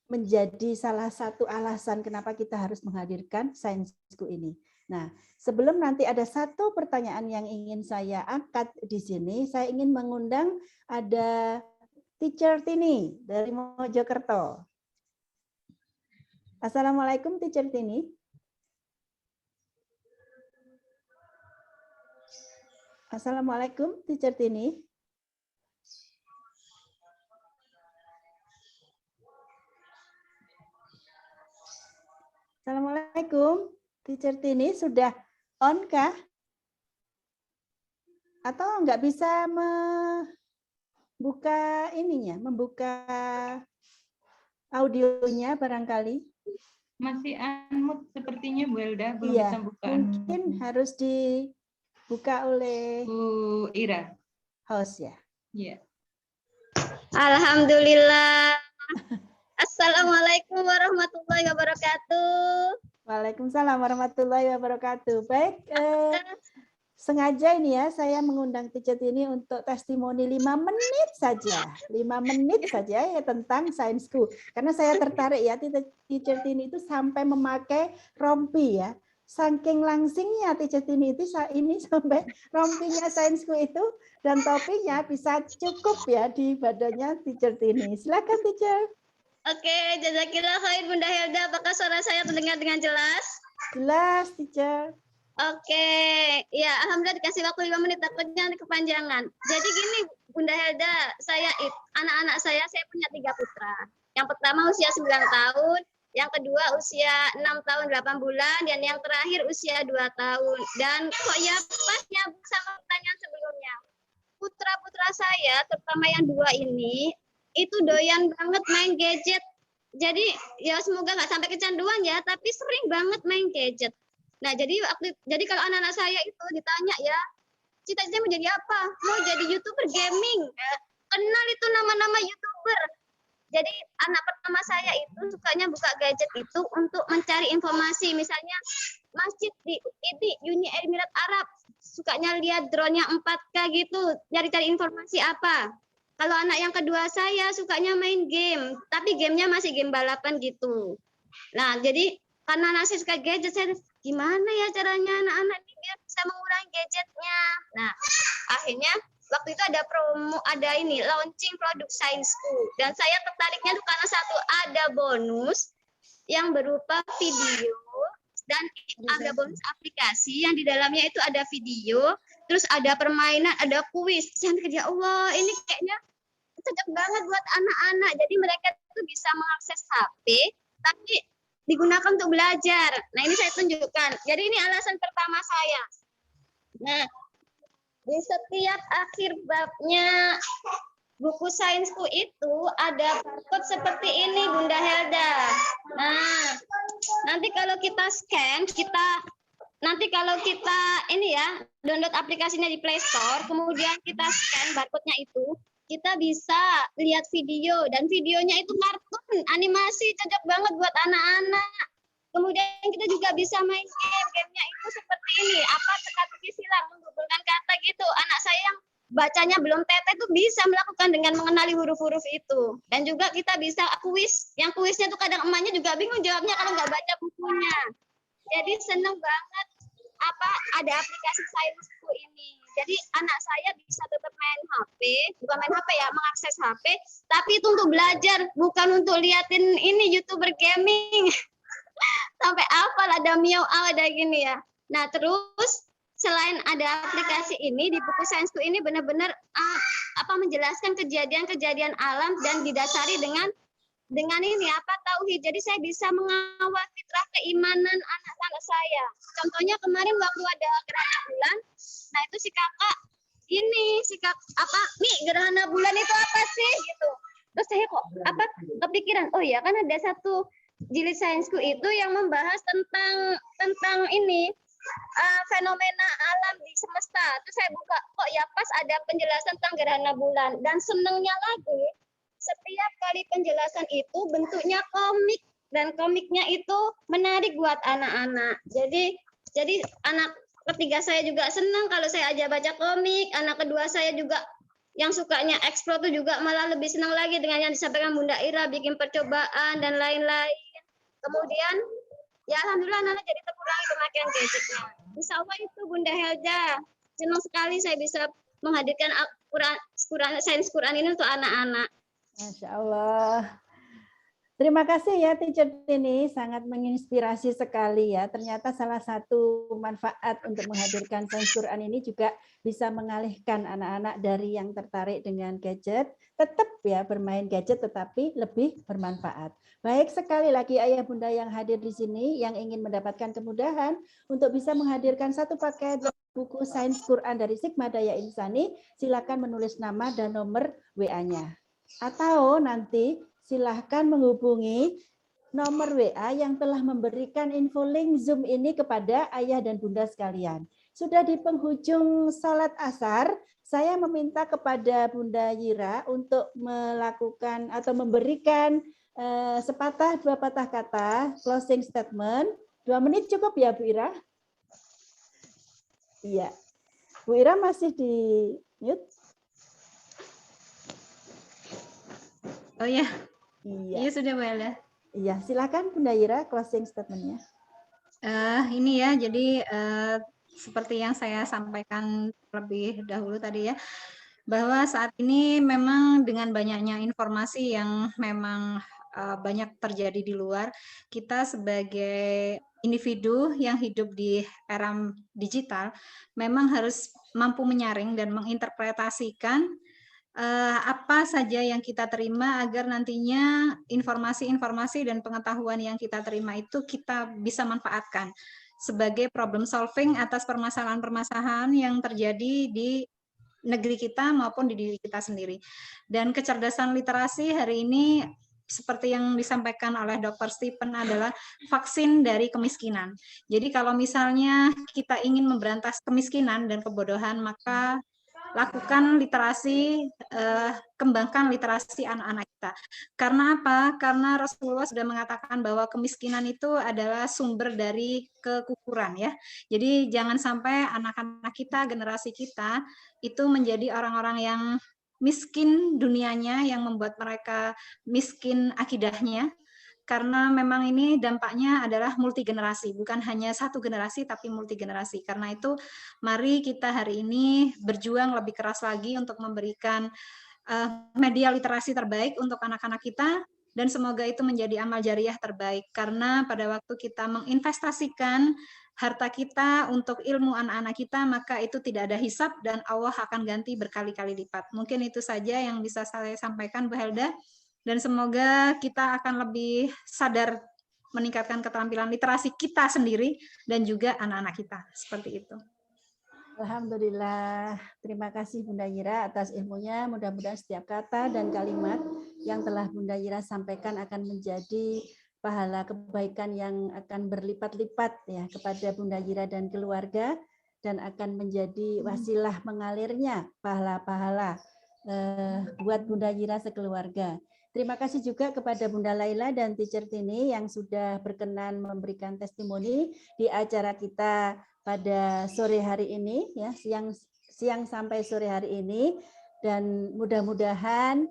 menjadi salah satu alasan kenapa kita harus menghadirkan Sainsku ini. Nah, sebelum nanti ada satu pertanyaan yang ingin saya angkat di sini, saya ingin mengundang ada Teacher Tini dari Mojokerto. Assalamualaikum Teacher Tini. Assalamualaikum Teacher Tini. Assalamualaikum Teacher Tini, sudah on kah? Atau nggak bisa membuka ininya, membuka audionya barangkali? Masih unmute sepertinya Bu Elda, belum Iya, bisa buka. mungkin harus dibuka oleh Bu Ira. host ya. Iya. Alhamdulillah, Assalamualaikum warahmatullahi wabarakatuh. Waalaikumsalam warahmatullahi wabarakatuh. Baik, sengaja ini ya saya mengundang Teacher Tini untuk testimoni 5 menit saja. 5 menit saja ya tentang Sainsku. Karena saya tertarik ya Teacher Tini itu sampai memakai rompi ya. Saking langsingnya Teacher Tini itu ini sampai rompinya Sainsku itu dan topinya bisa cukup ya di badannya Teacher Tini. Silakan Teacher. Oke, jazakillah khair Bunda Helda. Apakah suara saya terdengar dengan jelas? Jelas Teacher. Oke, ya alhamdulillah dikasih waktu 5 menit, takutnya kepanjangan. Jadi gini Bunda Helda, anak-anak saya punya 3 putra. Yang pertama usia 9 tahun, yang kedua usia 6 tahun 8 bulan, dan yang terakhir usia 2 tahun. Dan kok ya pas nyambung sama pertanyaan sebelumnya. Putra-putra saya, terutama yang 2 ini, itu doyan banget main gadget. Jadi ya semoga nggak sampai kecanduan ya, tapi sering banget main gadget. Nah, jadi kalau anak-anak saya itu ditanya ya, cita-cita mau jadi apa? Mau jadi YouTuber gaming. Kenal itu nama-nama YouTuber. Jadi anak pertama saya itu sukanya buka gadget itu untuk mencari informasi. Misalnya masjid di Uni Emirat Arab, sukanya lihat drone-nya 4K gitu, cari-cari informasi apa. Kalau anak yang kedua saya sukanya main game, tapi gamenya masih game balapan gitu. Nah, jadi karena anak saya suka gadget, saya gimana ya caranya anak-anak ini biar bisa mengurangi gadgetnya. Nah, akhirnya waktu itu ada promo, ada ini launching produk Sainsku. Dan saya tertariknya tuh karena satu ada bonus yang berupa video dan ada bonus aplikasi yang di dalamnya itu ada video, terus ada permainan, ada kuis. Saya mikir ya Allah, ini kayaknya cocok banget buat anak-anak. Jadi mereka itu bisa mengakses HP, tapi digunakan untuk belajar. Nah, ini saya tunjukkan. Jadi ini alasan pertama saya. Nah, di setiap akhir babnya buku Sainsku itu ada barcode seperti ini, Bunda Helda. Nah, nanti kalau kita scan, nanti kalau kita ini ya, download aplikasinya di Play Store, kemudian kita scan barcode-nya itu, kita bisa lihat video, dan videonya itu kartun, animasi, cocok banget buat anak-anak. Kemudian kita juga bisa main game, gamenya itu seperti ini, apa teka-teki silang, menghubungkan kata gitu. Anak saya yang bacanya belum tete itu bisa melakukan dengan mengenali huruf-huruf itu. Dan juga kita bisa kuis, yang kuisnya tuh kadang emaknya juga bingung jawabnya kalau nggak baca bukunya. Jadi seneng banget ada aplikasi Sainsku ini. Jadi anak saya bisa tetap main HP, bukan main HP ya, mengakses HP, tapi itu untuk belajar, bukan untuk liatin ini YouTuber gaming. Sampai hafal ada miau ada gini ya. Nah, terus selain ada aplikasi ini di buku Sainsku ini benar-benar menjelaskan kejadian-kejadian alam dan didasari dengan ini tauhid. Jadi saya bisa mengawal fitrah keimanan anak-anak saya. Contohnya kemarin waktu ada gerhana bulan, nah itu si kakak nih gerhana bulan itu apa sih gitu. Terus saya kok kepikiran, oh ya kan ada satu jilid Sainsku itu yang membahas tentang ini fenomena alam di semesta. Terus saya buka, kok ya pas ada penjelasan tentang gerhana bulan. Dan senengnya lagi, setiap kali penjelasan itu bentuknya komik, dan komiknya itu menarik buat anak-anak. Jadi anak ketiga saya juga senang kalau saya aja baca komik. Anak kedua saya juga yang sukanya eksplor tuh juga malah lebih senang lagi dengan yang disampaikan Bunda Ira, bikin percobaan dan lain-lain. Kemudian ya alhamdulillah anak jadi terkurangi pemakaian gadgetnya. Insya Allah itu Bunda Helda. Senang sekali saya bisa menghadirkan Sains Quran ini untuk anak-anak. Masya Allah. Terima kasih ya Teacher Tini, sangat menginspirasi sekali ya. Ternyata salah satu manfaat untuk menghadirkan Sains Quran ini juga bisa mengalihkan anak-anak dari yang tertarik dengan gadget, tetap ya bermain gadget tetapi lebih bermanfaat. Baik, sekali lagi ayah bunda yang hadir di sini yang ingin mendapatkan kemudahan untuk bisa menghadirkan satu paket buku Sains Quran dari Sigma Daya Insani, silakan menulis nama dan nomor WA-nya. Atau nanti silahkan menghubungi nomor WA yang telah memberikan info link Zoom ini kepada ayah dan bunda sekalian. Sudah di penghujung sholat asar, saya meminta kepada Bunda Yira untuk melakukan atau memberikan sepatah dua patah kata closing statement. 2 menit cukup ya Bu Ira? Iya. Bu Ira masih di mute? Oh ya, Iya. iya sudah Bu Helda. Iya, silakan Bunda Yira closing statement-nya. Ini ya, jadi seperti yang saya sampaikan lebih dahulu tadi ya, bahwa saat ini memang dengan banyaknya informasi yang memang banyak terjadi di luar, kita sebagai individu yang hidup di era digital memang harus mampu menyaring dan menginterpretasikan apa saja yang kita terima agar nantinya informasi-informasi dan pengetahuan yang kita terima itu kita bisa manfaatkan sebagai problem solving atas permasalahan-permasalahan yang terjadi di negeri kita maupun di diri kita sendiri. Dan kecerdasan literasi hari ini seperti yang disampaikan oleh Dr. Stephen adalah vaksin dari kemiskinan. Jadi kalau misalnya kita ingin memberantas kemiskinan dan kebodohan, maka lakukan literasi, kembangkan literasi anak-anak kita. Karena apa? Karena Rasulullah sudah mengatakan bahwa kemiskinan itu adalah sumber dari kekufuran ya. Jadi jangan sampai anak-anak kita, generasi kita itu menjadi orang-orang yang miskin dunianya, yang membuat mereka miskin akidahnya. Karena memang ini dampaknya adalah multigenerasi, bukan hanya satu generasi tapi multigenerasi. Karena itu mari kita hari ini berjuang lebih keras lagi untuk memberikan media literasi terbaik untuk anak-anak kita, dan semoga itu menjadi amal jariah terbaik. Karena pada waktu kita menginvestasikan harta kita untuk ilmu anak-anak kita, maka itu tidak ada hisab dan Allah akan ganti berkali-kali lipat. Mungkin itu saja yang bisa saya sampaikan Bu Helda. Dan semoga kita akan lebih sadar meningkatkan keterampilan literasi kita sendiri dan juga anak-anak kita. Seperti itu. Alhamdulillah. Terima kasih Bunda Yira atas ilmunya. Mudah-mudahan setiap kata dan kalimat yang telah Bunda Yira sampaikan akan menjadi pahala kebaikan yang akan berlipat-lipat ya kepada Bunda Yira dan keluarga, dan akan menjadi wasilah mengalirnya pahala-pahala buat Bunda Yira sekeluarga. Terima kasih juga kepada Bunda Laila dan Teacher Tini yang sudah berkenan memberikan testimoni di acara kita pada sore hari ini, ya, siang sampai sore hari ini, dan mudah-mudahan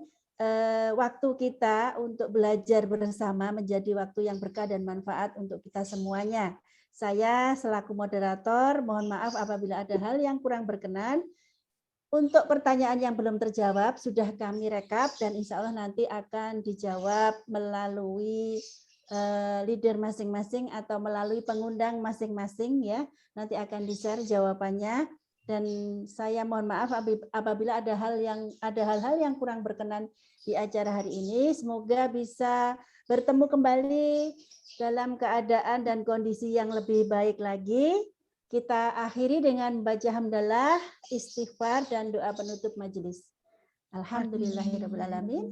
waktu kita untuk belajar bersama menjadi waktu yang berkah dan manfaat untuk kita semuanya. Saya selaku moderator mohon maaf apabila ada hal yang kurang berkenan. Untuk pertanyaan yang belum terjawab sudah kami rekap dan insya Allah nanti akan dijawab melalui leader masing-masing atau melalui pengundang masing-masing ya. Nanti akan di-share jawabannya, dan saya mohon maaf apabila ada hal-hal yang kurang berkenan di acara hari ini. Semoga bisa bertemu kembali dalam keadaan dan kondisi yang lebih baik lagi. Kita akhiri dengan baca hamdalah, istighfar, dan doa penutup majelis. Alhamdulillahirabbil alamin.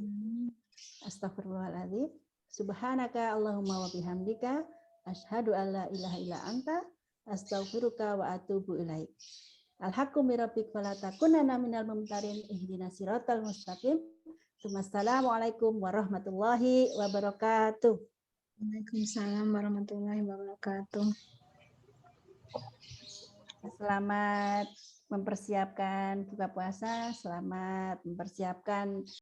Astagfirullahaladzim. Subhanaka Allahumma wa bihamdika asyhadu alla ilaha illa anta astaghfiruka wa atubu ilaik. Alhaqqu mirabbik fala takunanna minal mumtarin ihdinas siratal mustaqim. Assalamualaikum warahmatullahi wabarakatuh. Waalaikumsalam warahmatullahi wabarakatuh. Selamat mempersiapkan buka puasa, selamat mempersiapkan